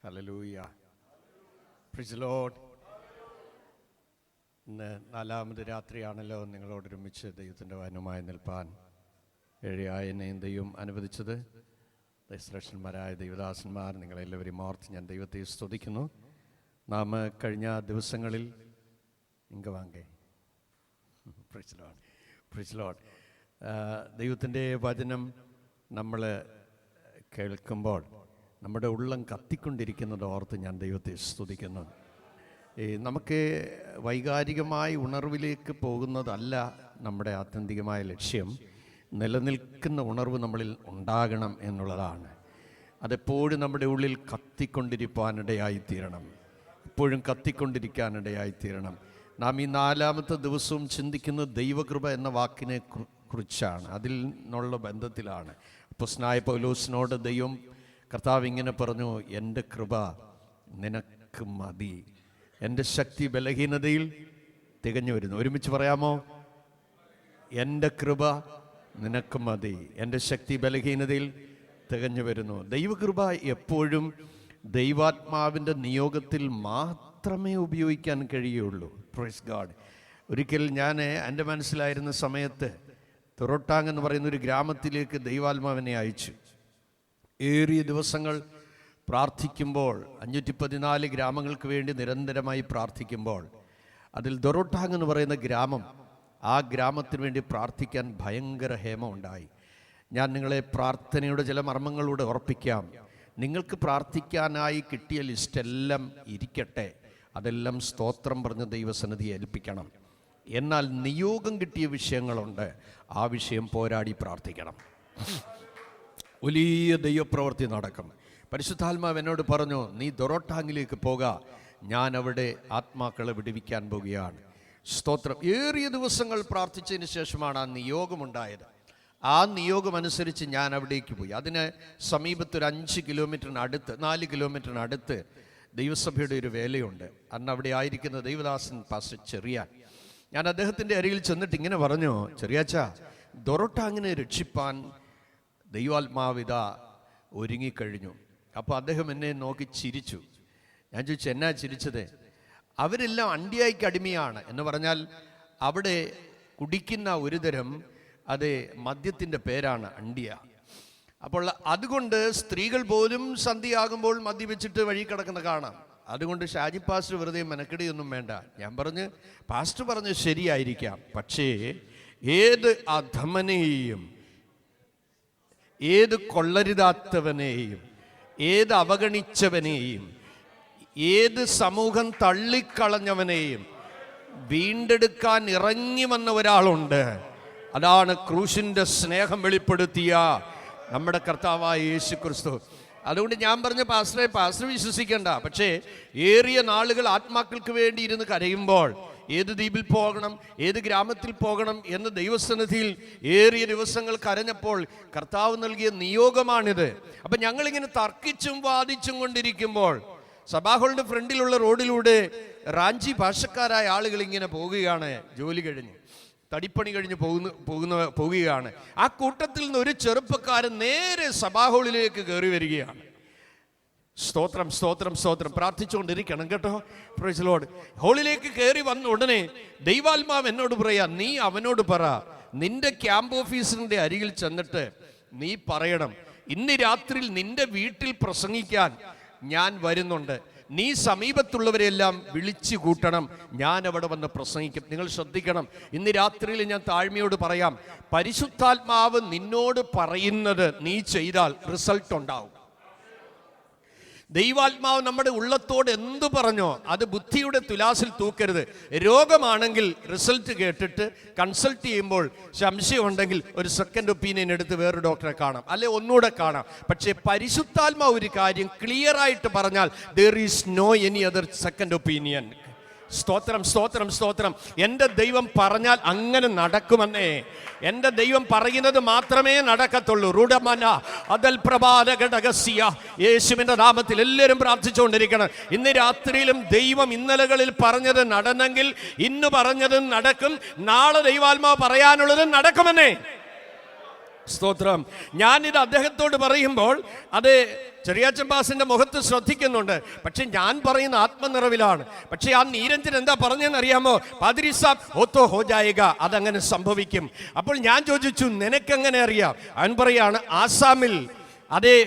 Hallelujah. Price the Lord. ഇന്ന് നാലാമത് രാത്രിയാണല്ലോ നിങ്ങളോടൊരുമിച്ച് ദൈവത്തിൻ്റെ വചനവുമായി നിൽപ്പാൻ എന്നെയും ദൈവം അനുവദിച്ചത്. ശ്രേഷ്ഠന്മാരായ ദൈവദാസന്മാർ നിങ്ങളെല്ലാവരെയും ഓർത്ത് ഞാൻ ദൈവത്തെ സ്തുതിക്കുന്നു. നാം കഴിഞ്ഞ ദിവസങ്ങളിൽ പ്രൈസ് ലോർഡ് ദൈവത്തിൻ്റെ വചനം നമ്മൾ കേൾക്കുമ്പോൾ നമ്മുടെ ഉള്ളം കത്തിക്കൊണ്ടിരിക്കുന്നത് ഓർത്ത് ഞാൻ ദൈവത്തെ സ്തുതിക്കുന്നു. നമുക്ക് വൈകാരികമായ ഉണർവിലേക്ക് പോകുന്നതല്ല നമ്മുടെ ആത്യന്തികമായ ലക്ഷ്യം. നിലനിൽക്കുന്ന ഉണർവ് നമ്മളിൽ ഉണ്ടാകണം എന്നുള്ളതാണ്. അതെപ്പോഴും നമ്മുടെ ഉള്ളിൽ കത്തിക്കൊണ്ടിരിക്കാനിടയായിത്തീരണം, എപ്പോഴും കത്തിക്കൊണ്ടിരിക്കാനിടയായിത്തീരണം. നാം ഈ നാലാമത്തെ ദിവസവും ചിന്തിക്കുന്നത് ദൈവകൃപ എന്ന വാക്കിനെ കുറിച്ചാണ്. അതിൽ നിന്നുള്ള ബന്ധത്തിലാണ്. അപ്പോസ്തലനായ പൗലോസിനോട് ദൈവം കർത്താവ് ഇങ്ങനെ പറഞ്ഞു, എൻ്റെ കൃപ നിനക്ക് മതി, എൻ്റെ ശക്തി ബലഹീനതയിൽ തികഞ്ഞു വരുന്നു. ഒരുമിച്ച് പറയാമോ? എൻ്റെ കൃപ നിനക്ക് മതി, എൻ്റെ ശക്തി ബലഹീനതയിൽ തികഞ്ഞു വരുന്നു. ദൈവകൃപ എപ്പോഴും ദൈവാത്മാവിൻ്റെ നിയോഗത്തിൽ മാത്രമേ ഉപയോഗിക്കാൻ കഴിയുള്ളൂ. Praise God. ഒരിക്കൽ ഞാൻ എൻ്റെ മനസ്സിലായിരുന്ന സമയത്ത് തൊറോട്ടാങ് എന്ന് പറയുന്ന ഒരു ഗ്രാമത്തിലേക്ക് ദൈവാത്മാവിനെ അയച്ചു. ഏറിയ ദിവസങ്ങൾ പ്രാർത്ഥിക്കുമ്പോൾ 514 ഗ്രാമങ്ങൾക്ക് വേണ്ടി നിരന്തരമായി പ്രാർത്ഥിക്കുമ്പോൾ അതിൽ ദൊറോട്ടാങ് എന്ന് പറയുന്ന ഗ്രാമം, ആ ഗ്രാമത്തിന് വേണ്ടി പ്രാർത്ഥിക്കാൻ ഭയങ്കര ഹേമം ഉണ്ടായി. ഞാൻ നിങ്ങളെ പ്രാർത്ഥനയുടെ ചില മർമ്മങ്ങളൂടെ ഓർപ്പിക്കാം. നിങ്ങൾക്ക് പ്രാർത്ഥിക്കാനായി കിട്ടിയ ലിസ്റ്റെല്ലാം ഇരിക്കട്ടെ, അതെല്ലാം സ്തോത്രം പറഞ്ഞ് ദൈവസന്നിധിയെ ഏൽപ്പിക്കണം. എന്നാൽ നിയോഗം കിട്ടിയ വിഷയങ്ങളുണ്ട്, ആ വിഷയം പോരാടി പ്രാർത്ഥിക്കണം. വലിയ ദൈവപ്രവൃത്തി നടക്കും. പരിശുദ്ധാത്മാവ് എന്നോട് പറഞ്ഞു, നീ ദൊറോട്ടാങ്ങിലേക്ക് പോക, ഞാൻ അവിടെ ആത്മാക്കളെ വിടുവിക്കാൻ പോകുകയാണ്. സ്തോത്രം. ഏറിയ ദിവസങ്ങൾ പ്രാർത്ഥിച്ചതിന് ശേഷമാണ് ആ നിയോഗമുണ്ടായത്. ആ നിയോഗം അനുസരിച്ച് ഞാൻ അവിടേക്ക് പോയി. അതിന് സമീപത്ത് ഒരു 5 കിലോമീറ്ററിനടുത്ത് 4 കിലോമീറ്ററിനടുത്ത് ദൈവസഭയുടെ ഒരു വേലയുണ്ട്. അന്ന് അവിടെ ആയിരിക്കുന്ന ദൈവദാസൻ പാസ്റ്റർ ചെറിയാൻ. ഞാൻ അദ്ദേഹത്തിൻ്റെ അരികിൽ ചെന്നിട്ട് ഇങ്ങനെ പറഞ്ഞു, ചെറിയാച്ച, ദൊറോട്ടാങ്ങിനെ രക്ഷിപ്പാൻ ദൈവാത്മാവിത ഒരുങ്ങിക്കഴിഞ്ഞു. അപ്പോൾ അദ്ദേഹം എന്നെ നോക്കി ചിരിച്ചു. ഞാൻ ചോദിച്ചു, എന്നാ ചിരിച്ചത്? അവരെല്ലാം അണ്ടിയായിക്ക് അടിമയാണ് എന്ന് പറഞ്ഞാൽ അവിടെ കുടിക്കുന്ന ഒരു തരം മദ്യത്തിൻ്റെ പേരാണ് അണ്ടിയ. അപ്പോൾ അതുകൊണ്ട് സ്ത്രീകൾ പോലും സന്ധ്യയാകുമ്പോൾ മദ്യവെച്ചിട്ട് വഴി കിടക്കുന്ന കാണാം. അതുകൊണ്ട് ഷാജി പാസ്റ്റർ വെറുതെ മെനക്കെടിയൊന്നും വേണ്ട. ഞാൻ പറഞ്ഞു, പാസ്റ്റർ പറഞ്ഞ് ശരിയായിരിക്കാം, പക്ഷേ ഏത് അധമനെയും, ഏത് കൊള്ളരുതാത്തവനെയും, ഏത് അവഗണിച്ചവനെയും, ഏത് സമൂഹം തള്ളിക്കളഞ്ഞവനെയും വീണ്ടെടുക്കാൻ ഇറങ്ങി വന്ന ഒരാളുണ്ട്. അതാണ് ക്രൂശിൻ്റെ സ്നേഹം വെളിപ്പെടുത്തിയ നമ്മുടെ കർത്താവായ യേശു ക്രിസ്തു. അതുകൊണ്ട് ഞാൻ പറഞ്ഞ പാസ്റ്റർ വിശ്വസിക്കേണ്ട, പക്ഷേ ഏറിയ നാളുകൾ ആത്മാക്കൾക്ക് വേണ്ടി ഇരുന്ന് കരയുമ്പോൾ ഏത് ദ്വീപിൽ പോകണം, ഏത് ഗ്രാമത്തിൽ പോകണം എന്ന് ദൈവസന്നിധിയിൽ ഏറിയ ദിവസങ്ങൾ കരഞ്ഞപ്പോൾ കർത്താവ് നൽകിയ നിയോഗമാണിത്. അപ്പം ഞങ്ങളിങ്ങനെ തർക്കിച്ചും വാദിച്ചും കൊണ്ടിരിക്കുമ്പോൾ സഭാഹോളിൻ്റെ ഫ്രണ്ടിലുള്ള റോഡിലൂടെ റാഞ്ചി ഭാഷക്കാരായ ആളുകൾ ഇങ്ങനെ പോവുകയാണ്. ജോലി കഴിഞ്ഞ് തടിപ്പണി കഴിഞ്ഞ് പോവുകയാണ്. ആ കൂട്ടത്തിൽ നിന്ന് ഒരു ചെറുപ്പക്കാരൻ നേരെ സഭാഹോളിലേക്ക് കയറി വരികയാണ്. സ്തോത്രം സ്തോത്രം സ്തോത്രം. പ്രാർത്ഥിച്ചുകൊണ്ടിരിക്കണം കേട്ടോ. Praise Lord. ഹോളിലേക്ക് കയറി വന്ന ഉടനെ ദൈവാത്മാവ് എന്നോട് പറയാ, നീ അവനോട് പറ, നിന്റെ ക്യാമ്പ് ഓഫീസറിന്റെ അരികിൽ ചെന്നിട്ട് നീ പറയണം, ഇന്ന് രാത്രിയിൽ നിന്റെ വീട്ടിൽ പ്രസംഗിക്കാൻ ഞാൻ വരുന്നുണ്ട്, നീ സമീപത്തുള്ളവരെല്ലാം വിളിച്ചു കൂട്ടണം, ഞാൻ അവിടെ വന്ന് പ്രസംഗിക്കും. നിങ്ങൾ ശ്രദ്ധിക്കണം, ഇന്ന് രാത്രിയിൽ ഞാൻ താഴ്മയോട് പറയാം, പരിശുദ്ധാത്മാവ് നിന്നോട് പറയുന്നത് നീ ചെയ്താൽ റിസൾട്ട് ഉണ്ടാവും. ദൈവാത്മാവ് നമ്മുടെ ഉള്ളത്തോട് എന്തു പറഞ്ഞോ അത് ബുദ്ധിയുടെ തുലാസിൽ തൂക്കരുത്. രോഗമാണെങ്കിൽ റിസൾട്ട് കേട്ടിട്ട് കൺസൾട്ട് ചെയ്യുമ്പോൾ സംശയം ഉണ്ടെങ്കിൽ ഒരു സെക്കൻഡ് ഒപ്പീനിയൻ എടുത്ത് വേറൊരു ഡോക്ടറെ കാണാം, അല്ലെ ഒന്നുകൂടെ കാണാം. പക്ഷേ പരിശുദ്ധാത്മാവ് ഒരു കാര്യം ക്ലിയർ ആയിട്ട് പറഞ്ഞാൽ there is no any other second opinion. സ്തോത്രം സ്തോത്രം സ്തോത്രം. എൻ്റെ ദൈവം പറഞ്ഞാൽ അങ്ങനെ നടക്കുമെന്നേ. എൻ്റെ ദൈവം പറയുന്നത് മാത്രമേ നടക്കത്തുള്ളൂ. റുഡമന അതൽ പ്രഭാത ഘടകസ്യ. യേശുവിൻ്റെ നാമത്തിൽ എല്ലാവരും പ്രാർത്ഥിച്ചുകൊണ്ടിരിക്കണം. ഇന്ന് രാത്രിയിലും ദൈവം ഇന്നലകളിൽ പറഞ്ഞത് നടന്നെങ്കിൽ ഇന്ന് പറഞ്ഞതും നടക്കും, നാളെ ദൈവാത്മാവ് പറയാനുള്ളതും നടക്കുമെന്നേ. സ്തോത്രം. ഞാനിത് അദ്ദേഹത്തോട് പറയുമ്പോൾ അത് ചെറിയാച്ചമ്പാസിന്റെ മുഖത്ത് ശ്രദ്ധിക്കുന്നുണ്ട്. പക്ഷെ ഞാൻ പറയുന്ന ആത്മനിറവിലാണ്. പക്ഷെ ആ നീരഞ്ജൻ എന്താ പറഞ്ഞതെന്ന് അറിയാമോ? പാദ്രി സാബ് ഓത്തോ ഹോ ജായേഗ, അതങ്ങനെ സംഭവിക്കും. അപ്പോൾ ഞാൻ ചോദിച്ചു, നിനക്കെങ്ങനെ അറിയാം? അവൻ പറയാണ്, ആസാമിൽ അതേ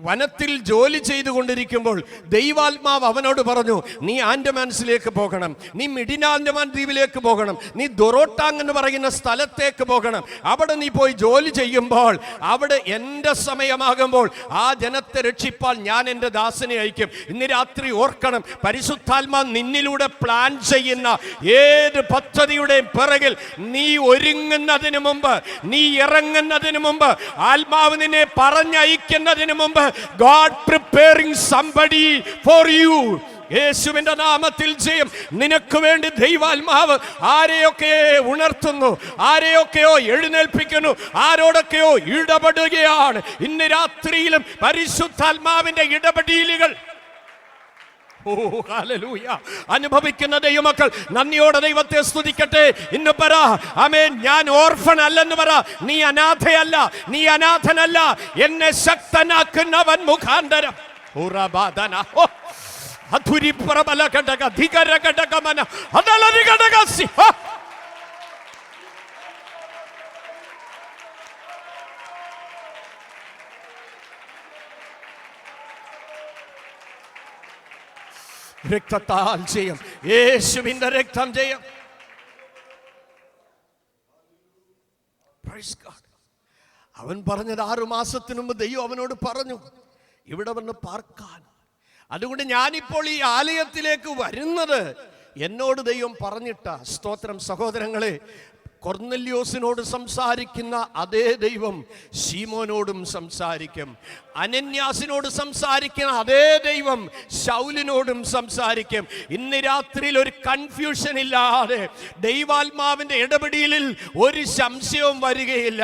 വനത്തിൽ ജോലി ചെയ്തുകൊണ്ടിരിക്കുമ്പോൾ ദൈവാത്മാവ് അവനോട് പറഞ്ഞു, നീ ആൻഡമാൻസിലേക്ക് പോകണം, നീ മിഡിന ആൻഡമാൻ ദ്വീപിലേക്ക് പോകണം, നീ ദൊറോട്ടാങ് എന്ന് പറയുന്ന സ്ഥലത്തേക്ക് പോകണം. അവിടെ നീ പോയി ജോലി ചെയ്യുമ്പോൾ അവിടെ എൻ്റെ സമയമാകുമ്പോൾ ആ ജനത്തെ രക്ഷിപ്പാൽ ഞാൻ എൻ്റെ ദാസനെ അയക്കും. ഇന്ന് രാത്രി ഓർക്കണം, പരിശുദ്ധാത്മാ നിന്നിലൂടെ പ്ലാൻ ചെയ്യുന്ന ഏത് പദ്ധതിയുടെയും പിറകിൽ നീ ഒരുങ്ങുന്നതിന് മുമ്പ്, നീ ഇറങ്ങുന്നതിന് മുമ്പ്, ആത്മാവ് നിന്നെ പറഞ്ഞയക്കുന്നതിന് മുമ്പ്, God preparing somebody for you. യേശുവിന്റെ നാമത്തിൽ ജയം. നിനക്ക് വേണ്ടി ദൈവാത്മാവ് ആരെയൊക്കെ ഉണർത്തുന്നു, ആരെയൊക്കെയോ എഴുന്നേൽപ്പിക്കുന്നു, ആരോടൊക്കെയോ ഇടപെടുകയാണ്. ഇന്ന് രാത്രിയിലും പരിശുദ്ധാത്മാവിന്റെ ഇടപെടലുകൾ അനുഭവിക്കുന്ന ദൈവമക്കൾ നന്ദിയോടെ ദൈവത്തെ സ്തുതിക്കട്ടെ. ഇന്ന് പറ, ആമേൻ, ഞാൻ ഓർഫൻ അല്ലെന്ന് പറ. നീ അനാഥയല്ല, നീ അനാഥനല്ല. എന്നെ ശക്തനാക്കുന്നവൻ മുഖാന്തരം രക്തത്താൽ ജയം, യേശുവിന്റെ രക്തം ജയം. അവൻ പറഞ്ഞത് 6 മാസത്തിനു മുമ്പ് ദൈവം അവനോട് പറഞ്ഞു ഇവിടെ വന്ന് പാർക്കാൻ. അതുകൊണ്ട് ഞാനിപ്പോൾ ഈ ആലയത്തിലേക്ക് വരുന്നത് എന്നോട് ദൈവം പറഞ്ഞിട്ട. സ്തോത്രം. സഹോദരങ്ങളെ, കൊർന്നല്യോസിനോട് സംസാരിക്കുന്ന അതേ ദൈവം ശീമോനോടും സംസാരിക്കും. അനന്യാസിനോട് സംസാരിക്കുന്ന അതേ ദൈവം ശൗലിനോടും സംസാരിക്കും. ഇന്ന് രാത്രിയിൽ ഒരു കൺഫ്യൂഷൻ ഇല്ലാതെ ദൈവാത്മാവിന്റെ ഇടപെടലിൽ ഒരു സംശയവും വരികയില്ല.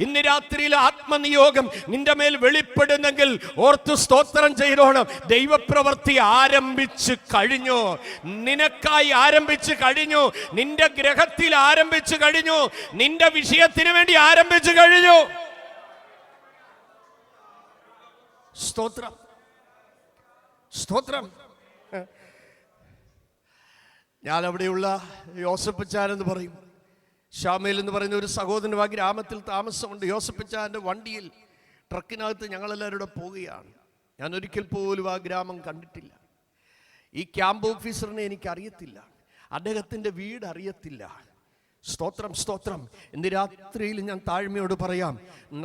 ഇന്ന് രാത്രിയിൽ ആത്മനിയോഗം നിന്റെ മേൽ വെളിപ്പെടുന്നെങ്കിൽ ഓർത്ത് സ്തോത്രം ചെയ്തോണം. ദൈവപ്രവൃത്തി ആരംഭിച്ചു കഴിഞ്ഞു, നിനക്കായി ആരംഭിച്ചു കഴിഞ്ഞു, നിന്റെ ഗ്രഹത്തിൽ ആരംഭിച്ചു കഴിഞ്ഞു, നിന്റെ വിഷയത്തിന് വേണ്ടി ആരംഭിച്ചു കഴിഞ്ഞു. സ്തോത്രം, സ്തോത്രം. ഞാൻ അവിടെയുള്ള യോസഫച്ചാൻ എന്ന് പറയും, ഷാമേൽ എന്ന് പറയുന്ന ഒരു സഹോദരൻ ആ ഗ്രാമത്തിൽ താമസമുണ്ട്. യോസഫച്ചാൻ്റെ വണ്ടിയിൽ ട്രക്കിനകത്ത് ഞങ്ങളെല്ലാവരും കൂടെ പോവുകയാണ്. ഞാൻ ഒരിക്കൽ പോലും ആ ഗ്രാമം കണ്ടിട്ടില്ല. ഈ ക്യാമ്പ് ഓഫീസറിനെ എനിക്കറിയത്തില്ല, അദ്ദേഹത്തിൻ്റെ വീട് അറിയത്തില്ല. സ്തോത്രം, സ്തോത്രം. ഇന്ന് രാത്രിയിൽ ഞാൻ താഴ്മയോട് പറയാം,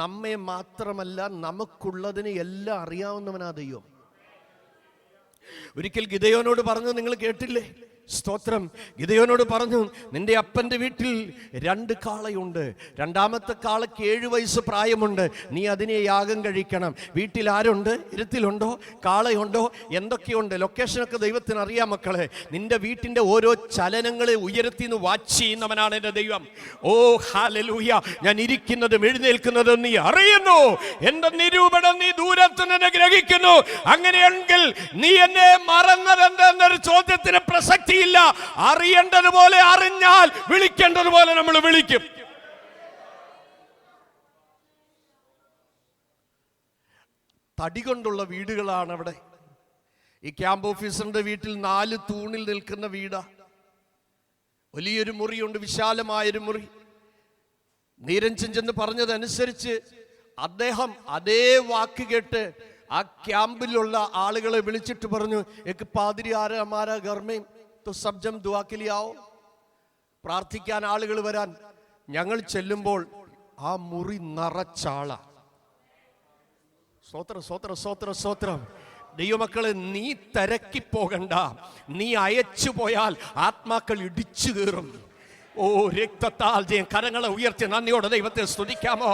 നമ്മെ മാത്രമല്ല നമുക്കുള്ളതിന് എല്ലാം അറിയാവുന്നവനാ ദൈവം. ഒരിക്കൽ ഗിദെയോനോട് പറഞ്ഞു, നിങ്ങൾ കേട്ടില്ലേ? സ്തോത്രം. ഗിദെയോനോട് പറഞ്ഞു, നിന്റെ അപ്പൻ്റെ വീട്ടിൽ 2 കാളയുണ്ട്, രണ്ടാമത്തെ കാളയ്ക്ക് 7 വയസ്സ് പ്രായമുണ്ട്, നീ അതിനെ യാഗം കഴിക്കണം. വീട്ടിൽ ആരുണ്ട്? ഇരുത്തിലുണ്ടോ? കാളയുണ്ടോ? എന്തൊക്കെയുണ്ട്? ലൊക്കേഷനൊക്കെ ദൈവത്തിന് അറിയാം മക്കളെ. നിന്റെ വീട്ടിൻ്റെ ഓരോ ചലനങ്ങളെ ഉയർത്തി നിന്ന് വാച്ച് ചെയ്യുന്നവനാണ് എൻ്റെ ദൈവം. ഓ ഹല്ലേലൂയ. ഞാൻ ഇരിക്കുന്നതും എഴുന്നേൽക്കുന്നതും നീ അറിയുന്നു, എൻ്റെ നിരൂപണം നീ ദൂരത്ത് നിന്ന് ഗ്രഹിക്കുന്നു. അങ്ങനെയെങ്കിൽ നീ എന്നെ മറന്നതെന്തെന്നൊരു ചോദ്യത്തിന് പ്രസക്തി ഇല്ല. അറിയേണ്ടതുപോലെ അറിഞ്ഞാൽ വിളിക്കേണ്ടതുപോലെ നമ്മൾ വിളിക്കും. തടി കൊണ്ടുള്ള വീടുകളാണ് അവിടെ. ഈ ക്യാമ്പ് ഓഫീസറിന്റെ വീട്ടിൽ 4 തൂണിൽ നിൽക്കുന്ന വീടാ. വലിയൊരു മുറിയുണ്ട്, വിശാലമായൊരു മുറി. നീരഞ്ജൻ ചെന്ന് പറഞ്ഞതനുസരിച്ച് അദ്ദേഹം അതേ വാക്ക് കേട്ട് ആ ക്യാമ്പിലുള്ള ആളുകളെ വിളിച്ചിട്ട് പറഞ്ഞു, എക്ക് പാതിരി ആരാ ഹമാരാ ഘർ മേ तो सब जन दुआ के लिए आओ. പ്രാർത്ഥിക്കാൻ ആളുകൾ വരാൻ. ഞങ്ങൾ ചെല്ലുമ്പോൾ ആ മുറി നിറച്ചാള. സ്തോത്രം, സ്തോത്രം, സ്തോത്രം, സ്തോത്രം. ദൈവമക്കളെ, നീ തിരക്കി പോകണ്ട. നീ അയച്ചു പോയാൽ ആത്മാക്കൾ ഇടിച്ചു കയറും. ഓ രക്തത്താൽ ജയം. കരങ്ങളെ ഉയർത്തി നന്ദിയോടെ ദൈവത്തെ സ്തുതിക്കാമോ?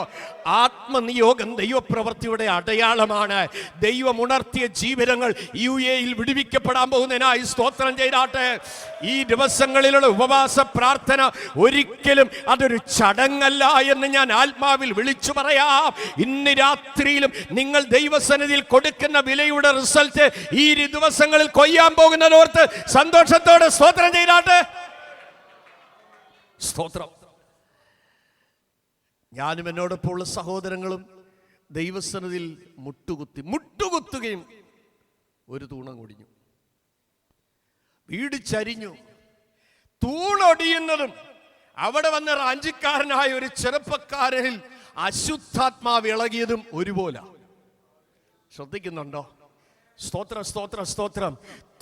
ആത്മനിയോഗം ദൈവപ്രവൃത്തിയുടെ അടയാളമാണ്. ദൈവം ഉണർത്തിയ ജീവിതങ്ങൾ UAE വിടുവിക്കപ്പെടാൻ പോകുന്നതിനായി സ്തോത്രം ചെയ്താട്ടെ. ഈ ദിവസങ്ങളിലുള്ള ഉപവാസ പ്രാർത്ഥന ഒരിക്കലും അതൊരു ചടങ്ങല്ല എന്ന് ഞാൻ ആത്മാവിൽ വിളിച്ചു പറയാം. ഇന്ന് രാത്രിയിലും നിങ്ങൾ ദൈവസന്നിധിയിൽ കൊടുക്കുന്ന വിലയുടെ റിസൾട്ട് ഈ ദിവസങ്ങളിൽ കൊയ്യാൻ പോകുന്നതോർത്ത് സന്തോഷത്തോടെ സ്തോത്രം ചെയ്താട്ടെ. സ്തോത്രം. ഞാനും എന്നോടൊപ്പമുള്ള സഹോദരങ്ങളും ദൈവസന്നിധിയിൽ മുട്ടുകുത്തുകയും ഒരു തൂണം ഒടിഞ്ഞു, വീട് ചരിഞ്ഞു. തൂണൊടിയുന്നതും അവിടെ വന്ന റാഞ്ചിക്കാരനായ ഒരു ചെറുപ്പക്കാരനിൽ അശുദ്ധാത്മാവ് ഇളകിയതും ഒരുപോലെ. ശ്രദ്ധിക്കുന്നുണ്ടോ? സ്തോത്രം, സ്തോത്രം, സ്തോത്രം.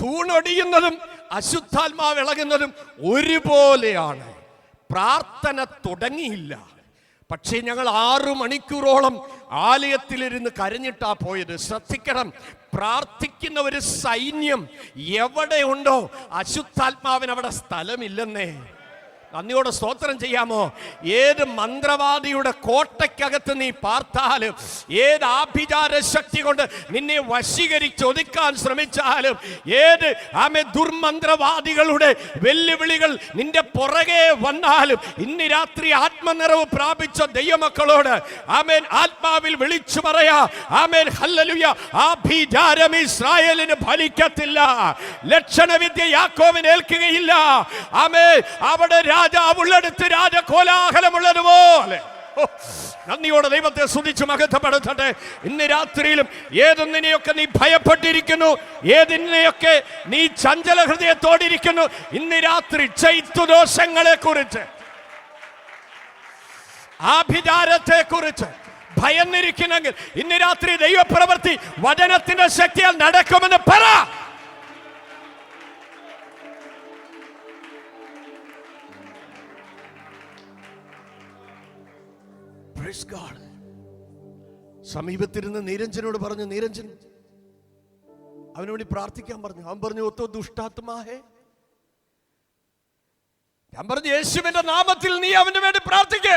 തൂണൊടിയുന്നതും അശുദ്ധാത്മാവ് ഇളകുന്നതും ഒരുപോലെയാണ്. പ്രാർത്ഥന തുടങ്ങിയില്ല, പക്ഷേ ഞങ്ങൾ 6 മണിക്കൂറോളം ആലയത്തിലിരുന്ന് കരഞ്ഞിട്ടാ പോയത്. ശ്രദ്ധിക്കണം, പ്രാർത്ഥിക്കുന്ന ഒരു സൈന്യം എവിടെയുണ്ടോ അശുദ്ധാത്മാവിന് അവിടെ സ്ഥലമില്ലെന്നേ. നന്ദിയോടെ സ്തോത്രം ചെയ്യാമോ? ഏത് മന്ത്രവാദിയുടെ കോട്ടയ്ക്കകത്ത് നീ പാർത്താലും, ഏത് ആഭിചാര ശക്തി കൊണ്ട് നിന്നെ വശീകരിച്ചൊതുക്കാൻ ശ്രമിച്ചാലും, ഏത് ദുർമന്ത്രവാദികളുടെ വെല്ലുവിളികൾ നിന്റെ പുറകെ വന്നാലും, ഇന്ന് രാത്രി ആത്മനിറവ് പ്രാപിച്ച ദൈവമക്കളോട് ആമേൻ ആത്മാവിൽ വിളിച്ചു പറയാ, ആമേൻ ഹല്ലേലൂയ. ആഭിചാരം ഇസ്രായേലിന് ഫലിക്കത്തില്ല, ലക്ഷണവിദ്യ യാക്കോബിന് ഏൽക്കുകയില്ല. ആമേൻ അവിടെ രാജാവുള്ളടുത്ത് രാജകോലാഹലമുള്ളതുപോലെ. നന്ദിയോടെ ദൈവത്തെ സ്തുതിച്ച് മഹത്വപ്പെടുത്തട്ടെ. ഇന്ന് രാത്രിയിലും ഏതൊന്നിനെയൊക്കെ നീ ഭയപ്പെട്ടിരിക്കുന്നു, ഏതിനെയൊക്കെ നീ ചഞ്ചല ഹൃദയത്തോടിരിക്കുന്നു, ഇന്ന് രാത്രി ചൈത്തുദോഷങ്ങളെ കുറിച്ച്, ആഭിചാരത്തെ കുറിച്ച് ഭയന്നിരിക്കുന്നെങ്കിൽ ഇന്ന് രാത്രി ദൈവപ്രവൃത്തി വചനത്തിന്റെ ശക്തിയാൽ നടക്കുമെന്ന് പറ. സമീപത്തിരുന്ന് നീരഞ്ജനോട് പറഞ്ഞു, നീരഞ്ജൻ അവന് വേണ്ടി പ്രാർത്ഥിക്കാൻ പറഞ്ഞു. അവൻ പറഞ്ഞു, ഒത്തോ ദുഷ്ടാത്മാഹേ. ഞാൻ പറഞ്ഞു, യേശുവിന്റെ നാമത്തിൽ നീ അവന് വേണ്ടി പ്രാർത്ഥിക്കേ.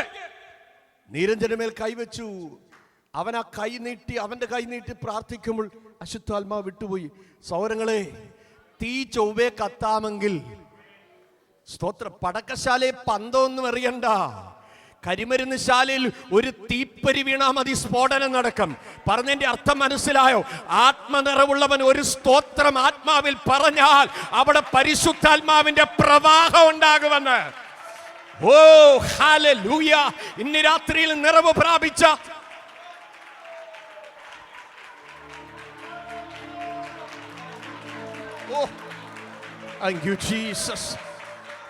നീരഞ്ജന മേൽ കൈവച്ചു. അവൻ ആ കൈ നീട്ടി, അവന്റെ കൈ നീട്ടി പ്രാർത്ഥിക്കുമ്പോൾ അശുദ്ധാത്മാവ് വിട്ടുപോയി. സൗരങ്ങളെ, തീ ചൊവ്വേ കത്താമെങ്കിൽ സ്തോത്രം, പടക്കശാലയെ പന്തമൊന്നും എറിയണ്ട. കരിമരുന്ന് ശാലയിൽ ഒരു തീപ്പരി വീണാ മതി, സ്ഫോടനം നടക്കും. പറഞ്ഞതിന്റെ അർത്ഥം മനസ്സിലായോ? ആത്മനിറവുള്ളവൻ ഒരു സ്തോത്രം ആത്മാവിൽ പറഞ്ഞാൽ അവിടെ പരിശുദ്ധാത്മാവിന്റെ പ്രവാഹം ഉണ്ടാകുമെന്ന്. ഓ ഹല്ലേലൂയ. ഇന്ന് രാത്രിയിൽ നിറവ് പ്രാപിച്ച Thank you, Jesus.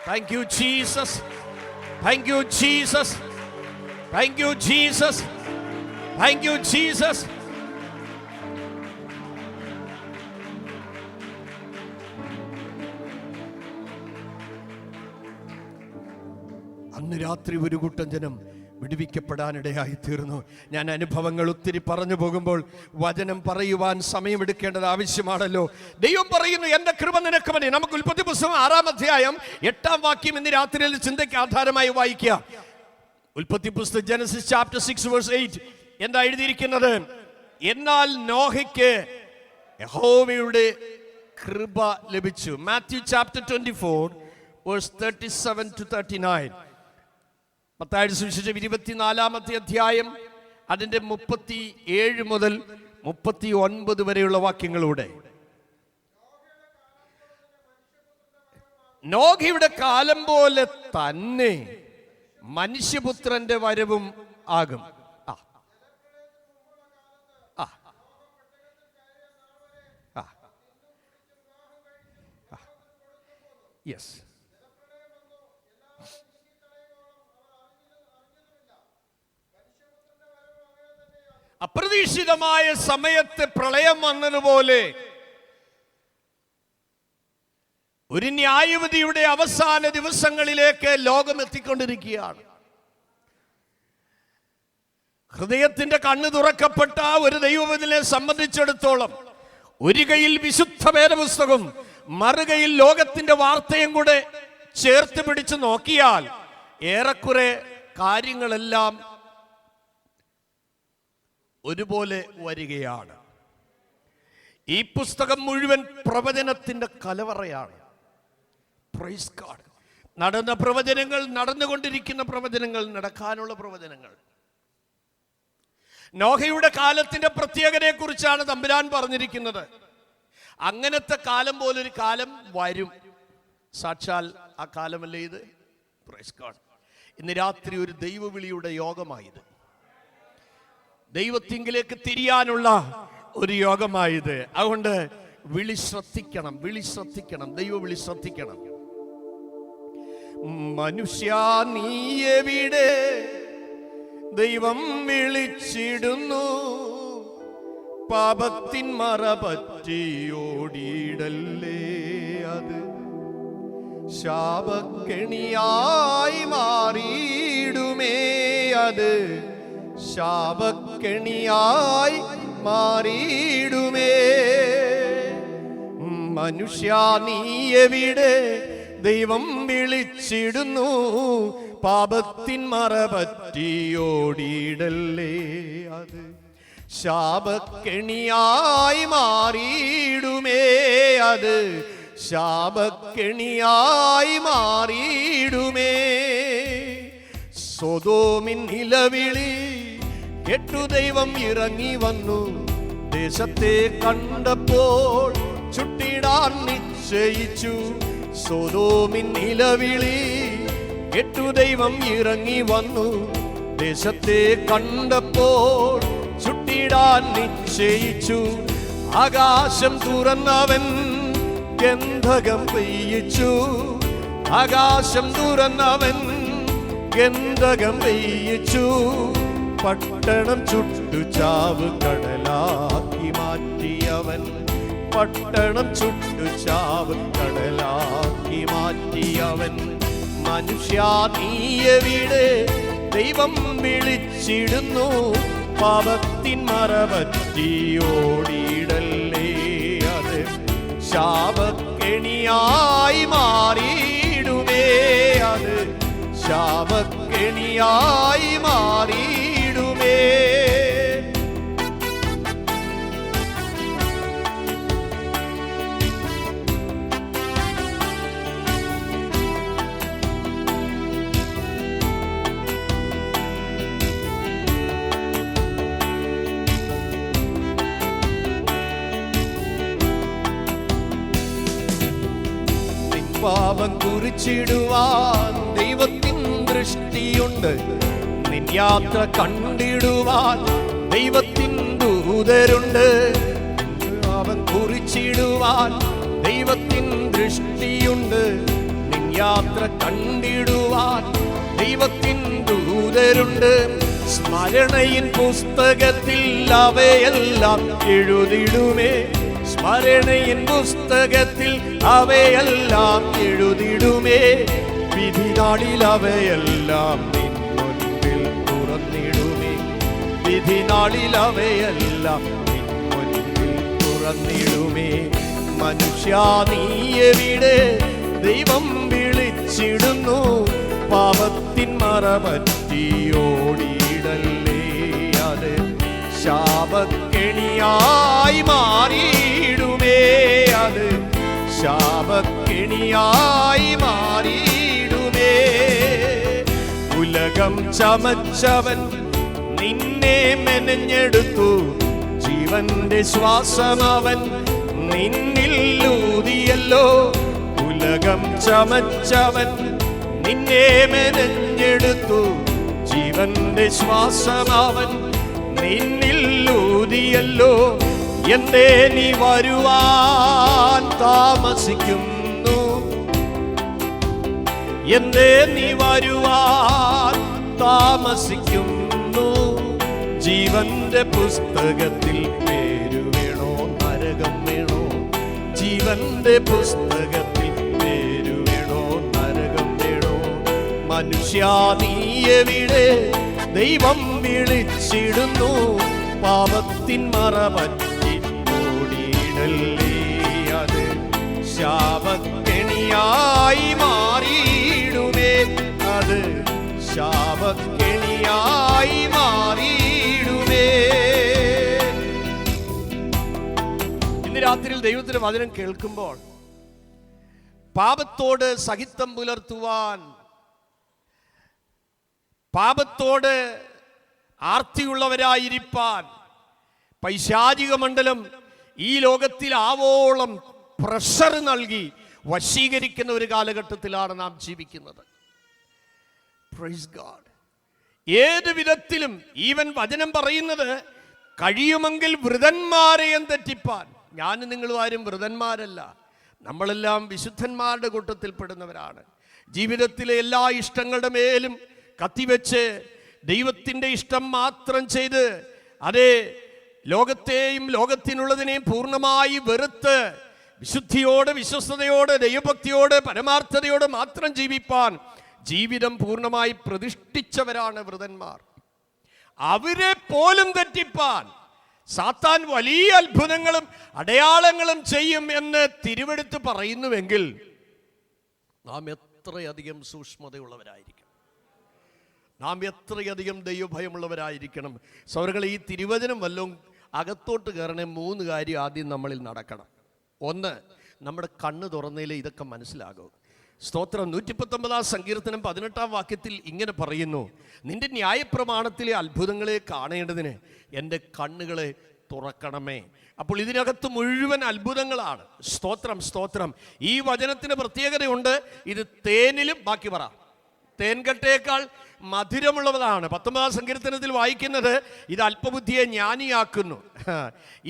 Thank you, Jesus. Thank you, Jesus. Thank you, Jesus. Thank you, Jesus. അന്ന് രാത്രി ഒരു കൂട്ടം ജനം വിടുവിക്കപ്പെടാനിടയായി തീർന്നു. ഞാൻ അനുഭവങ്ങൾ ഒത്തിരി പറഞ്ഞു പോകുമ്പോൾ വചനം പറയുവാൻ സമയമെടുക്കേണ്ടത് ആവശ്യമാണല്ലോ. ദൈവം പറയുന്നു, എന്റെ കൃപ നിനക്ക് മതി. നമുക്ക് ഉൽപ്പത്തി പുസ്തകം 6-ാം അധ്യായം 8-ാം വാക്യം ഇന്ന് രാത്രിയിൽ ചിന്തയ്ക്ക് ആധാരമായി വായിക്കുക. ഉൽപ്പത്തി പുസ്തകം ജനസിസ് ചാപ്റ്റർ 6 വേഴ്സ് 8 എന്താ എഴുതിയിരിക്കുന്നത്? എന്നാൽ നോഹയ്ക്ക് യഹോവയുടെ കൃപ ലഭിച്ചു. Matthew chapter 24 verse 37 to 39. മത്തായിയുടെ സുവിശേഷം 24-ാമത്തെ അധ്യായം അതിന്റെ 37 മുതൽ 39 വരെയുള്ള വാക്യങ്ങളിലൂടെ നോഹയുടെ കാലം പോലെ തന്നെ മനുഷ്യപുത്രന്റെ വരവും ആകും. യെസ്, അപ്രതീക്ഷിതമായ സമയത്ത് പ്രളയം വന്നതുപോലെ ഒരു ന്യായവിധിയുടെ അവസാന ദിവസങ്ങളിലേക്ക് ലോകം എത്തിക്കൊണ്ടിരിക്കുകയാണ്. ഹൃദയത്തിന്റെ കണ്ണ് തുറക്കപ്പെട്ട ഒരു ദൈവവിധിനെ സംബന്ധിച്ചിടത്തോളം ഒരു കൈയിൽ വിശുദ്ധ വേദപുസ്തകം, മറുകൈയിൽ ലോകത്തിന്റെ വാർത്തയും കൂടെ ചേർത്ത് പിടിച്ച് നോക്കിയാൽ ഏറെക്കുറെ കാര്യങ്ങളെല്ലാം ഒരുപോലെ വരികയാണ്. ഈ പുസ്തകം മുഴുവൻ പ്രവചനത്തിന്റെ കലവറയാണ്. Praise God. നടന്ന പ്രവചനങ്ങൾ, നടന്നുകൊണ്ടിരിക്കുന്ന പ്രവചനങ്ങൾ, നടക്കാനുള്ള പ്രവചനങ്ങൾ. നോഹയുടെ കാലത്തിന്റെ പ്രത്യേകതയെ കുറിച്ചാണ് തമ്പുരാൻ പറഞ്ഞിരിക്കുന്നത്. അങ്ങനത്തെ കാലം പോലൊരു കാലം വരും. സാക്ഷാൽ ആ കാലമല്ലേ ഇത്? Praise God. ഇന്ന് രാത്രി ഒരു ദൈവവിളിയുടെ യോഗമായത്, ദൈവത്തിങ്കിലേക്ക് തിരിയാനുള്ള ഒരു യോഗമായത്. അതുകൊണ്ട് വിളി ശ്രദ്ധിക്കണം, വിളി ശ്രദ്ധിക്കണം, ദൈവവിളി ശ്രദ്ധിക്കണം. മനുഷ്യ നീ എവിടെ, ദൈവം വിളിച്ചിടുന്നു, പാപത്തിൻ മറപറ്റിയോടിയിടല്ലേ, അത് ശാപക്കെണിയായി മാറിയിടുമേ, അത് ശാപക്കെണിയായി മാറിയിടുമേ. മനുഷ്യ നീ എവിടെ, ദൈവം വിളിച്ചിടുന്നു, പാപത്തിൻ മറപറ്റിയോടിയിടല്ലേ, അത് ശാപക്കെണിയായി മാറിയിടുമേ, അത് ശാപക്കെണിയായി മാറിയിടുമേ. സൊദോമിൻ നിലവിളി കേട്ടു ദൈവം ഇറങ്ങി വന്നു, ദേശത്തെ കണ്ടപ്പോൾ ചുട്ടിടാൻ നിശ്ചയിച്ചു. സൊദോമിൻ നിലവിളി കേട്ടു ദൈവം ഇറങ്ങി വന്നു, ദേശത്തെ കണ്ടപ്പോൾ ചുട്ടിടാൻ നിശ്ചയിച്ചു. ആകാശം തുറന്നവൻ ഗന്ധകം പെയ്യിച്ചു, ആകാശം തുറന്നവൻ ഗന്ധകം പെയ്യിച്ചു. പട്ടണം ചുട്ടു ചാവ് കടലാക്കി മാറ്റിയവൻ, പട്ടണം ചുട്ടു ചാവ് കടലാക്കി മാറ്റിയവൻ. മനുഷ്യ നീ എവിടെ, ദൈവം വിളിച്ചിടുന്നു, പാപത്തിൻ മറപറ്റിയോടിയിടല്ലേ, അത് ശാപക്കെണിയായി മാറിയിടുമേ, അത് ശാപക്കെണിയായി മാറിയിടുമേ. പാപം കുറിച്ചിടുവാൻ ദൈവത്തിൻ ദൃഷ്ടിയുണ്ട്, നിൻ യാത്ര കണ്ടിടുവാൻ ദൈവത്തിൻ ദൂതരുണ്ട്. പാപം കുറിച്ചിടുവാൻ ദൈവത്തിൻ ദൃഷ്ടിയുണ്ട്, നിൻ യാത്ര കണ്ടിടുവാൻ ദൈവത്തിൻ ദൂതരുണ്ട്. സ്മരണയിൻ പുസ്തകത്തിൽ അവയെല്ലാം എഴുതിടുമേ, സ്മരണയിൻ പുസ്തകത്തിൽ അവയെല്ലാം എഴുതിടുമേ. വിധിനാളിൽ അവയെല്ലാം നിൻ മുൻപിൽ തുറന്നിടുമേ, വിധിനാളിൽ അവയെല്ലാം നിൻ മുൻപിൽ തുറന്നിടുമേ. മനുഷ്യ നീ എവിടെ, ദൈവം വിളിച്ചിടുന്നു, പാപത്തിൻ മറപറ്റിയോടിയിടല്ലേ, അത് ശാപക്കെണിയായി മാറിയിടുമേ, അത് ശാപക്കെണിയായി മാറിയിടുമേ. ഉലകം ചമച്ചവൻ നിന്നെ മെനഞ്ഞെടുത്തു, ജീവന്റെ ശ്വാസമവൻ നിന്നിൽ ഊതിയല്ലോ. ഉലകം ചമച്ചവൻ നിന്നെ മെനഞ്ഞെടുത്തു, ജീവന്റെ ശ്വാസമവൻ നിന്നിൽ ഊതിയല്ലോ. എന്തേ നീ വരുവാൻ താമസിക്കുന്നു, എന്തേ നീ വരുവാൻ താമസിക്കുന്നു. ജീവന്റെ പുസ്തകത്തിൽ പേരു വേണോ നരകം വേണോ, ജീവന്റെ പുസ്തകത്തിൽ പേരു വേണോ നരകം വേണോ. മനുഷ്യ നീ എവിടെ, ദൈവം വിളിച്ചിടുന്നു, പാപത്തിൻ മറപറ്റി ഓടിയിടല്ലേ, അത് ശാപക്കെണിയായി മാറിയിടുമേ, അത് ശാപക്കെണിയായി മാറിയിടുമേ. ഇന്ന് രാത്രിയിൽ ദൈവത്തിന്റെ വചനം കേൾക്കുമ്പോൾ പാപത്തോട് സഹിത്വം പുലർത്തുവാൻ, പാപത്തോട് ആർത്തിയുള്ളവരായിരിക്കാൻ പൈശാചിക മണ്ഡലം ഈ ലോകത്തിൽ ആവോളം പ്രഷർ നൽകി വശീകരിക്കുന്ന ഒരു കാലഘട്ടത്തിലാണ് നാം ജീവിക്കുന്നത്. Praise God. ഏത് വിധത്തിലും ഈവൻ വചനം പറയുന്നത് കഴിയുമെങ്കിൽ വൃതന്മാരെയും തെറ്റിപ്പാൻ. ഞാൻ നിങ്ങളും ആരും വൃതന്മാരല്ല, നമ്മളെല്ലാം വിശുദ്ധന്മാരുടെ കൂട്ടത്തിൽപ്പെടുന്നവരാണ്. ജീവിതത്തിലെ എല്ലാ ഇഷ്ടങ്ങളുടെ മേലും കത്തിവെച്ച് ദൈവത്തിൻ്റെ ഇഷ്ടം മാത്രം ചെയ്ത്, അതേ ലോകത്തെയും ലോകത്തിനുള്ളതിനെയും പൂർണ്ണമായി വെറുത്ത് വിശുദ്ധിയോട്, വിശ്വസ്തയോട്, ദൈവഭക്തിയോട്, പരമാർത്ഥതയോട് മാത്രം ജീവിപ്പാൻ ജീവിതം പൂർണ്ണമായി പ്രതിഷ്ഠിച്ചവരാണ് വൃതന്മാർ. അവരെ പോലും തെറ്റിപ്പാൻ സാത്താൻ വലിയ അത്ഭുതങ്ങളും അടയാളങ്ങളും ചെയ്യും എന്ന് തിരുവെടുത്ത് പറയുന്നുവെങ്കിൽ നാം എത്രയധികം സൂക്ഷ്മതയുള്ളവരായിരിക്കണം, നാം എത്രയധികം ദൈവഭയമുള്ളവരായിരിക്കണം. സൗരകളെ, ഈ തിരുവചനം വല്ലതും അകത്തോട്ട് കയറണേ 3 കാര്യം ആദ്യം നമ്മളിൽ നടക്കണം. ഒന്ന്, നമ്മുടെ കണ്ണ് തുറന്നതിലേ ഇതൊക്കെ മനസ്സിലാകും. സ്തോത്രം. 119 സങ്കീർത്തനം 18 വാക്യത്തിൽ ഇങ്ങനെ പറയുന്നു, നിന്റെ ന്യായപ്രമാണത്തിലെ അത്ഭുതങ്ങളെ കാണേണ്ടതിന് എൻ്റെ കണ്ണുകളെ തുറക്കണമേ. അപ്പോൾ ഇതിനകത്ത് മുഴുവൻ അത്ഭുതങ്ങളാണ്. സ്തോത്രം, സ്തോത്രം. ഈ വചനത്തിന് പ്രത്യേകതയുണ്ട്. ഇത് തേനിലും, ബാക്കി പറ, തേൻകട്ടയേക്കാൾ മധുരമുള്ളതാണ്. 19 സങ്കീർത്തനത്തിൽ വായിക്കുന്നത് ഇത് അല്പബുദ്ധിയെ ജ്ഞാനിയാക്കുന്നു.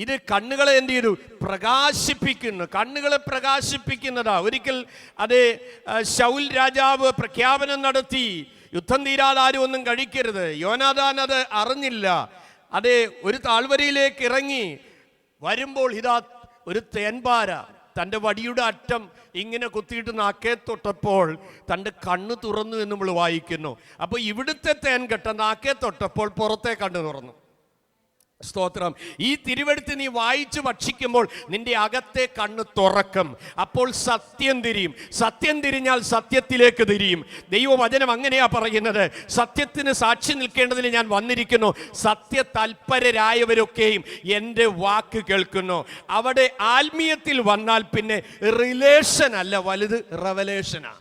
ഇത് കണ്ണുകളെ എന്ത് ചെയ്തു? പ്രകാശിപ്പിക്കുന്നു. കണ്ണുകളെ പ്രകാശിപ്പിക്കുന്നതാ. ഒരിക്കൽ അതേ ശൗൽ രാജാവ് പ്രഖ്യാപനം നടത്തി, യുദ്ധം തീരാതെ ആരും ഒന്നും കഴിക്കരുത്. യോനാഥാൻ അത് അറിഞ്ഞില്ല. അതേ ഒരു താഴ്വരയിലേക്ക് ഇറങ്ങി വരുമ്പോൾ ഇതാ ഒരു തേൻപാര തൻ്റെ വടിയുടെ അറ്റം ഇങ്ങനെ കുത്തിയിട്ട് നാക്കേ തൊട്ടപ്പോൾ തൻ്റെ കണ്ണ് തുറന്നു എന്ന് നമ്മൾ വായിക്കുന്നു. അപ്പോൾ ഇവിടുത്തെ തേൻകെട്ട നാക്കേ തൊട്ടപ്പോൾ പുറത്തെ കണ്ണ് തുറന്നു. സ്തോത്രം. ഈ തിരുവെടുത്ത് നീ വായിച്ച് ഭക്ഷിക്കുമ്പോൾ നിന്റെ അകത്തെ കണ്ണ് തുറക്കും. അപ്പോൾ സത്യം തിരിയും. സത്യം തിരിഞ്ഞാൽ സത്യത്തിലേക്ക് തിരിയും. ദൈവവചനം അങ്ങനെയാ പറയുന്നത്, സത്യത്തിന് സാക്ഷി നിൽക്കേണ്ടതിന് ഞാൻ വന്നിരിക്കുന്നു, സത്യ തൽപരരായവരൊക്കെയും എൻ്റെ വാക്ക് കേൾക്കുന്നു. അവിടെ ആത്മീയത്തിൽ വന്നാൽ പിന്നെ റിലേഷൻ അല്ല വലുത്, റെവലേഷനാ.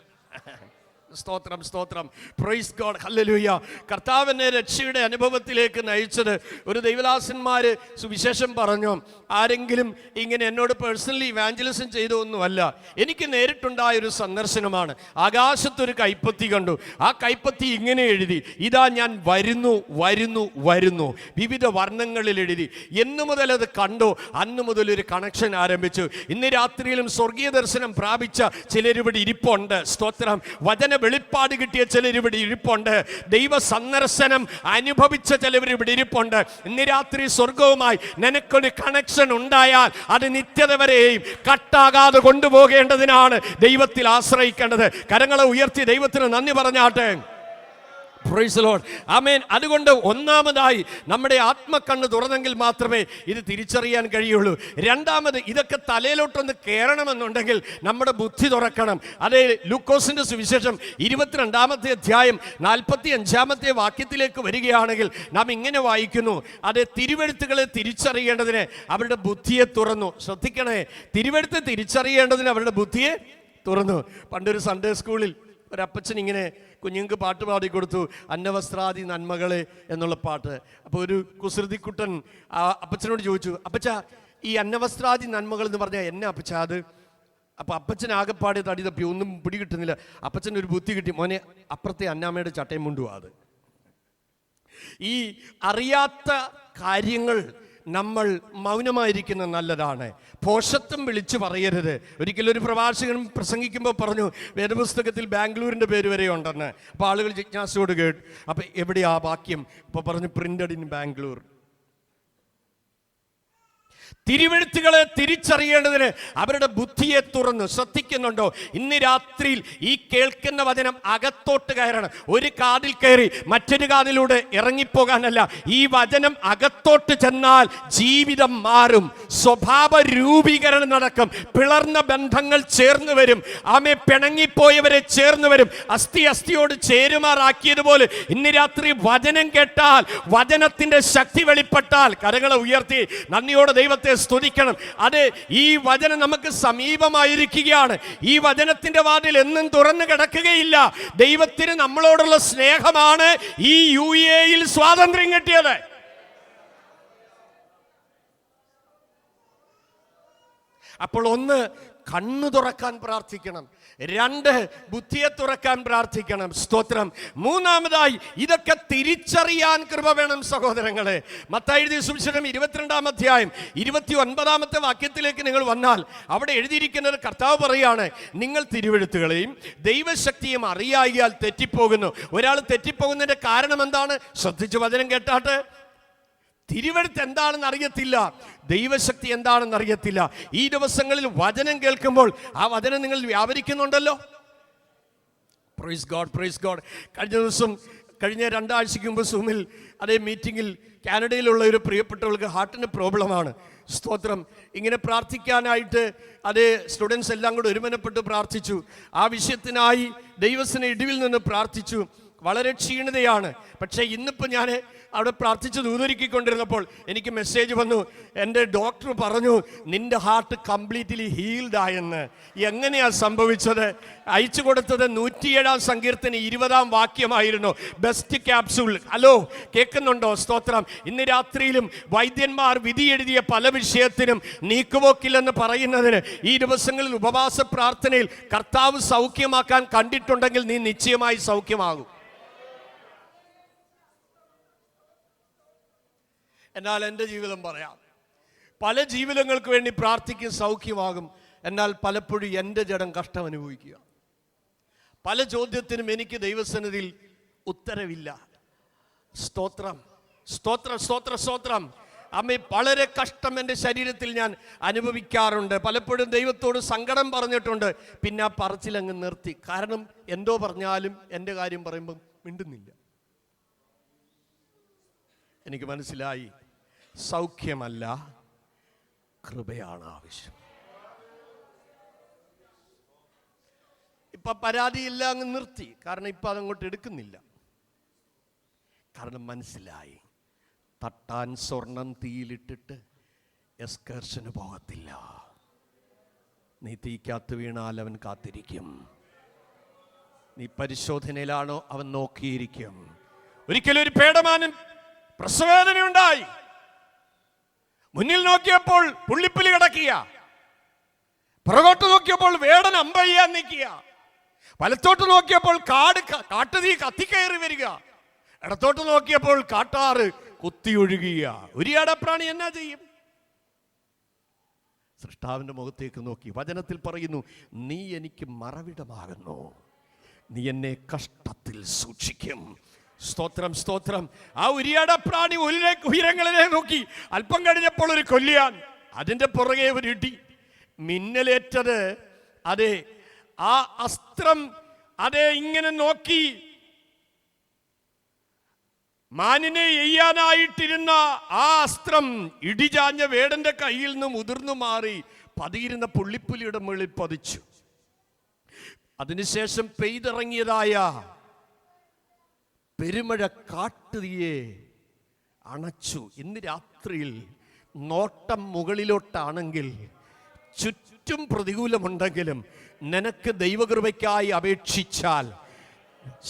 സ്തോത്രം, സ്തോത്രം. Praise God, hallelujah. കർത്താവിനെ രക്ഷയുടെ അനുഭവത്തിലേക്ക് നയിച്ചത് ഒരു ദൈവദാസന്മാര് സുവിശേഷം പറഞ്ഞു. ആരെങ്കിലും ഇങ്ങനെ എന്നോട് പേഴ്സണലി ഇവാഞ്ചലിസം ചെയ്തൊന്നുമല്ല, എനിക്ക് നേരിട്ടുണ്ടായൊരു സന്ദർശനമാണ്. ആകാശത്തൊരു കൈപ്പത്തി കണ്ടു. ആ കൈപ്പത്തി ഇങ്ങനെ എഴുതി, ഇതാ ഞാൻ വരുന്നു വരുന്നു വരുന്നു, വിവിധ വർണ്ണങ്ങളിൽ എഴുതി. എന്നു മുതൽ അത് കണ്ടോ അന്നു മുതൽ ഒരു കണക്ഷൻ ആരംഭിച്ചു. ഇന്ന് രാത്രിയിലും സ്വർഗീയ ദർശനം പ്രാപിച്ച ചിലരിവിടെ ഇരിപ്പുണ്ട്. സ്തോത്രം. വചന വെളിപ്പാട് കിട്ടിയ ചിലരിവിടെ ഇരിപ്പുണ്ട്. ദൈവ സന്ദർശനം അനുഭവിച്ച ചിലവരിവിടെ ഇരിപ്പുണ്ട്. ഇന്ന് രാത്രി സ്വർഗവുമായി നിനക്കൊരു കണക്ഷൻ ഉണ്ടായാൽ അത് നിത്യത വരെയും കട്ടാകാതെ കൊണ്ടുപോകേണ്ടതിനാണ് ദൈവത്തിൽ ആശ്രയിക്കേണ്ടത്. കരങ്ങളെ ഉയർത്തി ദൈവത്തിന് നന്ദി പറഞ്ഞാട്ടെ. Praise the Lord. ആമേൻ. അതുകൊണ്ട് ഒന്നാമതായി നമ്മുടെ ആത്മക്കണ്ണ് തുറന്നെങ്കിൽ മാത്രമേ ഇത് തിരിച്ചറിയാൻ കഴിയുള്ളൂ. രണ്ടാമത്, ഇതൊക്കെ തലയിലോട്ടൊന്ന് കയറണമെന്നുണ്ടെങ്കിൽ നമ്മുടെ ബുദ്ധി തുറക്കണം. അതേ ലൂക്കോസിന്റെ സുവിശേഷം 22 അധ്യായം 45 വാക്യത്തിലേക്ക് വരികയാണെങ്കിൽ നാം ഇങ്ങനെ വായിക്കുന്നു, അതേ തിരുവെഴുത്തുകളെ തിരിച്ചറിയേണ്ടതിന് അവരുടെ ബുദ്ധിയെ തുറന്നു. ശ്രദ്ധിക്കണേ, തിരുവെഴുത്ത് തിരിച്ചറിയേണ്ടതിന് അവരുടെ ബുദ്ധിയെ തുറന്നു. പണ്ടൊരു സൺഡേ സ്കൂളിൽ ഒരപ്പച്ചൻ ഇങ്ങനെ കുഞ്ഞുങ്ങൾക്ക് പാട്ട് പാടിക്കൊടുത്തു, അന്നവസ്ത്രാദി നന്മകളെ എന്നുള്ള പാട്ട്. അപ്പോൾ ഒരു കുസൃതിക്കുട്ടൻ ആ അപ്പച്ചനോട് ചോദിച്ചു, അപ്പച്ച ഈ അന്നവസ്ത്രാദി നന്മകൾ എന്ന് പറഞ്ഞാൽ എന്നെ അപ്പച്ച അത്? അപ്പോൾ അപ്പച്ചൻ ആകെപ്പാടെ തടി തപ്പി, ഒന്നും പിടി കിട്ടുന്നില്ല. അപ്പച്ചൻ ഒരു ബുദ്ധി കിട്ടി, മോനെ അപ്പുറത്തെ അന്നാമ്മയുടെ ചട്ടയും മുണ്ടുവാ അത്. ഈ അറിയാത്ത കാര്യങ്ങൾ നമ്മൾ മൗനമായിരിക്കുന്നത് നല്ലതാണ്. പോഷത്വം വിളിച്ചു പറയരുത്. ഒരിക്കലും ഒരു പ്രഭാഷകൻ പ്രസംഗിക്കുമ്പോൾ പറഞ്ഞു, വേദപുസ്തകത്തിൽ ബാംഗ്ലൂരിൻ്റെ പേര് വരെ ഉണ്ടെന്ന്. അപ്പോൾ ആളുകൾ ജിജ്ഞാസയോട് കേട്ടു, അപ്പോൾ എവിടെയാ വാക്യം? അപ്പോൾ പറഞ്ഞു, പ്രിന്റഡ് ഇൻ ബാംഗ്ലൂർ. തിരുവെഴുത്തുകളെ തിരിച്ചറിയേണ്ടതിന് അവരുടെ ബുദ്ധിയെ തുറന്നു. ശ്രദ്ധിക്കുന്നുണ്ടോ? ഇന്ന് രാത്രിയിൽ ഈ കേൾക്കുന്ന വചനം അകത്തോട്ട് കയറണം. ഒരു കാതിൽ കയറി മറ്റൊരു കാതിലൂടെ ഇറങ്ങിപ്പോകാനല്ല. ഈ വചനം അകത്തോട്ട് ചെന്നാൽ ജീവിതം മാറും, സ്വഭാവ രൂപീകരണം നടക്കും, പിളർന്ന ബന്ധങ്ങൾ ചേർന്ന് വരും, ആമേ പിണങ്ങിപ്പോയവരെ ചേർന്ന് വരും, അസ്ഥി അസ്ഥിയോട് ചേരുമാറാക്കിയതുപോലെ ഇന്ന് രാത്രി വചനം കേട്ടാൽ, വചനത്തിന്റെ ശക്തി വെളിപ്പെട്ടാൽ, കരങ്ങളെ ഉയർത്തി നന്ദിയോടെ ദൈവത്തെ സ്തുതിക്കണം. അത് ഈ വചനം നമുക്ക് സമീപമായിരിക്കുകയാണ്. ഈ വചനത്തിന്റെ വാതിൽ എന്നും തുറന്നു കിടക്കുകയില്ല. ദൈവത്തിന് നമ്മളോടുള്ള സ്നേഹമാണ് ഈ UAE സ്വാതന്ത്ര്യം കിട്ടിയത്. അപ്പോൾ ഒന്ന്, കണ്ണു തുറക്കാൻ പ്രാർത്ഥിക്കണം. രണ്ട്, ബുദ്ധിയെ തുറക്കാൻ പ്രാർത്ഥിക്കണം. സ്തോത്രം. മൂന്നാമതായി, ഇതൊക്കെ തിരിച്ചറിയാൻ കൃപ വേണം സഹോദരങ്ങളെ. മത്തായി എഴുതിയ സുവിശേഷം 22-ാം അധ്യായം 29-ാമത്തെ വാക്യത്തിലേക്ക് നിങ്ങൾ വന്നാൽ അവിടെ എഴുതിയിരിക്കുന്നത്, കർത്താവ് പറയാണ്, നിങ്ങൾ തിരുവെഴുത്തുകളെയും ദൈവശക്തിയും അറിയായിയാൽ തെറ്റിപ്പോകുന്നു. ഒരാൾ തെറ്റിപ്പോകുന്നതിന്റെ കാരണം എന്താണ്? ശ്രദ്ധിച്ച് വചനം കേട്ടാട്ടെ. തിരുവെഴുത്ത് എന്താണെന്ന് അറിയത്തില്ല, ദൈവശക്തി എന്താണെന്ന് അറിയത്തില്ല. ഈ ദിവസങ്ങളിൽ വചനം കേൾക്കുമ്പോൾ ആ വചനം നിങ്ങൾ വ്യാപരിക്കുന്നുണ്ടല്ലോ. Praise God, praise God. കഴിഞ്ഞ 2 ആഴ്ചയ്ക്ക് മുമ്പ് സൂമിൽ അതേ മീറ്റിങ്ങിൽ കാനഡയിലുള്ള ഒരു പ്രിയപ്പെട്ടവൾക്ക് ഹാർട്ടിന് പ്രോബ്ലമാണ്. സ്തോത്രം. ഇങ്ങനെ പ്രാർത്ഥിക്കാനായിട്ട് അതേ സ്റ്റുഡൻസ് എല്ലാം കൂടെ ഒരുമനപ്പെട്ട് പ്രാർത്ഥിച്ചു. ആ വിഷയത്തിനായി ദൈവത്തിന് ഇടിവിൽ നിന്ന് പ്രാർത്ഥിച്ചു. വളരെ ക്ഷീണിതയാണ്. പക്ഷേ ഇന്നിപ്പോൾ ഞാൻ അവിടെ പ്രാർത്ഥിച്ച് ദൂതൊരുക്കിക്കൊണ്ടിരുന്നപ്പോൾ എനിക്ക് മെസ്സേജ് വന്നു. എൻ്റെ ഡോക്ടർ പറഞ്ഞു, നിന്റെ ഹാർട്ട് കംപ്ലീറ്റ്ലി ഹീൽഡ് ആയെന്ന്. എങ്ങനെയാണ് സംഭവിച്ചത്? അയച്ചു കൊടുത്തത് 107-ാം സങ്കീർത്തനം 20-ാം വാക്യമായിരുന്നു. Best capsule. ഹലോ, കേൾക്കുന്നുണ്ടോ? സ്തോത്രം. ഇന്ന് രാത്രിയിലും വൈദ്യന്മാർ വിധി എഴുതിയ പല വിഷയത്തിനും നീക്കുപോക്കില്ലെന്ന് പറയുന്നതിന് ഈ ദിവസങ്ങളിൽ ഉപവാസ പ്രാർത്ഥനയിൽ കർത്താവ് സൗഖ്യമാക്കാൻ കണ്ടിട്ടുണ്ടെങ്കിൽ നീ നിശ്ചയമായി സൗഖ്യമാകും. എന്നാൽ എൻ്റെ ജീവിതം പറയാം, പല ജീവിതങ്ങൾക്ക് വേണ്ടി പ്രാർത്ഥിക്കും, സൗഖ്യമാകും. എന്നാൽ പലപ്പോഴും എൻ്റെ ജഡം കഷ്ടം അനുഭവിക്കുക. പല ചോദ്യത്തിനും എനിക്ക് ദൈവസന്നിധിയിൽ ഉത്തരവില്ല. സ്തോത്രം, സ്തോത്രം, സ്തോത്രം, സ്തോത്രം. അമ്മ, വളരെ കഷ്ടം എൻ്റെ ശരീരത്തിൽ ഞാൻ അനുഭവിക്കാറുണ്ട്. പലപ്പോഴും ദൈവത്തോട് സങ്കടം പറഞ്ഞിട്ടുണ്ട്. പിന്നെ ആ പറച്ചിലങ്ങ് നിർത്തി. കാരണം എന്തോ പറഞ്ഞാലും എൻ്റെ കാര്യം പറയുമ്പം മിണ്ടുന്നില്ല. എനിക്ക് മനസ്സിലായി, സൗഖ്യമല്ല, കൃപയാണ് ആവശ്യം. ഇപ്പൊ പരാതിയില്ല, അങ്ങ് നിർത്തി. കാരണം ഇപ്പൊ അതങ്ങോട്ട് എടുക്കുന്നില്ല. കാരണം മനസ്സിലായി, തട്ടാൻ സ്വർണം തീയിലിട്ടിട്ട് എസ്കർഷന് പോകത്തില്ല. നീ തീക്കകത്ത് വീണാൽ അവൻ കാത്തിരിക്കും. നീ പരിശോധനയിലാണോ, അവൻ നോക്കിയിരിക്കും. ഒരിക്കലും ഒരു പേടമാനും പ്രസവേദനയുണ്ടായി. മുന്നിൽ നോക്കിയപ്പോൾ പുള്ളിപ്പുലി കിടക്കുക, പുറകോട്ട് നോക്കിയപ്പോൾ വേടൻ അമ്പയ്യാൻ നിൽക്കുക, വലത്തോട്ട് നോക്കിയപ്പോൾ കാട്ടുതീ കത്തിക്കയറി വരിക, ഇടത്തോട്ട് നോക്കിയപ്പോൾ കാട്ടാറ് കുത്തിയൊഴുകുക. ഒരു അടപ്രാണി എന്നാ ചെയ്യും? സൃഷ്ടാവിന്റെ മുഖത്തേക്ക് നോക്കി. വചനത്തിൽ പറയുന്നു, നീ എനിക്ക് മറവിടമാകുന്നു, നീ എന്നെ കഷ്ടത്തിൽ സൂക്ഷിക്കും. സ്തോത്രം, സ്തോത്രം. ആ ഉരിയാട പ്രാണി ഉയരങ്ങളിലെ നോക്കി. അല്പം കഴിഞ്ഞപ്പോൾ ഒരു കൊല്ലിയാൻ, അതിൻ്റെ പുറകെ ഒരു ഇടി. മിന്നലേറ്റത് അതെ ആ അസ്ത്രം അതെ ഇങ്ങനെ നോക്കി. മാനിനെ എയ്യാനായിട്ടിരുന്ന ആ അസ്ത്രം ഇടിചാഞ്ഞ വേടന്റെ കയ്യിൽ നിന്ന് മുതിർന്നു മാറി പതിയിരുന്ന പുള്ളിപ്പുലിയുടെ മുകളിൽ പതിച്ചു. അതിനുശേഷം പെയ്തിറങ്ങിയതായ പെരുമഴ കാട്ടുതീയെ അണച്ചു. ഇന്ന് രാത്രിയിൽ നോട്ടം മുകളിലോട്ടാണെങ്കിൽ, ചുറ്റും പ്രതികൂലമുണ്ടെങ്കിലും നിനക്ക് ദൈവകൃപയ്ക്കായി അപേക്ഷിച്ചാൽ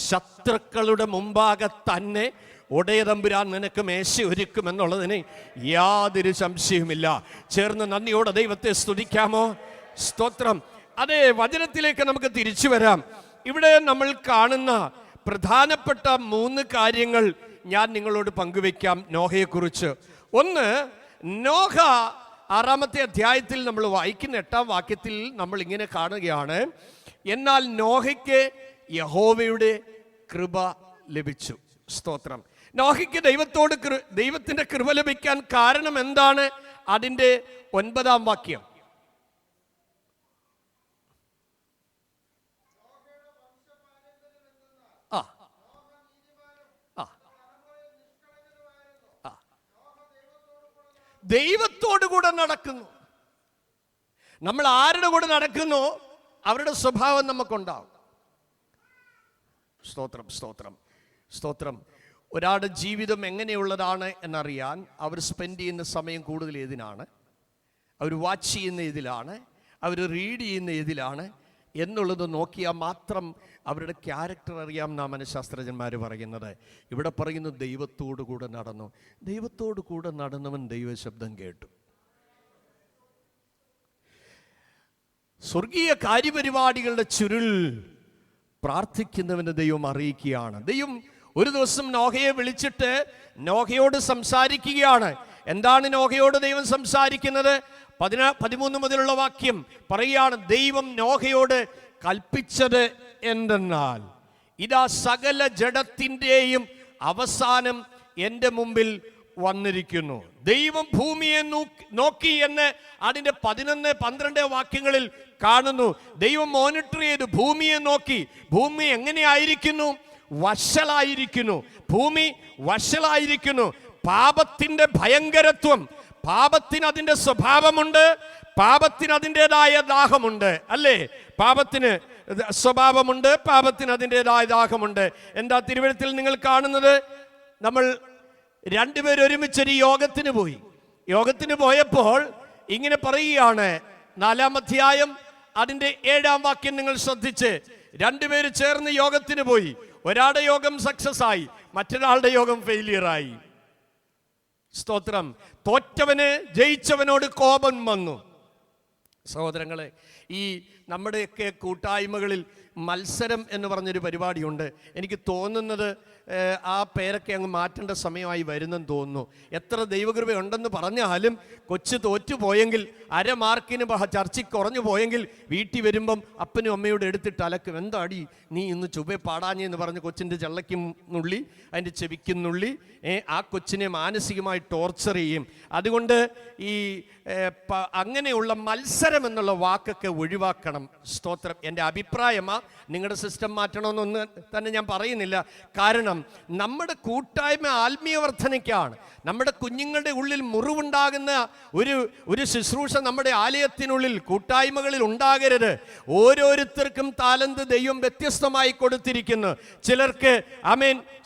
ശത്രുക്കളുടെ മുമ്പാകെ തന്നെ ഒടയതമ്പുരാൻ നിനക്ക് മേശ ഒരുക്കുമെന്നുള്ളതിന് യാതൊരു സംശയവുമില്ല. ചേർന്ന് നന്ദിയോടെ ദൈവത്തെ സ്തുതിക്കാമോ? സ്തോത്രം. അതേ, വചനത്തിലേക്ക് നമുക്ക് തിരിച്ചു വരാം. ഇവിടെ നമ്മൾ കാണുന്ന പ്രധാനപ്പെട്ട 3 കാര്യങ്ങൾ ഞാൻ നിങ്ങളോട് പങ്കുവെക്കാം നോഹയെക്കുറിച്ച്. ഒന്ന്, നോഹ 6-ാമത്തെ അധ്യായത്തിൽ നമ്മൾ വായിക്കുന്ന 8-ാം വാക്യത്തിൽ നമ്മൾ ഇങ്ങനെ കാണുകയാണ്, എന്നാൽ നോഹയ്ക്ക് യഹോവയുടെ കൃപ ലഭിച്ചു. സ്തോത്രം. നോഹയ്ക്ക് ദൈവത്തിന്റെ കൃപ ലഭിക്കാൻ കാരണം എന്താണ്? അതിൻ്റെ 9-ാം വാക്യം. ദൈവത്തോടു കൂടെ നടക്കുന്നു. നമ്മൾ ആരുടെ കൂടെ നടക്കുന്നു, അവരുടെ സ്വഭാവം നമുക്കുണ്ടാവും. സ്തോത്രം, സ്തോത്രം, സ്തോത്രം. ഒരാളുടെ ജീവിതം എങ്ങനെയുള്ളതാണ് എന്നറിയാൻ അവർ സ്പെൻഡ് ചെയ്യുന്ന സമയം കൂടുതൽ ഏതിനാണ്, അവർ വാച്ച് ചെയ്യുന്ന ഏതിലാണ്, അവർ റീഡ് ചെയ്യുന്ന ഏതിലാണ് എന്നുള്ളത് നോക്കിയാൽ മാത്രം അവരുടെ ക്യാരക്ടർ അറിയാം എന്നാണ് മനഃശാസ്ത്രജ്ഞന്മാർ പറയുന്നത്. ഇവിടെ പറയുന്നു ദൈവത്തോടു കൂടെ നടന്നു. ദൈവത്തോടു കൂടെ നടന്നവൻ ദൈവശബ്ദം കേട്ടു. സ്വർഗീയ കാര്യപരിപാടികളുടെ ചുരുൾ പ്രാർത്ഥിക്കുന്നവന് ദൈവം അറിയിക്കുകയാണ്. ദൈവം ഒരു ദിവസം നോഹയെ വിളിച്ചിട്ട് നോഹയോട് സംസാരിക്കുകയാണ്. എന്താണ് നോഹയോട് ദൈവം സംസാരിക്കുന്നത്? 13 മുതലുള്ള വാക്യം പറയുകയാണ്, ദൈവം നോഹയോട് കൽപ്പിച്ചത് എന്തെന്നാൽ, ഇതാ സകല ജഡത്തിൻ്റെയും അവസാനം എൻ്റെ മുമ്പിൽ വന്നിരിക്കുന്നു. ദൈവം ഭൂമിയെ നോക്കി എന്ന് അതിൻ്റെ 11, 12 വാക്യങ്ങളിൽ കാണുന്നു. ദൈവം മോണിറ്റർ ചെയ്തു, ഭൂമിയെ നോക്കി. ഭൂമി എങ്ങനെയായിരിക്കുന്നു? വഷളായിരിക്കുന്നു. ഭൂമി വഷളായിരിക്കുന്നു. പാപത്തിൻ്റെ ഭയങ്കരത്വം, പാപത്തിന് അതിൻ്റെ സ്വഭാവമുണ്ട്, പാപത്തിന് അതിൻ്റെതായ ദാഹമുണ്ട്, അല്ലേ? പാപത്തിന് സ്വഭാവമുണ്ട്, പാപത്തിന് അതിൻ്റെതായ ദാഹമുണ്ട്. എന്താ തിരുവഴുത്തിൽ നിങ്ങൾ കാണുന്നത്? നമ്മൾ രണ്ടുപേരും ഒരുമിച്ചൊരു യോഗത്തിന് പോയപ്പോൾ ഇങ്ങനെ പറയുകയാണ്, 4-ാം അധ്യായം അതിൻ്റെ 7-ാം വാക്യം നിങ്ങൾ ശ്രദ്ധിച്ച്. രണ്ടുപേര് ചേർന്ന് യോഗത്തിന് പോയി. ഒരാളുടെ യോഗം സക്സസ് ആയി, മറ്റൊരാളുടെ യോഗം ഫെയിലിയറായി. സ്തോത്രം. തോറ്റവന് ജയിച്ചവനോട് കോപം വന്നു. സഹോദരങ്ങളെ, ഈ നമ്മുടെയൊക്കെ കൂട്ടായ്മകളിൽ മത്സരം എന്ന് പറഞ്ഞൊരു പരിപാടിയുണ്ട്. എനിക്ക് തോന്നുന്നത് ആ പേരൊക്കെ അങ്ങ് മാറ്റേണ്ട സമയമായി വരുന്നെന്ന് തോന്നുന്നു. എത്ര ദൈവകൃപ ഉണ്ടെന്ന് പറഞ്ഞാലും കൊച്ചു തോറ്റുപോയെങ്കിൽ, 1/2 മാർക്കിന് ചർച്ചയ്ക്ക് കുറഞ്ഞു പോയെങ്കിൽ വീട്ടിൽ വരുമ്പം അപ്പനും അമ്മയോട് എടുത്തിട്ട് അലക്കും. എന്താടി നീ ഇന്ന് ചുവ പാടാഞ്ഞെന്ന് പറഞ്ഞ് കൊച്ചിൻ്റെ ചള്ളയ്ക്കും നുള്ളി, അതിൻ്റെ ചെവിക്കും നുള്ളി ആ കൊച്ചിനെ മാനസികമായി ടോർച്ചർ ചെയ്യും. അതുകൊണ്ട് ഈ അങ്ങനെയുള്ള മത്സരം എന്നുള്ള വാക്കൊക്കെ ഒഴിവാക്കണം. സ്തോത്രം. എൻ്റെ അഭിപ്രായമാണ്. നിങ്ങളുടെ സിസ്റ്റം മാറ്റണമെന്നൊന്ന് തന്നെ ഞാൻ പറയുന്നില്ല. കാരണം നമ്മുടെ കൂട്ടായ്മ ആത്മീയ വർധനയ്ക്കാണ്. നമ്മുടെ കുഞ്ഞുങ്ങളുടെ ഉള്ളിൽ മുറിവുണ്ടാകുന്ന ഒരു ശുശ്രൂഷ നമ്മുടെ ആലയത്തിനുള്ളിൽ, കൂട്ടായ്മകളിൽ ഉണ്ടാകരുത്. ഓരോരുത്തർക്കും താലന്ത് ദൈവം വ്യത്യസ്തമായി കൊടുത്തിരിക്കുന്നു. ചിലർക്ക്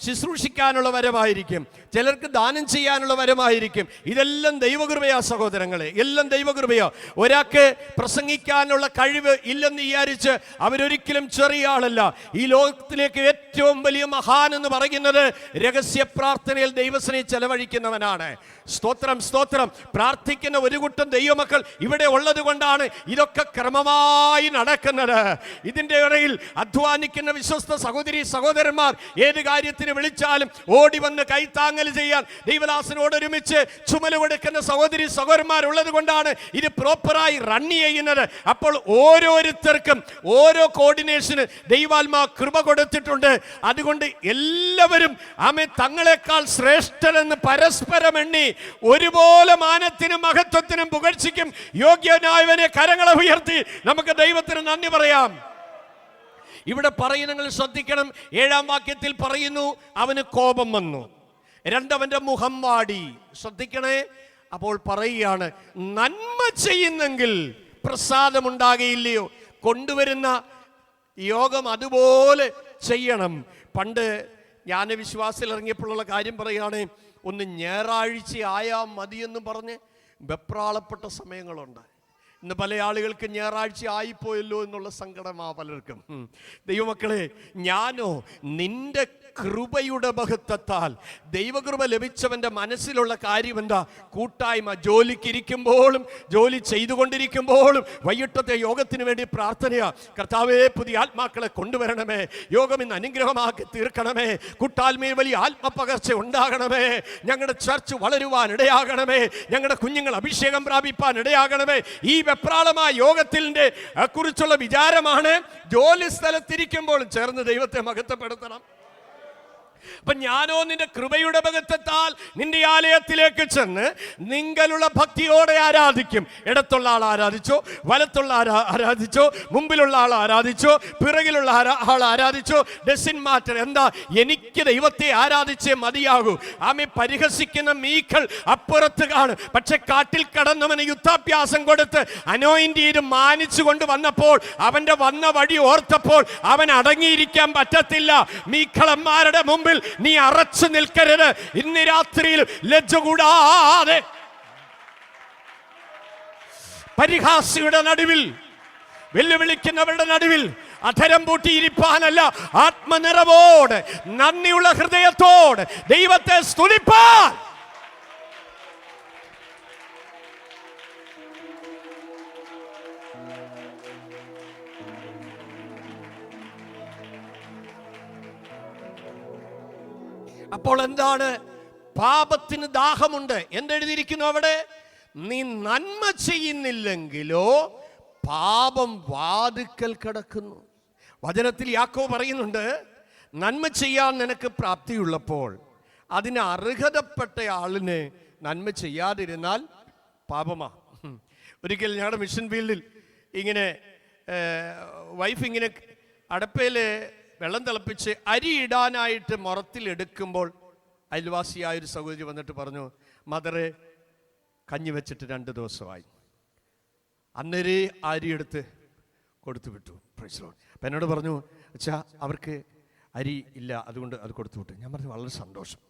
ശുശ്രൂഷിക്കാനുള്ള വരമായിരിക്കും, ചിലർക്ക് ദാനം ചെയ്യാനുള്ള വരമായിരിക്കും. ഇതെല്ലാം ദൈവകൃപയാ സഹോദരങ്ങളെ, എല്ലാം ദൈവകൃപയാ. ഒരാൾക്ക് പ്രസംഗിക്കാനുള്ള കഴിവ് ഇല്ലെന്ന് വിചാരിച്ച് അവരൊരിക്കലും ചെറിയ ആളല്ല. ഈ ലോകത്തിലേക്ക് ഏറ്റവും വലിയ മഹാൻ എന്ന് പറയുന്നത് രഹസ്യ പ്രാർത്ഥനയിൽ ദൈവസനെ ചെലവഴിക്കുന്നവനാണ്. സ്തോത്രം, സ്തോത്രം. പ്രാർത്ഥിക്കുന്ന ഒരു കൂട്ടം ദൈവമക്കൾ ഇവിടെ ഉള്ളത് കൊണ്ടാണ് ഇതൊക്കെ ക്രമമായി നടക്കുന്നത്. ഇതിൻ്റെ ഇടയിൽ അധ്വാനിക്കുന്ന വിശ്വസ്ത സഹോദരി സഹോദരന്മാർ ഏത് കാര്യത്തിന് വിളിച്ചാലും ഓടി വന്ന് കൈത്താങ്ങൽ ചെയ്യാൻ ദൈവദാസനോട് ഒരുമിച്ച് ചുമല് കൊടുക്കുന്ന സഹോദരി സഹോദരന്മാർ ഉള്ളത് കൊണ്ടാണ് ഇത് പ്രോപ്പറായി റൺ ചെയ്യുന്നത്. അപ്പോൾ ഓരോരുത്തർക്കും ഓരോ കോർഡിനേഷന് ദൈവാത്മാ കൃപ കൊടുത്തിട്ടുണ്ട്. അതുകൊണ്ട് എല്ലാവരും തങ്ങളെക്കാൾ ശ്രേഷ്ഠരെന്ന് പരസ്പരം എണ്ണി ഒരുപോലെ മാനത്തിനും മഹത്വത്തിനും പുകഴ്ചയ്ക്കും യോഗ്യനായവനെ കരങ്ങളെ ഉയർത്തി നമുക്ക് ദൈവത്തിന് നന്ദി പറയാം. ഇവിടെ പറയുന്നത് ശ്രദ്ധിക്കണം. 7-ാം വാക്യത്തിൽ പറയുന്നു, അവന് കോപം വന്നു, 2 അവന്റെ മുഖം വാടി. ശ്രദ്ധിക്കണേ. അപ്പോൾ പറയുകയാണ്, നന്മ ചെയ്യുന്നെങ്കിൽ പ്രസാദമുണ്ടാകയില്ലയോ? കൊണ്ടുവരുന്ന യോഗം അതുപോലെ ചെയ്യണം. പണ്ട് ഞാൻ വിശ്വാസത്തിൽ ഇറങ്ങിയപ്പോഴുള്ള കാര്യം പറയുകയാണ്, ഒന്ന് ഞായറാഴ്ച ആയാൽ മതിയെന്ന് പറഞ്ഞ് വെപ്രാളപ്പെട്ട സമയങ്ങളുണ്ട്. ഇന്ന് പല ആളുകൾക്ക് ഞായറാഴ്ച ആയിപ്പോയല്ലോ എന്നുള്ള സങ്കടമാ പലർക്കും. ദൈവമക്കളെ, ഞാനോ നിന്റെ കൃപയുടെ മഹത്വത്താൽ, ദൈവകൃപ ലഭിച്ചവൻ്റെ മനസ്സിലുള്ള കാര്യം എന്താ? കൂട്ടായ്മ. ജോലിക്കിരിക്കുമ്പോഴും ജോലി ചെയ്തുകൊണ്ടിരിക്കുമ്പോഴും വൈകിട്ടത്തെ യോഗത്തിന് വേണ്ടി പ്രാർത്ഥനയാ. കർത്താവേ, പുതിയ ആത്മാക്കളെ കൊണ്ടുവരണമേ, യോഗം ഇന്ന് അനുഗ്രഹമാക്കി തീർക്കണമേ, കൂട്ടായ്മയിൽ വലിയ ആത്മപകർച്ച ഉണ്ടാകണമേ, ഞങ്ങളുടെ ചർച്ച് വളരുവാൻ ഇടയാകണമേ, ഞങ്ങളുടെ കുഞ്ഞുങ്ങൾ അഭിഷേകം പ്രാപിപ്പാൻ ഇടയാകണമേ. ഈ വെപ്രാളമായ യോഗത്തിൻ്റെ കുറിച്ചുള്ള വിചാരമാണ് ജോലി സ്ഥലത്തിരിക്കുമ്പോഴും ചേർന്ന് ദൈവത്തെ മഹത്വപ്പെടുത്തണം. അപ്പൊ ഞാനോ നിന്റെ കൃപയുടെ മഹത്വത്താൽ നിന്റെ ആലയത്തിലേക്ക് ചെന്ന് നിങ്ങളുടെ ഭക്തിയോടെ ആരാധിക്കും. ഇടത്തുള്ള ആൾ ആരാധിച്ചോ, വലത്തുള്ള ആരാധിച്ചോ, മുമ്പിലുള്ള ആൾ ആരാധിച്ചോ, പിറകിലുള്ള ആൾ ആരാധിച്ചോ, ഡസിൻ മാറ്റർ. എന്താ? എനിക്ക് ദൈവത്തെ ആരാധിച്ചേ മതിയാകൂ. പരിഹസിക്കുന്ന മീക്കൾ അപ്പുറത്ത് കാണും. പക്ഷെ കാട്ടിൽ കടന്നവന് യുദ്ധാഭ്യാസം കൊടുത്ത് അനോയിന്റ് ചെയ്ത് മാനിച്ചു കൊണ്ട് വന്നപ്പോൾ, അവന്റെ വന്ന വഴി ഓർത്തപ്പോൾ അവൻ അടങ്ങിയിരിക്കാൻ പറ്റത്തില്ല. മീക്കളന്മാരുടെ മുമ്പിൽ നീ അറച്ചു നിൽക്കരുത്. ഇന്ന് രാത്രിയിൽ ലജ്ജ കൂടാതെ പരിഹാസിയുടെ നടുവിൽ, വെല്ലുവിളിക്കുന്നവരുടെ നടുവിൽ അധരം പൂട്ടിയിരിപ്പാനല്ല, ആത്മനിറവോട് നന്ദിയുള്ള ഹൃദയത്തോട് ദൈവത്തെ സ്തുതിപ്പാൻ. അപ്പോൾ എന്താണ്? പാപത്തിന് ദാഹമുണ്ട്. എന്തെഴുതിയിരിക്കുന്നു അവിടെ? നീ നന്മ ചെയ്യുന്നില്ലെങ്കിലോ പാപം വാതിക്കൽ കിടക്കുന്നു. വചനത്തിൽ യാക്കോബ് പറയുന്നുണ്ട്, നന്മ ചെയ്യാൻ നിനക്ക് പ്രാപ്തിയുള്ളപ്പോൾ അതിന് അർഹതപ്പെട്ട ആളിന് നന്മ ചെയ്യാതിരുന്നാൽ പാപമാ. ഒരിക്കൽ ഞങ്ങളുടെ മിഷൻ ഫീൽഡിൽ ഇങ്ങനെ വൈഫ് ഇങ്ങനെ അടപ്പയിൽ വെള്ളം തിളപ്പിച്ച് അരി ഇടാനായിട്ട് മുറത്തിലെടുക്കുമ്പോൾ അയൽവാസിയായൊരു സഹോദരി വന്നിട്ട് പറഞ്ഞു, മദറെ കഞ്ഞി വെച്ചിട്ട് 2 ദിവസമായി. അന്നേരേ അരി എടുത്ത് കൊടുത്തു വിട്ടു. അപ്പം എന്നോട് പറഞ്ഞു, അച്ഛാ അവർക്ക് അരി ഇല്ല, അതുകൊണ്ട് അത് കൊടുത്തു വിട്ടു. ഞാൻ പറഞ്ഞു, വളരെ സന്തോഷം.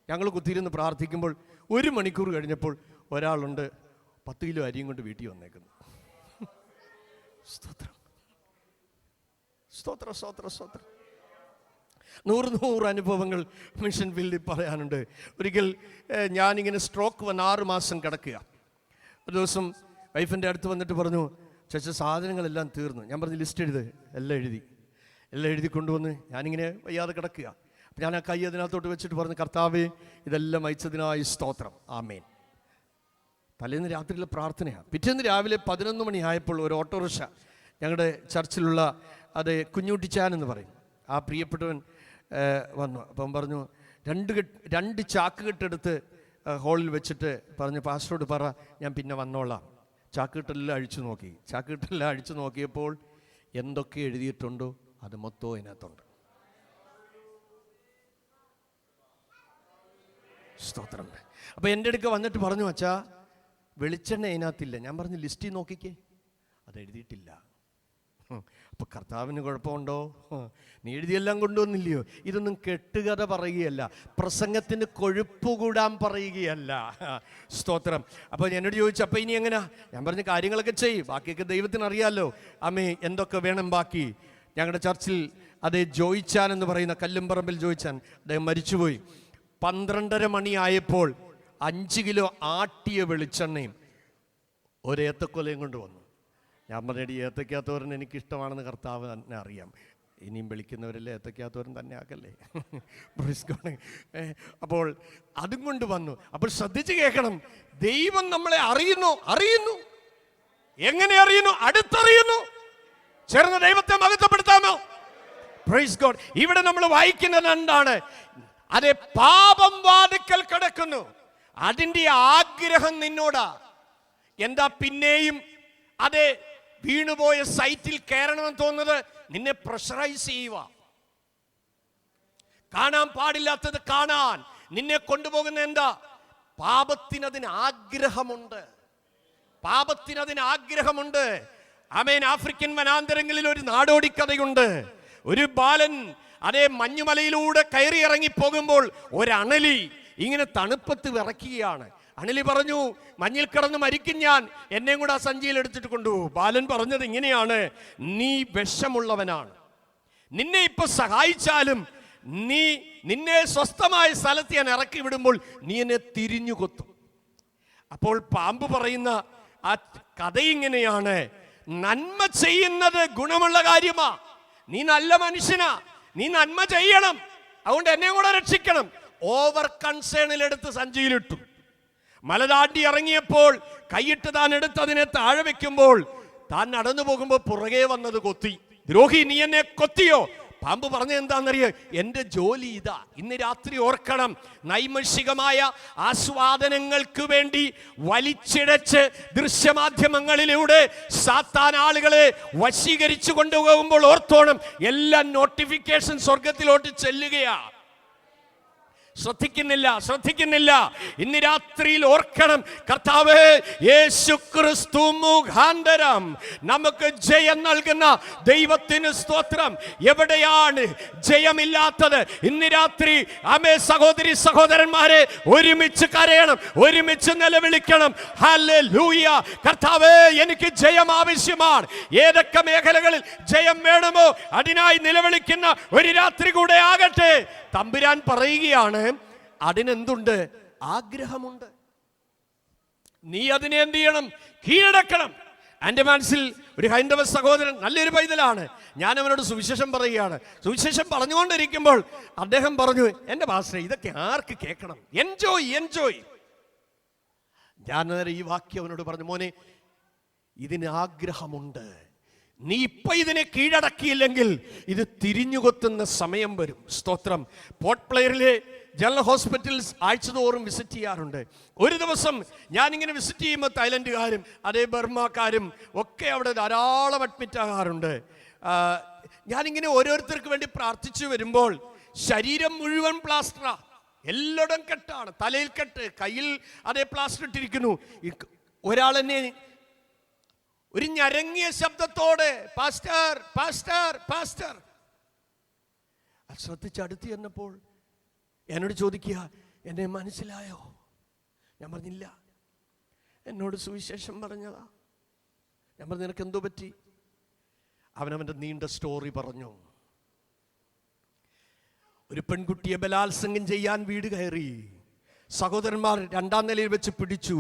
ഞങ്ങൾ കുത്തിയിരുന്ന് പ്രാർത്ഥിക്കുമ്പോൾ 1 മണിക്കൂർ കഴിഞ്ഞപ്പോൾ ഒരാളുണ്ട് 10 കിലോ അരിയും കൊണ്ട് വീട്ടിൽ വന്നേക്കുന്നു. സ്തോത്രം, സ്തോത്രം, സ്തോത്രം, സ്തോത്രം. 100 അനുഭവങ്ങൾ മിഷൻ ഫീൽഡിൽ പറയാനുണ്ട്. ഒരിക്കൽ ഞാനിങ്ങനെ സ്ട്രോക്ക് വന്ന് 6 മാസം കിടക്കുക. ഒരു ദിവസം വൈഫിൻ്റെ അടുത്ത് വന്നിട്ട് പറഞ്ഞു, ചേച്ചി സാധനങ്ങളെല്ലാം തീർന്നു. ഞാൻ പറഞ്ഞു, ലിസ്റ്റ് എല്ലാം എഴുതി കൊണ്ടുവന്ന് ഞാനിങ്ങനെ വയ്യാതെ കിടക്കുക. അപ്പം ഞാൻ ആ കൈ അതിനകത്തോട്ട് വെച്ചിട്ട് പറഞ്ഞു, കർത്താവേ ഇതെല്ലാം അയച്ചതിനായി സ്തോത്രം, ആമേൻ. തലേന്ന് രാത്രിയിലെ പ്രാർത്ഥനയാണ്. പിറ്റേന്ന് രാവിലെ 11 മണിയായപ്പോൾ ഒരു ഓട്ടോറിക്ഷ ഞങ്ങളുടെ ചർച്ചിലുള്ള അത് കുഞ്ഞുട്ടിച്ചാൻ എന്ന് പറയും, ആ പ്രിയപ്പെട്ടവൻ വന്നു. അപ്പം പറഞ്ഞു, 2 ചാക്ക് കെട്ടെടുത്ത് ഹോളിൽ വെച്ചിട്ട് പറഞ്ഞു, പാസ്റ്ററോട് പറ ഞാൻ പിന്നെ വന്നോളാം. ചാക്കുകെട്ടെല്ലാം അഴിച്ചു നോക്കിയപ്പോൾ എന്തൊക്കെ എഴുതിയിട്ടുണ്ടോ അത് മൊത്തവും അതിനകത്തുണ്ട്. സ്തോത്രം. അപ്പം എൻ്റെ അടുക്ക വന്നിട്ട് പറഞ്ഞു, അച്ഛാ വെളിച്ചെണ്ണ അതിനകത്തില്ല. ഞാൻ പറഞ്ഞു, ലിസ്റ്റിൽ നോക്കിക്കേ, അത് എഴുതിയിട്ടില്ല. അപ്പോൾ കർത്താവിന് കുഴപ്പമുണ്ടോ? നീ എഴുതിയെല്ലാം കൊണ്ടുവന്നില്ലയോ? ഇതൊന്നും കെട്ടുകഥ പറയുകയല്ല, പ്രസംഗത്തിന് കൊഴുപ്പ് കൂടാൻ പറയുകയല്ല. സ്തോത്രം. അപ്പോൾ എന്നോട് ചോദിച്ചു, അപ്പോൾ ഇനി എങ്ങനെയാ? ഞാൻ പറഞ്ഞു, കാര്യങ്ങളൊക്കെ ചെയ്യും, ബാക്കിയൊക്കെ ദൈവത്തിന് അറിയാമല്ലോ. അമ്മേ എന്തൊക്കെ വേണം ബാക്കി? ഞങ്ങളുടെ ചർച്ചിൽ അതേ ജോയിച്ചാൻ എന്ന് പറയുന്ന കല്ലുംപറമ്പിൽ ജോയിച്ചാൻ, അദ്ദേഹം മരിച്ചുപോയി. 12:30 മണിയായപ്പോൾ 5 കിലോ ആട്ടിയ വെളിച്ചെണ്ണയും ഒരു ഏത്തക്കൊലയും കൊണ്ടുവന്നു. ഞാൻ പറഞ്ഞ ഏത്തക്കാത്തോരൻ എനിക്കിഷ്ടമാണെന്ന് കർത്താവ് തന്നെ അറിയാം. ഇനിയും വിളിക്കുന്നവരല്ലേ ഏത്തക്കാത്തോരൻ തന്നെ ആക്കല്ലേ. അപ്പോൾ അതും കൊണ്ട് വന്നു. അപ്പോൾ ശ്രദ്ധിച്ച് കേൾക്കണം, ദൈവം നമ്മളെ അറിയുന്നു. എങ്ങനെ അറിയുന്നു? അടുത്തറിയുന്നു. ചേർന്ന് ദൈവത്തെ മഹത്വപ്പെടുത്താമോ? Praise God. ഇവിടെ നമ്മൾ വായിക്കുന്നത് എന്താണ്? അതെ, പാപം വാതിക്കൽ കിടക്കുന്നു, അതിൻ്റെ ആഗ്രഹം നിന്നോടാ. എന്താ പിന്നെയും അതെ വീണുപോയ സൈറ്റിൽ കയറണമെന്ന് തോന്നുന്നത്? നിന്നെ പ്രഷറൈസ് ചെയ്യുക, കാണാൻ പാടില്ലാത്തത് കാണാൻ നിന്നെ കൊണ്ടുപോകുന്ന എന്താ? പാപത്തിനതിന് ആഗ്രഹമുണ്ട്. ആമേൻ. ആഫ്രിക്കൻ വനാന്തരങ്ങളിൽ ഒരു നാടോടിക്കഥയുണ്ട്. ഒരു ബാലൻ അതേ മഞ്ഞുമലയിലൂടെ കയറി ഇറങ്ങി പോകുമ്പോൾ ഒരണലി ഇങ്ങനെ തണുപ്പത്ത് വിറയ്ക്കുകയാണ്. അണലി പറഞ്ഞു, മഞ്ഞിൽ കിടന്ന് മരിക്കും ഞാൻ, എന്നെയും കൂടെ ആ സഞ്ചിയിൽ എടുത്തിട്ട് കൊണ്ടുപോകും. ബാലൻ പറഞ്ഞത് ഇങ്ങനെയാണ്, നീ വിഷമുള്ളവനാണ്, നിന്നെ ഇപ്പൊ സഹായിച്ചാലും നിന്നെ സ്വസ്ഥമായ സ്ഥലത്ത് ഞാൻ ഇറക്കി വിടുമ്പോൾ നീ എന്നെ തിരിഞ്ഞു കൊത്തും. അപ്പോൾ പാമ്പ് പറയുന്ന ആ കഥ ഇങ്ങനെയാണ്, നന്മ ചെയ്യുന്നത് ഗുണമുള്ള കാര്യമാ, നീ നല്ല മനുഷ്യനാ, നീ നന്മ ചെയ്യണം, അതുകൊണ്ട് എന്നെ കൂടെ രക്ഷിക്കണം. ഓവർ കൺസേണിലെടുത്ത് സഞ്ചിയിലിട്ടു. മല താണ്ടി ഇറങ്ങിയപ്പോൾ കൈയിട്ട് താൻ എടുത്ത് അതിനെ താഴെ വെക്കുമ്പോൾ താൻ നടന്നു പോകുമ്പോൾ പുറകെ വന്നത് കൊത്തി. ദ്രോഹി, നീ എന്നെ കൊത്തിയോ? പാമ്പ് പറഞ്ഞ എന്താണെന്നറിയോ? എൻ്റെ ജോലി ഇതാ. ഇന്ന് രാത്രി ഓർക്കണം, നൈമിഷികമായ ആസ്വാദനങ്ങൾക്ക് വേണ്ടി വലിച്ചിഴച്ച് ദൃശ്യമാധ്യമങ്ങളിലൂടെ സാത്താൻ ആളുകളെ വശീകരിച്ചു കൊണ്ടുപോകുമ്പോൾ ഓർത്തോണം, എല്ലാ നോട്ടിഫിക്കേഷൻ സ്വർഗത്തിലോട്ട് ചെല്ലുകയാ. ശ്രദ്ധിക്കുന്നില്ല. ഇന്ന് രാത്രിയിൽ ഓർക്കണം, കർത്താവേ യേശുക്രിസ്തു മുഖാന്തരം നമുക്ക് ജയം നൽകുന്ന ദൈവത്തിന് സ്തോത്രം. എവിടെയാണ് ജയമില്ലാത്തത്? ഇന്ന് രാത്രി ആമേ സഹോദരി സഹോദരന്മാരെ, ഒരുമിച്ച് കരയണം, ഒരുമിച്ച് നിലവിളിക്കണം. ഹല്ലേലൂയ. കർത്താവേ, എനിക്ക് ജയം ആവശ്യമാണ്. ഏതൊക്കെ മേഖലകളിൽ ജയം വേണമോ അതിനായി നിലവിളിക്കുന്ന ഒരു രാത്രി കൂടെ ആകട്ടെ. തമ്പുരാൻ പറയുകയാണ്, അതിനെന്തുണ്ട്? ആഗ്രഹമുണ്ട്. നീ അതിനെ എന്ത് ചെയ്യണം? കീഴടക്കണം. ആൻഡമാൻസിൽ ഒരു ഹൈന്ദവ സഹോദരൻ, നല്ലൊരു പൈതലാണ്. ഞാൻ അവനോട് സുവിശേഷം പറയുകയാണ്. സുവിശേഷം പറഞ്ഞുകൊണ്ടിരിക്കുമ്പോൾ അദ്ദേഹം പറഞ്ഞു, എൻ്റെ പാസ്റ്ററെ, ഇതൊക്കെ ആർക്ക് കേൾക്കണം? Enjoy enjoy. ഞാൻ ഈ വാക്യം അവനോട് പറഞ്ഞു, മോനെ, ഇതിന് ആഗ്രഹമുണ്ട്. നീ ഇപ്പൊ ഇതിനെ കീഴടക്കിയില്ലെങ്കിൽ ഇത് തിരിഞ്ഞുകൊത്തുന്ന സമയം വരും. സ്തോത്രം. പോർട്ട് പ്ലെയറിലെ ജനറൽ ഹോസ്പിറ്റൽസ് ആഴ്ചതോറും വിസിറ്റ് ചെയ്യാറുണ്ട്. ഒരു ദിവസം ഞാനിങ്ങനെ വിസിറ്റ് ചെയ്യുമ്പോൾ തായ്ലൻഡുകാരും അതേ ബർമാക്കാരും ഒക്കെ അവിടെ ധാരാളം അഡ്മിറ്റ് ആകാറുണ്ട്. ഞാനിങ്ങനെ ഓരോരുത്തർക്ക് വേണ്ടി പ്രാർത്ഥിച്ചു വരുമ്പോൾ ശരീരം മുഴുവൻ പ്ലാസ്റ്ററാ, എല്ലായിടം കെട്ടാണ്. തലയിൽ കെട്ട്, കയ്യിൽ അതേ പ്ലാസ്റ്റർ ഇട്ടിരിക്കുന്നു. ഒരാളെന്നെ ഒരു ഞരങ്ങിയ ശബ്ദത്തോടെ പാസ്റ്റർ പാസ്റ്റർ പാസ്റ്റർ ശ്രദ്ധിച്ചടുത്ത് ചെന്നപ്പോൾ എന്നോട് ചോദിക്കുക, എന്നെ മനസ്സിലായോ? ഞാൻ പറഞ്ഞില്ല. എന്നോട് സുവിശേഷം പറഞ്ഞതാ. ഞാൻ പറഞ്ഞു, നിനക്ക് എന്തോ പറ്റി? അവനവൻ്റെ നീണ്ട സ്റ്റോറി പറഞ്ഞു. ഒരു പെൺകുട്ടിയെ ബലാത്സംഗം ചെയ്യാൻ വീട് കയറി. സഹോദരന്മാർ 2ാം നിലയിൽ വെച്ച് പിടിച്ചു.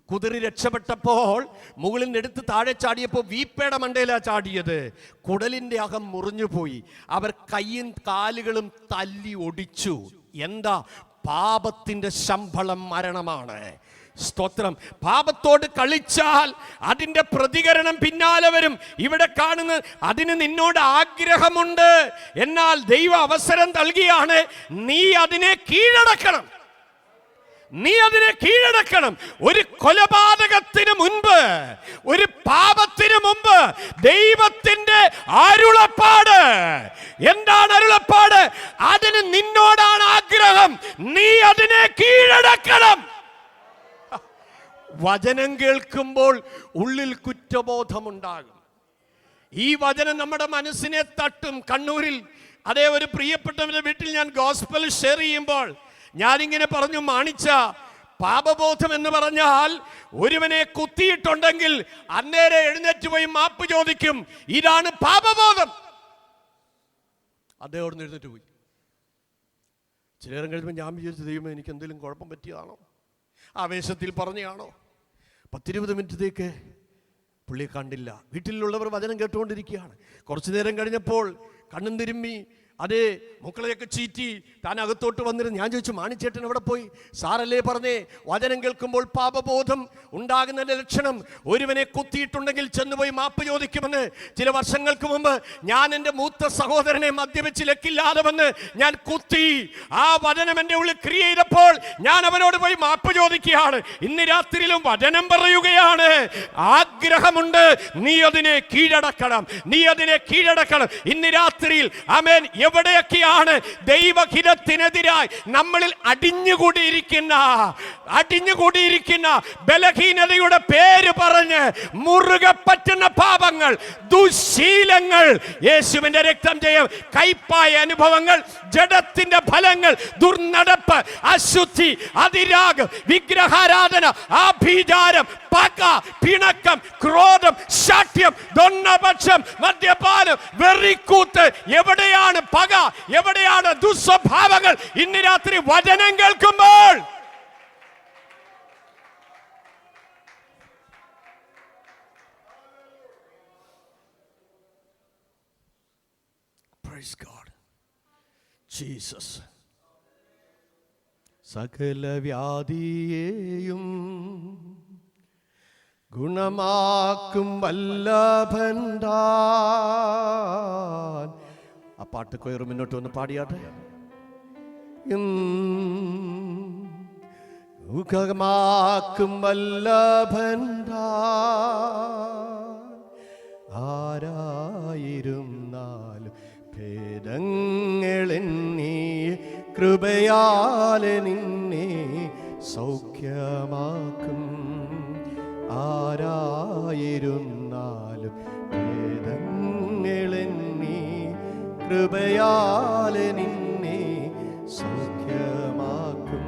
കുതിരി രക്ഷപ്പെട്ടപ്പോൾ മുകളിൽ നിന്ന് എടുത്ത് താഴെ ചാടിയപ്പോൾ വീപ്പയുടെ മണ്ടയിലാ ചാടിയത്. കുടലിൻ്റെ അകം മുറിഞ്ഞുപോയി. അവർ കൈയും കാലുകളും തല്ലി ഒടിച്ചു. എന്താ? പാപത്തിൻ്റെ ശമ്പളം മരണമാണ്. സ്തോത്രം. പാപത്തോട് കളിച്ചാൽ അതിൻ്റെ പ്രതികരണം പിന്നാലെ വരും. ഇവിടെ കാണുന്ന അതിന് നിന്നോട് ആഗ്രഹമുണ്ട്, എന്നാൽ ദൈവം അവസരം നൽകിയാണ്. നീ അതിനെ കീഴടക്കണം. നീ അതിനെ കീഴടക്കണം. ഒരു കൊലപാതകത്തിന് മുൻപ്, ഒരു പാപത്തിന് മുമ്പ് ദൈവത്തിന്റെ അരുളപ്പാട്. എന്താണ് അരുളപ്പാട്? അതിന് നിന്നോടാണ് ആഗ്രഹം. നീ അതിനെ കീഴടക്കണം. വചനം കേൾക്കുമ്പോൾ ഉള്ളിൽ കുറ്റബോധമുണ്ടാകും. ഈ വചനം നമ്മുടെ മനസ്സിനെ തട്ടും. കണ്ണൂരിൽ അതേ ഒരു പ്രിയപ്പെട്ടവരുടെ വീട്ടിൽ ഞാൻ ഗോസ്പൽ ഷെയർ ചെയ്യുമ്പോൾ ഞാനിങ്ങനെ പറഞ്ഞു, മാണിച്ച, പാപബോധം എന്ന് പറഞ്ഞാൽ ഒരുവനെ കുത്തിയിട്ടുണ്ടെങ്കിൽ അന്നേരം എഴുന്നേറ്റ് പോയി മാപ്പ് ചോദിക്കും. ഇതാണ് പാപബോധം. അദ്ദേഹം അവിടെ നിന്ന് എഴുന്നേറ്റ് പോയി. ചില നേരം കഴിയുമ്പോൾ ഞാൻ വിചാരിച്ചു, ദൈവമേ, എനിക്ക് എന്തെങ്കിലും കുഴപ്പം പറ്റിയതാണോ, ആവേശത്തിൽ പറഞ്ഞതാണോ? 10-20 മിനിറ്റത്തേക്ക് പുള്ളിയെ കണ്ടില്ല. വീട്ടിലുള്ളവർ വചനം കേട്ടുകൊണ്ടിരിക്കുകയാണ്. കുറച്ചു നേരം കഴിഞ്ഞപ്പോൾ കണ്ണും തിരുമ്മി അതേ മക്കളെയൊക്കെ ചീറ്റി താൻ അകത്തോട്ട് വന്നിരുന്നു. ഞാൻ ചോദിച്ചു, മാണിച്ചേട്ടൻ എവിടെ പോയി? സാറല്ലേ പറഞ്ഞേ വചനം കേൾക്കുമ്പോൾ പാപബോധം ഉണ്ടാകുന്നതിന്റെ ലക്ഷണം ഒരുവനെ കുത്തിയിട്ടുണ്ടെങ്കിൽ ചെന്നുപോയി മാപ്പ് ചോദിക്കുമെന്ന്. ചില വർഷങ്ങൾക്ക് മുമ്പ് ഞാൻ എൻ്റെ മൂത്ത സഹോദരനെ മദ്യപിച്ച് ലക്കില്ലാതെ വന്ന് ഞാൻ കുത്തി. ആ വചനം എൻ്റെ ഉള്ളിൽ ക്രിയ ചെയ്തപ്പോൾ ഞാൻ അവനോട് പോയി മാപ്പ് ചോദിക്കുകയാണ്. ഇന്ന് രാത്രിയിലും വചനം പറയുകയാണ്, ആഗ്രഹമുണ്ട്, നീ അതിനെ കീഴടക്കണം, നീ അതിനെ കീഴടക്കണം. ഇന്ന് രാത്രിയിൽ ആമേൻ, എവിടെയൊക്കെയാണ് ദൈവഹിതത്തിനെതിരായി നമ്മളിൽ അടിഞ്ഞുകൂടിയിരിക്കുന്ന ബലഹീനതയുടെ പേര് പറഞ്ഞ് മുറുകെ പറ്റുന്ന പാപങ്ങൾ, ദുശീലങ്ങൾ, യേശുവിന്റെ രക്തം ജയം, കൈപ്പായ അനുഭവങ്ങൾ, ജഡത്തിന്റെ ഫലങ്ങൾ, ദുർനടപ്പ്, അശുദ്ധി, അതിരാഗം, വിഗ്രഹാരാധന, ആഭിചാരം, പക, പിണക്കം, ക്രോധം, ശാഠ്യം, ദൊണ്ണപക്ഷം, മദ്യപാനം, വെറിക്കൂത്ത്. എവിടെയാണ് പക? എവിടെയാണ് ദുസ്വഭാവങ്ങൾ? ഇന്ന് രാത്രി വചനം കേൾക്കുമ്പോൾ Praise God. Jesus. സകല വ്യാധിയെയും ഗുണമാക്കും വല്ലഭൻ താൻ. ആ പാട്ട് കൊയറ് മുന്നോട്ട് വന്ന് പാടിയാട്ടെ. ഗുണമാക്കും വല്ലഭൻ താൻ, ആരായിരുന്നാലും ഭേദങ്ങളെന്നീ കൃപയാലെ നിന്നെ സൗഖ്യമാക്കും. ആരായിരുന്നാലും ഭേദങ്ങളെന്നീ കൃപയാലെ നിന്നെ സൗഖ്യമാക്കും.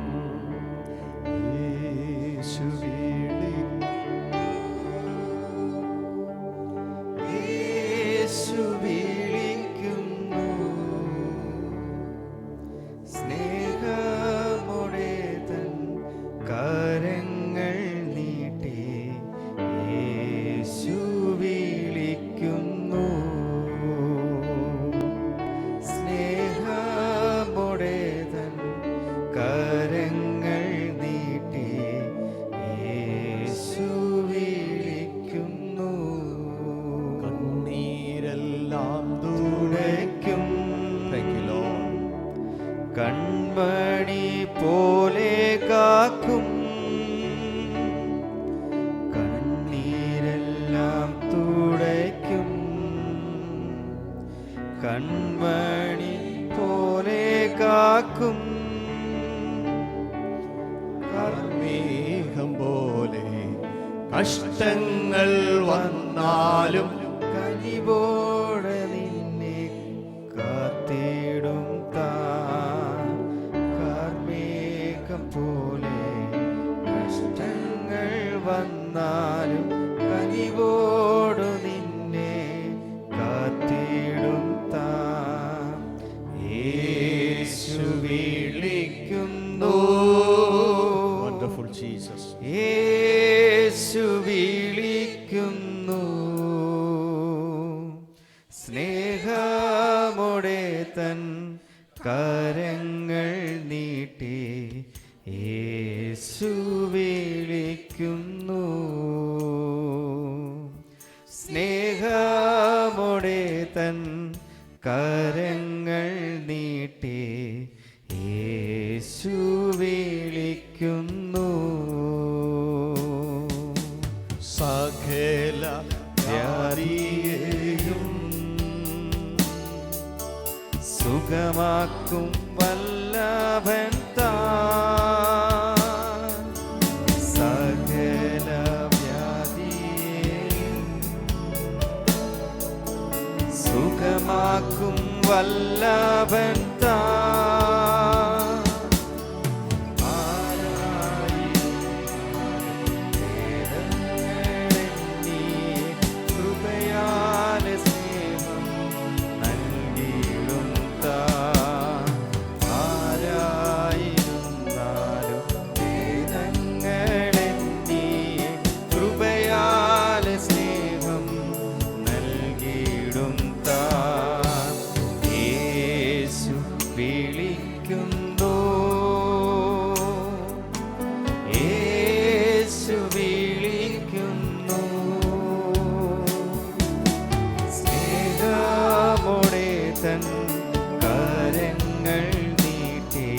യേശു വിളിക്കുന്നു, സ്നേഹമോടെ തൻ കരങ്ങൾ നീട്ടി യേശു കൺമണി പോലെ കാക്കും. കർമേഘം പോലെ കഷ്ടങ്ങൾ വന്നാലും കനിവോടെ നിന്നെ കാത്തിടും താൻ. കാർമേഘം പോലെ കഷ്ടങ്ങൾ വന്നാലും കനിവോടു നിന്നെ കാത്തിടും താൻ. യേശു വിളിക്കുന്നു, വണ്ടർഫുൾ ജീസസ്. യേശു വിളിക്കുന്നു, സ്നേഹമോടെ തൻ കരങ്ങൾ നീട്ടി. യേശു വിളിക്കുന്നു, സ്നേഹമോടെ തൻ കരങ്ങൾ നീട്ടി. യേശു വിളിക്കുന്നു, സകല വ്യാധിയെയും സുഖമാക്കും വല്ലഭൻ താൻ. സകല വ്യാധിയെയും സുഖമാക്കും വല്ലഭൻ താൻ. കൃപയാലെ സ്നേഹം നൽകിയിടും താൻ. ആരായിരുന്നാലും വേദങ്ങളെന്നിയെ കൃപയാലെ സ്നേഹം നൽകിയിടും താൻ. യേശു വിളിക്കുന്നു, യേശു വിളിക്കുന്നു, സ്നേഹമോടെ തൻ കരങ്ങൾ നീട്ടി.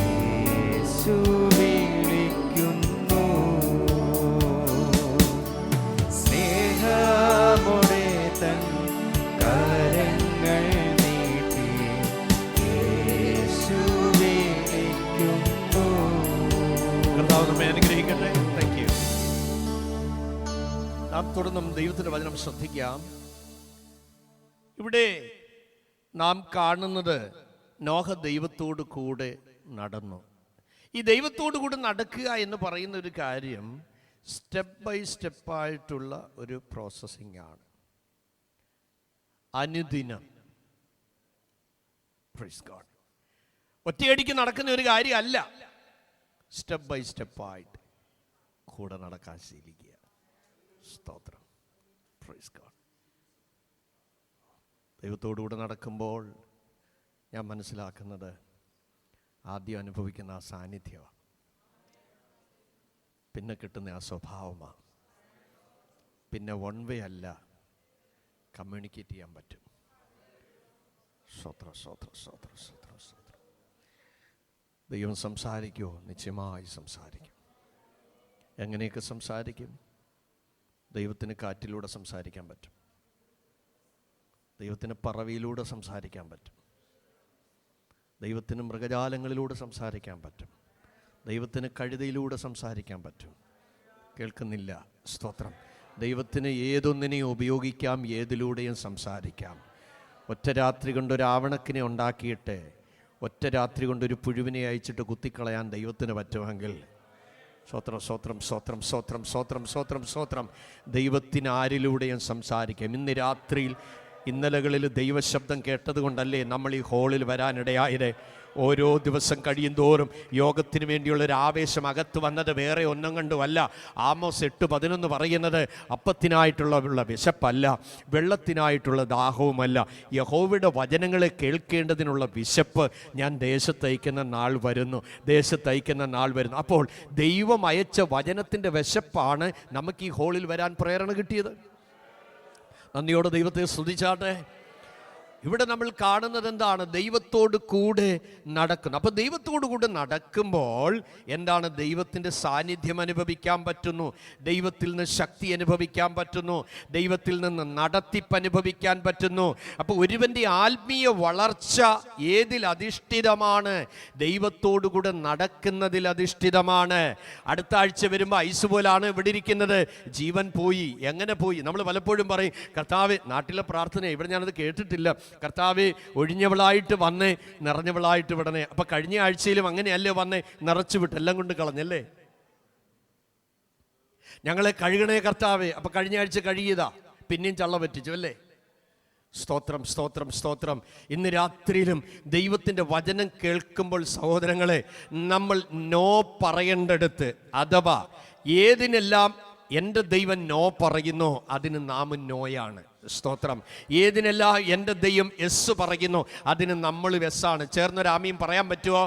യേശു വിളിക്കുന്നു, സ്നേഹമോടെ തൻ കരങ്ങൾ നീട്ടി. യേശു വിളിക്കുന്നു. കർത്താവ് നമ്മെ അനുഗ്രഹിക്കട്ടെ. Thank you. നാം തുടർന്നും ദൈവത്തിന്റെ വചനം ശ്രദ്ധിക്കാം. ഇവിടെ നാം കാണുന്നത് നോഹ ദൈവത്തോട് കൂടെ നടന്നു. ഈ ദൈവത്തോടു കൂടെ നടക്കുക എന്ന് പറയുന്ന ഒരു കാര്യം സ്റ്റെപ്പ് ബൈ സ്റ്റെപ്പായിട്ടുള്ള ഒരു പ്രോസസ്സിംഗ് ആണ്. അനുദിനം. Praise God. ഒറ്റയടിക്ക് നടക്കുന്ന ഒരു കാര്യമല്ല. സ്റ്റെപ്പ് ബൈ സ്റ്റെപ്പായിട്ട് കൂടെ നടക്കാൻ ശീലിക്കുക. സ്തോത്രം. Praise God. ദൈവത്തോടുകൂടെ നടക്കുമ്പോൾ ഞാൻ മനസ്സിലാക്കുന്നത് ആദ്യം അനുഭവിക്കുന്ന ആ സാന്നിധ്യമാണ്, പിന്നെ കിട്ടുന്ന ആ സ്വഭാവമാണ്, പിന്നെ വൺ വേ അല്ല, കമ്മ്യൂണിക്കേറ്റ് ചെയ്യാൻ പറ്റും. സ്വത്രം സ്വത്രം സ്വത്രം സ്വത്രം സ്വത്രം. ദൈവം സംസാരിക്കുമോ? നിശ്ചയമായി സംസാരിക്കും. എങ്ങനെയൊക്കെ സംസാരിക്കും? ദൈവത്തിന് കാറ്റിലൂടെ സംസാരിക്കാൻ പറ്റും, ദൈവത്തിന് പറവയിലൂടെ സംസാരിക്കാൻ പറ്റും, ദൈവത്തിന് മൃഗജാലങ്ങളിലൂടെ സംസാരിക്കാൻ പറ്റും, ദൈവത്തിന് കഴുതയിലൂടെ സംസാരിക്കാൻ പറ്റും. കേൾക്കുന്നില്ല? സ്തോത്രം. ദൈവത്തിന് ഏതൊന്നിനെയും ഉപയോഗിക്കാം, ഏതിലൂടെയും സംസാരിക്കാം. ഒറ്റ രാത്രി കൊണ്ടൊരു ആവണക്കിനെ ഉണ്ടാക്കിയിട്ട് ഒറ്റ രാത്രി കൊണ്ടൊരു പുഴുവിനെ അയച്ചിട്ട് കുത്തിക്കളയാൻ ദൈവത്തിന് പറ്റുമെങ്കിൽ സ്വത്രം സ്വത്രം സ്വത്രം സ്വത്രം സ്വത്രം സ്വത്രം സ്വത്രം. ദൈവത്തിന് ആരിലൂടെയും സംസാരിക്കാം. ഇന്ന് രാത്രിയിൽ ഇന്നലകളിൽ ദൈവശബ്ദം കേട്ടതുകൊണ്ടല്ലേ നമ്മൾ ഈ ഹോളിൽ വരാനിടയായത്. ഓരോ ദിവസം കഴിയും തോറും യോഗത്തിന് വേണ്ടിയുള്ളൊരു ആവേശം അകത്ത് വന്നത് വേറെ ഒന്നും കണ്ടുമല്ല. ആമോസ് 8:11 പറയുന്നത് അപ്പത്തിനായിട്ടുള്ള വിശപ്പല്ല, വെള്ളത്തിനായിട്ടുള്ള ദാഹവുമല്ല, യഹോവയുടെ വചനങ്ങളെ കേൾക്കേണ്ടതിനുള്ള വിശപ്പ് ഞാൻ ദേശത്തയക്കുന്ന നാൾ വരുന്നു, ദേശത്തയക്കുന്ന നാൾ വരുന്നു. അപ്പോൾ ദൈവം അയച്ച വചനത്തിൻ്റെ വിശപ്പാണ് നമുക്ക് ഈ ഹോളിൽ വരാൻ പ്രേരണ കിട്ടിയത്. നന്ദിയോടെ ദൈവത്തെ സ്തുതിച്ചാട്ടെ. ഇവിടെ നമ്മൾ കാണുന്നത് എന്താണ്? ദൈവത്തോട് കൂടെ നടക്കുന്നു. അപ്പോൾ ദൈവത്തോട് കൂടെ നടക്കുമ്പോൾ എന്താണ്? ദൈവത്തിൻ്റെ സാന്നിധ്യം അനുഭവിക്കാൻ പറ്റുന്നു, ദൈവത്തിൽ നിന്ന് ശക്തി അനുഭവിക്കാൻ പറ്റുന്നു, ദൈവത്തിൽ നിന്ന് നടത്തിപ്പ് അനുഭവിക്കാൻ പറ്റുന്നു. അപ്പോൾ ഒരുവൻ്റെ ആത്മീയ വളർച്ച ഏതിൽ അധിഷ്ഠിതമാണ്? ദൈവത്തോടു കൂടെ നടക്കുന്നതിൽ അധിഷ്ഠിതമാണ്. അടുത്ത ആഴ്ച വരുമ്പോൾ ഐസ് പോലാണ് ഇവിടെ ഇരിക്കുന്നത്. ജീവൻ പോയി. എങ്ങനെ പോയി? നമ്മൾ പലപ്പോഴും പറയും, കർത്താവേ, നാട്ടിലെ പ്രാർത്ഥന, ഇവിടെ ഞാനത് കേട്ടിട്ടില്ല, കർത്താവേ ഒഴിഞ്ഞവളായിട്ട് വന്നേ, നിറഞ്ഞവളായിട്ട് വിടണേ. അപ്പം കഴിഞ്ഞ ആഴ്ചയിലും അങ്ങനെയല്ലേ വന്നേ? നിറച്ചു വിട്ട് എല്ലാം കൊണ്ട് കളഞ്ഞല്ലേ. ഞങ്ങളെ കഴുകണേ കർത്താവേ. അപ്പം കഴിഞ്ഞ ആഴ്ച കഴുകിയതാ, പിന്നെയും ചള്ള പറ്റിച്ചു അല്ലേ. സ്തോത്രം, സ്തോത്രം, സ്തോത്രം. ഇന്ന് രാത്രിയിലും ദൈവത്തിൻ്റെ വചനം കേൾക്കുമ്പോൾ സഹോദരങ്ങളെ, നമ്മൾ നോ പറയേണ്ടടുത്ത്, അഥവാ ഏതിനെല്ലാം എൻ്റെ ദൈവം നോ പറയുന്നു അതിന് നാം നോയാണ്. സ്തോത്രം. ഏതിനെല്ലാം എൻ്റെ ദൈവം എസ് പറയുന്നു അതിന് നമ്മൾ എസ്സാണ്. ചേർന്നൊരാമീൻ പറയാൻ പറ്റുമോ?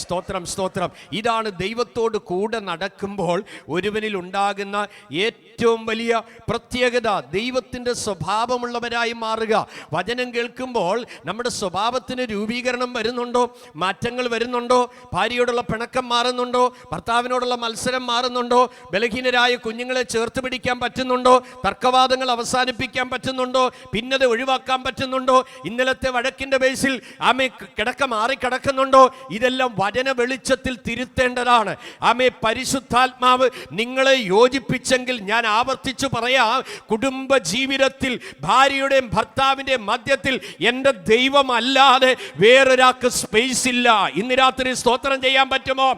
സ്തോത്രം, സ്തോത്രം. ഇതാണ് ദൈവത്തോട് കൂടെ നടക്കുമ്പോൾ ഒരുവനിൽ ഉണ്ടാകുന്ന ഏറ്റവും വലിയ പ്രത്യേകത. ദൈവത്തിൻ്റെ സ്വഭാവമുള്ളവരായി മാറുക. വചനം കേൾക്കുമ്പോൾ നമ്മുടെ സ്വഭാവത്തിന് രൂപീകരണം വരുന്നുണ്ടോ? മാറ്റങ്ങൾ വരുന്നുണ്ടോ? ഭാര്യയോടുള്ള പിണക്കം മാറുന്നുണ്ടോ? ഭർത്താവിനോടുള്ള മത്സരം മാറുന്നുണ്ടോ? ബലഹീനരായ കുഞ്ഞുങ്ങളെ ചേർത്ത് പിടിക്കാൻ പറ്റുന്നുണ്ടോ? തർക്കവാദങ്ങൾ അവസാനിപ്പിക്കാൻ പറ്റുന്നുണ്ടോ? ഭിന്നത ഒഴിവാക്കാൻ പറ്റുന്നുണ്ടോ? ഇന്നലത്തെ വഴക്കിന്റെ ബേസിൽ ആമേ കിടക്ക മാറിക്കിടക്കുന്നുണ്ടോ? ഇതെല്ലാം വചന വെളിച്ചത്തിൽ തിരുത്തേണ്ടതാണ്. ആമേ, പരിശുദ്ധാത്മാവ് നിങ്ങളെ യോജിപ്പിച്ചെങ്കിൽ, ഞാൻ ആവർത്തിച്ചു പറയാം, കുടുംബ ജീവിതത്തിൽ ഭാര്യയുടെയും ഭർത്താവിൻ്റെയും മധ്യത്തിൽ എൻ്റെ ദൈവമല്ലാതെ വേറൊരാൾക്ക് സ്പേസ് ഇല്ല. ഇന്ന് രാത്രി സ്തോത്രം ചെയ്യാൻ പറ്റുമോ?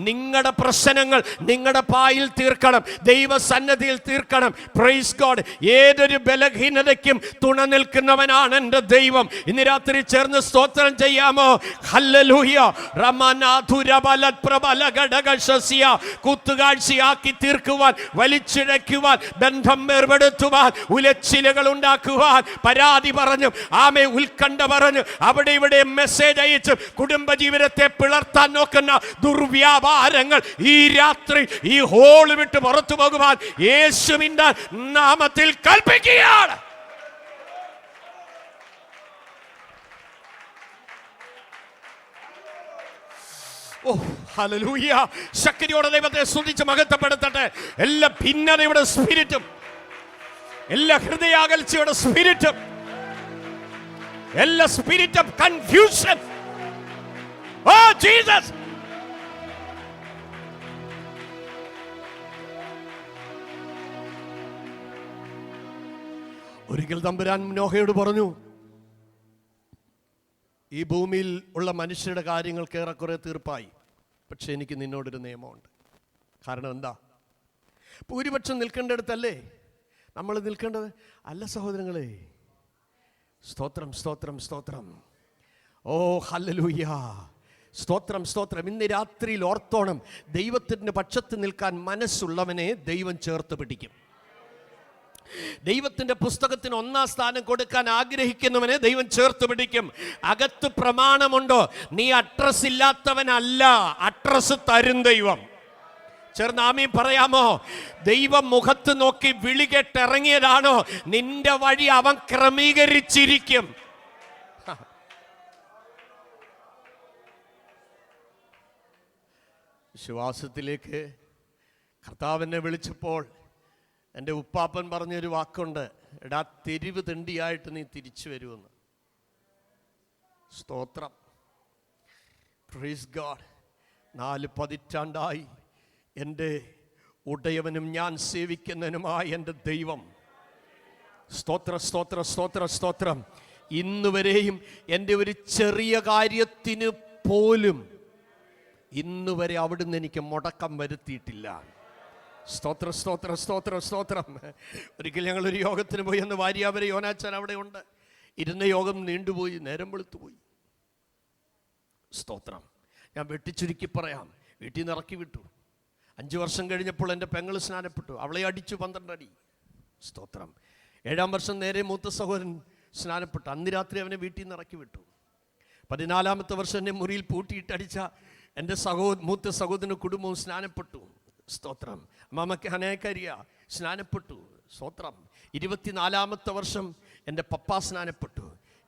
നിങ്ങളുടെ പ്രശ്നങ്ങൾ നിങ്ങളുടെ പായിൽ തീർക്കണം, ദൈവസന്നിധിയിൽ തീർക്കണം. Praise God. ഏതൊരു ബലഹീനതയ്ക്കും തുണ നിൽക്കുന്നവനാണ് എൻ്റെ ദൈവം. ഇന്ന് രാത്രി ചേർന്ന് സ്തോത്രം ചെയ്യാമോ? ഹല്ലേലൂയ. കുത്തുകാഴ്ചയാക്കി തീർക്കുവാൻ, വലിച്ചിഴയ്ക്കുവാൻ, ബന്ധം ഏർപ്പെടുത്തുവാൻ, ഉലച്ചിലുകൾ ഉണ്ടാക്കുവാൻ, പരാതി പറഞ്ഞും ആമേ ഉത്കണ്ഠ പറഞ്ഞു അവിടെ ഇവിടെ മെസ്സേജ് അയച്ചും കുടുംബജീവിതത്തെ പിളർത്താൻ നോക്കുന്ന ദുർവ്യാപാരങ്ങൾ ഈ രാത്രി ഈ ഹോള് വിട്ട് പുറത്തു പോകുവാൻ യേശുവിന്റെ നാമത്തിൽ കൽപ്പിക്കുകയാണ്. ഓ ഹല്ലേലൂയ. ശക്തിയോടെ ദൈവത്തെ സ്തുതിച്ച് മഹത്വപ്പെടുത്തട്ടെ. എല്ലാ ഭിന്നതയുടെ സ്പിരിറ്റും, എല്ലാ ഹൃദയാകൽച്ചയുടെ സ്പിരിറ്റും, എല്ലാ spirit of confusion, oh Jesus, ഒരിക്കൽ തമ്പുരാൻ നോഹയോട് പറഞ്ഞു, ഈ ഭൂമിയിൽ ഉള്ള മനുഷ്യരുടെ കാര്യങ്ങൾക്ക് ഏറെക്കുറെ തീർപ്പായി, പക്ഷെ എനിക്ക് നിന്നോടൊരു നിയമമുണ്ട്. കാരണം എന്താ? ഭൂരിപക്ഷം നിൽക്കേണ്ടടുത്തല്ലേ നമ്മൾ നിൽക്കേണ്ടത്? അല്ല സഹോദരങ്ങളെ. സ്തോത്രം, സ്തോത്രം, സ്തോത്രം. ഓ ഹല്ലേലൂയ. സ്തോത്രം, സ്തോത്രം. ഇന്ന് രാത്രിയിൽ ഓർത്തോണം, ദൈവത്തിൻ്റെ പക്ഷത്ത് നിൽക്കാൻ മനസ്സുള്ളവനെ ദൈവം ചേർത്ത് പിടിക്കും. ദൈവത്തിന്റെ പുസ്തകത്തിന് 1-ാം സ്ഥാനം കൊടുക്കാൻ ആഗ്രഹിക്കുന്നവനെ ദൈവം ചേർത്ത് പിടിക്കും. അകത്ത് പ്രമാണമുണ്ടോ? നീ അഡ്രസ് ഇല്ലാത്തവനല്ല, അഡ്രസ് തരും ദൈവം. ചേർന്ന് ആമീൻ പറയാമോ? ദൈവം മുഖത്ത് നോക്കി വിളി കേട്ടിറങ്ങിയതാണോ? നിന്റെ വഴി അവൻ ക്രമീകരിച്ചിരിക്കും. വിശ്വാസത്തിലേക്ക് കർത്താവിനെ വിളിച്ചപ്പോൾ എൻ്റെ ഉപ്പാപ്പൻ പറഞ്ഞൊരു വാക്കുണ്ട്, എടാ തെരുവ് തെണ്ടിയായിട്ട് നീ തിരിച്ചു വരുമെന്ന്. സ്തോത്രം. Praise God. 4 പതിറ്റാണ്ടായി എൻ്റെ ഉടയവനും ഞാൻ സേവിക്കുന്നതിനുമായ എൻ്റെ ദൈവം, സ്തോത്ര, സ്തോത്ര, സ്തോത്ര, സ്തോത്രം, ഇന്നുവരെയും എൻ്റെ ഒരു ചെറിയ കാര്യത്തിന് പോലും ഇന്നുവരെ അവിടുന്ന് എനിക്ക് മുടക്കം വരുത്തിയിട്ടില്ല. സ്തോത്ര, സ്തോത്ര, സ്തോത്ര, സ്തോത്രം. ഒരിക്കൽ ഞങ്ങളൊരു യോഗത്തിന് പോയി. അന്ന് വാര്യാവരെ യോനാച്ചാൻ അവിടെ ഉണ്ട്. ഇരുന്ന യോഗം നീണ്ടുപോയി, നേരം വെളുത്തുപോയി. സ്തോത്രം. ഞാൻ വെട്ടിച്ചുരുക്കി പറയാം, വീട്ടിൽ നിന്ന് ഇറക്കി വിട്ടു. 5 വർഷം കഴിഞ്ഞപ്പോൾ എൻ്റെ പെങ്ങൾ സ്നാനപ്പെട്ടു, അവളെ അടിച്ചു 12 അടി. സ്തോത്രം. 7-ാം വർഷം നേരെ മൂത്ത സഹോദരൻ സ്നാനപ്പെട്ടു, അന്ന് രാത്രി അവനെ വീട്ടിൽ നിന്ന് ഇറക്കി വിട്ടു. 14-ാമത്തെ വർഷം എന്നെ മുറിയിൽ പൂട്ടിയിട്ടടിച്ച എൻ്റെ മൂത്ത സഹോദരന് കുടുംബവും സ്നാനപ്പെട്ടു. സ്തോത്രം. അമ്മമ്മയ്ക്ക് അനേകരിയ സ്നാനപ്പെട്ടു. സ്തോത്രം. 24-ാമത്തെ വർഷം എൻ്റെ പപ്പ സ്നാനപ്പെട്ടു.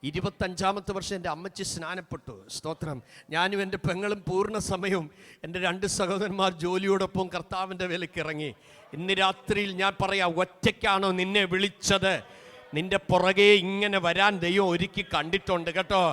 25-ാമത്തെ വർഷം എൻ്റെ അമ്മച്ചി സ്നാനപ്പെട്ടു. സ്തോത്രം. ഞാനും എൻ്റെ പെങ്ങളും പൂർണ്ണ സമയവും എൻ്റെ 2 സഹോദരന്മാർ ജോലിയോടൊപ്പം കർത്താവിൻ്റെ വേലയ്ക്ക് ഇറങ്ങി. ഇന്ന് രാത്രിയിൽ ഞാൻ പറയാം, ഒറ്റയ്ക്കാണോ നിന്നെ വിളിച്ചത്? നിന്റെ പുറകെ ഇങ്ങനെ വരാൻ ദൈവം ഒരുക്കി കണ്ടിട്ടുണ്ട് കേട്ടോ.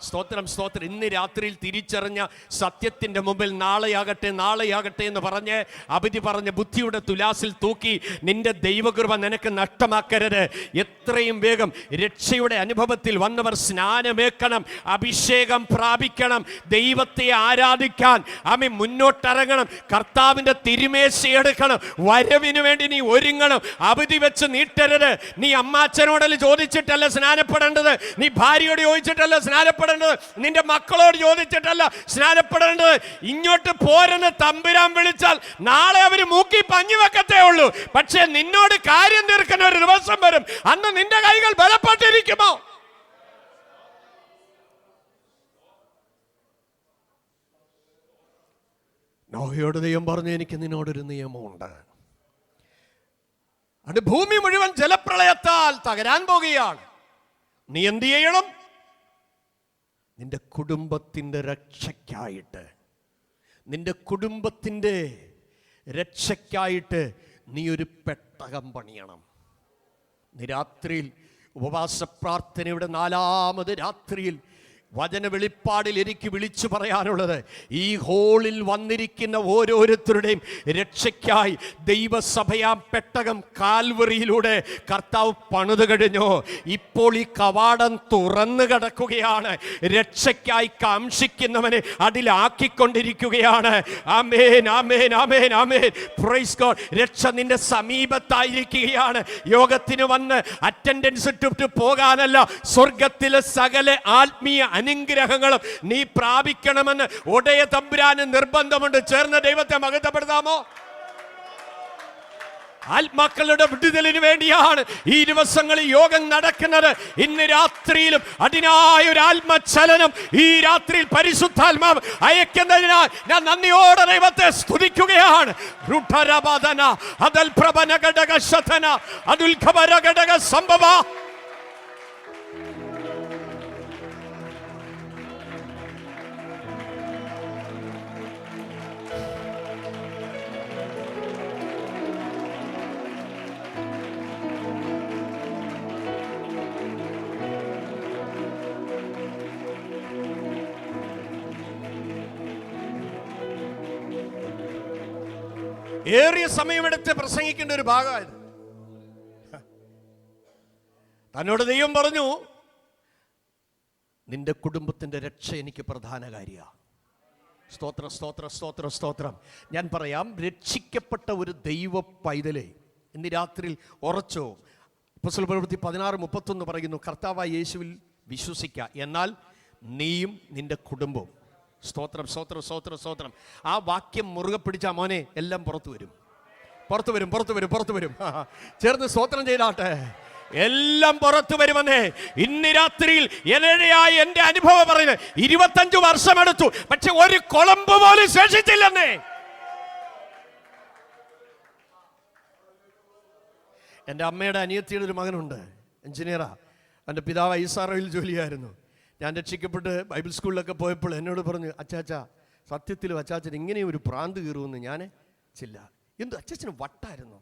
സ്തോത്രം, സ്തോത്രം. ഇന്ന് രാത്രിയിൽ തിരിച്ചറിഞ്ഞ സത്യത്തിൻ്റെ മുമ്പിൽ നാളെയാകട്ടെ നാളെയാകട്ടെ എന്ന് പറഞ്ഞ് അവധി പറഞ്ഞ് ബുദ്ധിയുടെ തുലാസിൽ തൂക്കി നിന്റെ ദൈവകൃപ നിനക്ക് നഷ്ടമാക്കരുത്. എത്രയും വേഗം രക്ഷയുടെ അനുഭവത്തിൽ വന്നവർ സ്നാനമേക്കണം, അഭിഷേകം പ്രാപിക്കണം, ദൈവത്തെ ആരാധിക്കാൻ ആമേൻ മുന്നോട്ടിറങ്ങണം, കർത്താവിൻ്റെ തിരുമേശയെടുക്കണം, വരവിന് വേണ്ടി നീ ഒരുങ്ങണം. അവധി വെച്ച് നീട്ടരുത്. നീ അമ്മാച്ചനോടല്ല ചോദിച്ചിട്ടല്ല സ്നാനപ്പെടേണ്ടത്, നീ ഭാര്യയോട് ചോദിച്ചിട്ടല്ല സ്നാനപ്പെടേണ്ടത്, നിന്റെ മക്കളോട് ചോദിച്ചിട്ടല്ല സ്നാനപ്പെടേണ്ടത്. ഇങ്ങോട്ട് പോരെന്ന് തമ്പുരാൻ വിളിച്ചാൽ നാളെ അവര് മൂക്കി പഞ്ഞു വെക്കത്തേ ഉള്ളൂ. പക്ഷെ നിന്നോട് കാര്യം തീർക്കുന്ന ഒരു ദിവസം വരും, അന്ന് നിന്റെ കൈകൾ ബലപ്പെട്ടിരിക്കുമോ? നോഹയോട് ദൈവം പറഞ്ഞു, എനിക്ക് നിന്നോടൊരു നിയമമുണ്ട്. അത് ഭൂമി മുഴുവൻ ജലപ്രളയത്താൽ തകരാൻ പോകുകയാണ്. നീ എന്ത് ചെയ്യണം? നിന്റെ കുടുംബത്തിൻ്റെ രക്ഷയ്ക്കായിട്ട്, നിന്റെ കുടുംബത്തിൻ്റെ രക്ഷയ്ക്കായിട്ട് നീ ഒരു പെട്ടകം പണിയണം. നീ രാത്രിയിൽ ഉപവാസ പ്രാർത്ഥനയുടെ 4ാമത് രാത്രിയിൽ വചന വെളിപ്പാടിൽ എനിക്ക് വിളിച്ചു പറയാനുള്ളത്, ഈ ഹോളിൽ വന്നിരിക്കുന്ന ഓരോരുത്തരുടെയും രക്ഷയ്ക്കായി ദൈവസഭയാം പെട്ടകം കാൽവറിയിലൂടെ കർത്താവ് പണിത് കഴിഞ്ഞു. ഇപ്പോൾ ഈ കവാടം തുറന്നു കിടക്കുകയാണ്. രക്ഷയ്ക്കായി കാംക്ഷിക്കുന്നവനെ അതിലാക്കിക്കൊണ്ടിരിക്കുകയാണ്. ആമേൻ, ആമേൻ, ആമേൻ, ആമേൻ. Praise God. രക്ഷ നിന്റെ സമീപത്തായിരിക്കുകയാണ്. യോഗത്തിന് വന്ന് അറ്റൻഡൻസ് ഇട്ടിട്ട് പോകാനല്ല, സ്വർഗത്തിലെ സകല ആത്മീയ അനുഗ്രഹങ്ങളും നീ പ്രാപിക്കണമെന്ന് ഒടയ തമ്പുരാന് നിർബന്ധമുണ്ട്. ചേർന്ന ദൈവത്തെ മഹത്വപ്പെടുത്താമോ? ആത്മാക്കളുടെ വിടുതലിന് വേണ്ടിയാണ് ഈ ദിവസങ്ങളിൽ യോഗം നടക്കുന്നത്. ഇന്ന് രാത്രിയിലും അതിനായ ഒരു ആത്മചലനം ഈ രാത്രിയിൽ പരിശുദ്ധാത്മാവ് അയക്കുന്നതിനാൽ ഞാൻ നന്ദിയോടെ ദൈവത്തെ സ്തുതിക്കുകയാണ്. സംഭവ ഏറിയ സമയമെടുത്ത് പ്രസംഗിക്കേണ്ട ഒരു ഭാഗമായത്. തന്നോട് ദൈവം പറഞ്ഞു, നിന്റെ കുടുംബത്തിന്റെ രക്ഷ എനിക്ക് പ്രധാന കാര്യമാണ്. സ്തോത്രം, സ്തോത്രം, സ്തോത്രം, സ്തോത്രം. ഞാൻ പറയാം, രക്ഷിക്കപ്പെട്ട ഒരു ദൈവ പൈതലെ ഇന്ന് രാത്രിയിൽ ഉറച്ചോ. അപ്പോസ്തല പ്രവൃത്തി 16:31 പറയുന്നു, കർത്താവായ യേശുവിൽ വിശ്വസിക്കുക, എന്നാൽ നീയും നിന്റെ കുടുംബവും. സ്തോത്രം, സ്തോത്രം, സ്തോത്രം, സ്തോത്രം. ആ വാക്യം മുറുകെ പിടിച്ച മോനെ എല്ലാം പുറത്തു വരും, പുറത്തു വരും, പുറത്തു വരും, പുറത്തു വരും. ചേർന്ന് സ്തോത്രം ചെയ്താട്ടെ. എല്ലാം പുറത്തു വരുമെന്നേ. ഇന്ന് രാത്രിയിൽ എന്റെ അനുഭവം പറയുന്നത് 25 വർഷമെടുത്തു, പക്ഷെ ഒരു കൊളമ്പ് പോലും ശേഷിച്ചില്ലെന്നേ. എൻ്റെ അമ്മയുടെ അനിയത്തിയുടെ ഒരു മകനുണ്ട്, എഞ്ചിനീയറാ. എൻ്റെ പിതാവ് ISROയിൽ ജോലിയായിരുന്നു. ഞാൻ രക്ഷിക്കപ്പെട്ട് ബൈബിൾ സ്കൂളിലൊക്കെ പോയപ്പോൾ എന്നോട് പറഞ്ഞു, അച്ചാച്ചാ സത്യത്തിലും അച്ചാച്ചൻ ഇങ്ങനെ ഒരു പ്രാന്ത് കയറുമെന്ന് ഞാൻ ചില്ല. എന്ത് അച്ചാച്ചന് വട്ടായിരുന്നു.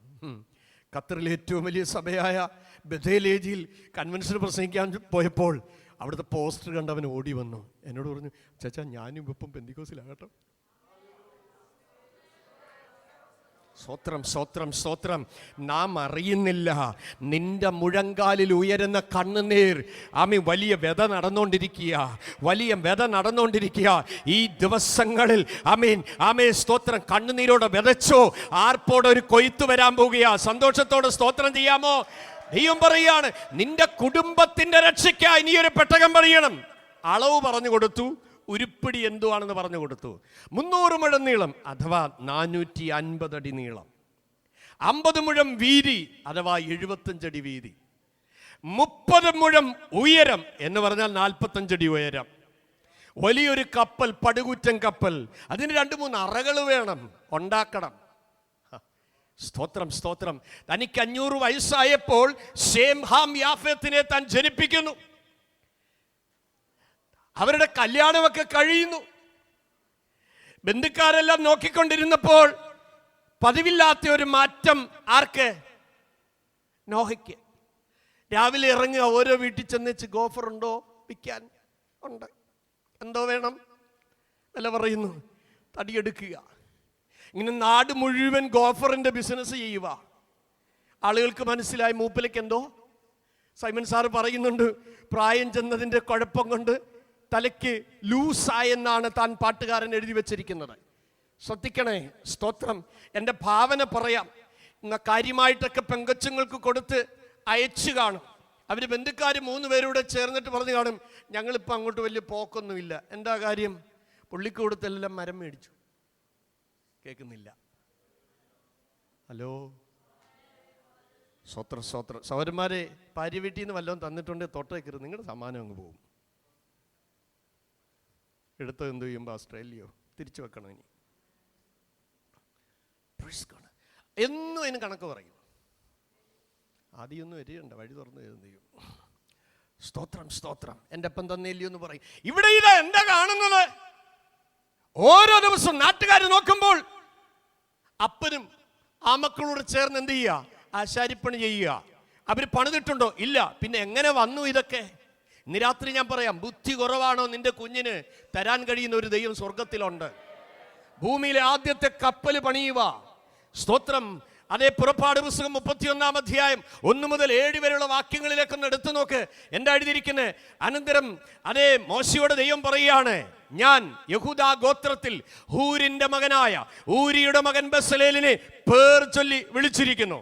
ഖത്തറിലെ ഏറ്റവും വലിയ സഭയായ ബഥേലേജിയിൽ കൺവെൻഷൻ പ്രസംഗിക്കാൻ പോയപ്പോൾ അവിടുത്തെ പോസ്റ്റർ കണ്ടവൻ ഓടി വന്നു എന്നോട് പറഞ്ഞു, അച്ചാച്ചാ ഞാനും ഇപ്പം പെന്തിക്കോസിലാകട്ടോ. സ്തോത്രം, സ്തോത്രം, സ്തോത്രം. നാം അറിയുന്നില്ല, നിന്റെ മുഴങ്കാലിൽ ഉയരുന്ന കണ്ണുനീർ ആമീൻ വലിയ വ്യത നടന്നുകൊണ്ടിരിക്കുക, വലിയ വ്യത നടന്നുകൊണ്ടിരിക്കുക ഈ ദിവസങ്ങളിൽ. ആമീൻ, ആമേൻ, സ്തോത്രം. കണ്ണുനീരോടെ വിതച്ചോ, ആർപ്പോടെ ഒരു കൊയ്ത്ത് വരാൻ പോകുക. സന്തോഷത്തോടെ സ്തോത്രം ചെയ്യാമോ? ദൈവം പറയുകയാണ്, നിന്റെ കുടുംബത്തിന്റെ രക്ഷയ്ക്കായി നീ ഒരു പെട്ടകം പണിയണം. അളവ് പറഞ്ഞു കൊടുത്തു, ഉരുപ്പിടി എന്തുവാണെന്ന് പറഞ്ഞു കൊടുത്തു. 300 മുഴം നീളം അഥവാ 450 അടി നീളം, 50 മുഴം വീതി അഥവാ 75 അടി വീതി, 30 മുഴം ഉയരം എന്ന് പറഞ്ഞാൽ 45 അടി ഉയരം. വലിയൊരു കപ്പൽ, പടുകൂറ്റൻ കപ്പൽ, അതിന് 2-3 അറകൾ വേണം, ഉണ്ടാക്കണം. സ്തോത്രം, സ്തോത്രം. തനിക്ക് 500 വയസ്സായപ്പോൾ ശേം, ഹാം, യാഫെത്തിനെ താൻ ജനിപ്പിക്കുന്നു. അവരുടെ കല്യാണമൊക്കെ കഴിയുന്നു. ബന്ധുക്കാരെല്ലാം നോക്കിക്കൊണ്ടിരുന്നപ്പോൾ പതിവില്ലാത്ത ഒരു മാറ്റം ആർക്ക്? നോഹയ്ക്ക്. രാവിലെ ഇറങ്ങുക, ഓരോ വീട്ടിൽ ചെന്നേച്ച് ഗോഫറുണ്ടോ വിൽക്കാൻ? ഉണ്ട്. എന്തോ വേണം? വില പറയുന്നു. തടിയെടുക്കുക. ഇങ്ങനെ നാട് മുഴുവൻ ഗോഫറിന്റെ ബിസിനസ് ചെയ്യുക. ആളുകൾക്ക് മനസ്സിലായി മൂപ്പിലേക്ക് എന്തോ. സൈമൺ സാറ് പറയുന്നുണ്ട്, പ്രായം ചെന്നതിൻ്റെ കുഴപ്പം കൊണ്ട് തലയ്ക്ക് ലൂസായെന്നാണ് താൻ പാട്ടുകാരൻ എഴുതി വച്ചിരിക്കുന്നത്. ശ്രദ്ധിക്കണേ. സ്തോത്രം. എൻ്റെ ഭാവന പറയാം. ഇന്ന് കാര്യമായിട്ടൊക്കെ പെങ്കൊച്ചുങ്ങൾക്ക് കൊടുത്ത് അയച്ചു കാണും. അവർ ബന്ധുക്കാർ 3 പേരൂടെ ചേർന്നിട്ട് പറഞ്ഞു കാണും, ഞങ്ങളിപ്പോൾ അങ്ങോട്ട് വലിയ പോക്കൊന്നുമില്ല. എന്താ കാര്യം? പുള്ളിക്ക് കൊടുത്തെല്ലാം മരം മേടിച്ചു. കേൾക്കുന്നില്ല. ഹലോ, സ്വത്ര സ്വത്ര. സൗരന്മാരെ, ഭാര്യ വീട്ടിൽ നിന്ന് വല്ലതും തന്നിട്ടുണ്ടെങ്കിൽ തൊട്ടേക്കരുത്. നിങ്ങളുടെ സമ്മാനം അങ്ങ് പോകും. എടുത്തത് എന്ത് ചെയ്യുമ്പോൾ ആസ്ട്രേലിയയോ തിരിച്ചു വെക്കണം. ഇനി എന്നും അതിന് കണക്ക് പറയും. ആദ്യമൊന്നും വരികയുണ്ട്, വഴി തുറന്നു എന്ത് ചെയ്യും? സ്തോത്രം സ്തോത്രം. എൻ്റെ അപ്പം തന്നില്ലയോ എന്ന് പറയും. ഇവിടെ ഇത് എന്താ കാണുന്നത്? ഓരോ ദിവസവും നാട്ടുകാർ നോക്കുമ്പോൾ അപ്പനും ആ മക്കളോട് ചേർന്ന് എന്ത് ചെയ്യുക? ആശാരിപ്പണി ചെയ്യുക. അവർ പണിതിട്ടുണ്ടോ? ഇല്ല. പിന്നെ എങ്ങനെ വന്നു ഇതൊക്കെ? ഇന്ന് രാത്രി ഞാൻ പറയാം, ബുദ്ധി കുറവാണോ നിന്റെ കുഞ്ഞിന് തരാൻ കഴിയുന്ന ഒരു ദൈവം സ്വർഗത്തിലുണ്ട്. ഭൂമിയിലെ ആദ്യത്തെ കപ്പൽ പണിയുക. സ്തോത്രം. അതേ പുറപ്പാട് പുസ്തകം 31-ാം അധ്യായം 1 മുതൽ 7 വരെയുള്ള വാക്യങ്ങളിലേക്കൊന്ന് എടുത്തു നോക്ക്. എന്താ എഴുതിയിരിക്കുന്നത്? അനന്തരം അതേ മോശയോട് ദൈവം പറയുകയാണ്, ഞാൻ യഹൂദാ ഗോത്രത്തിൽ ഹൂരിന്റെ മകനായ ഊരിയുടെ മകൻ ബസലേലിനെ പേർ ചൊല്ലി വിളിച്ചിരിക്കുന്നു.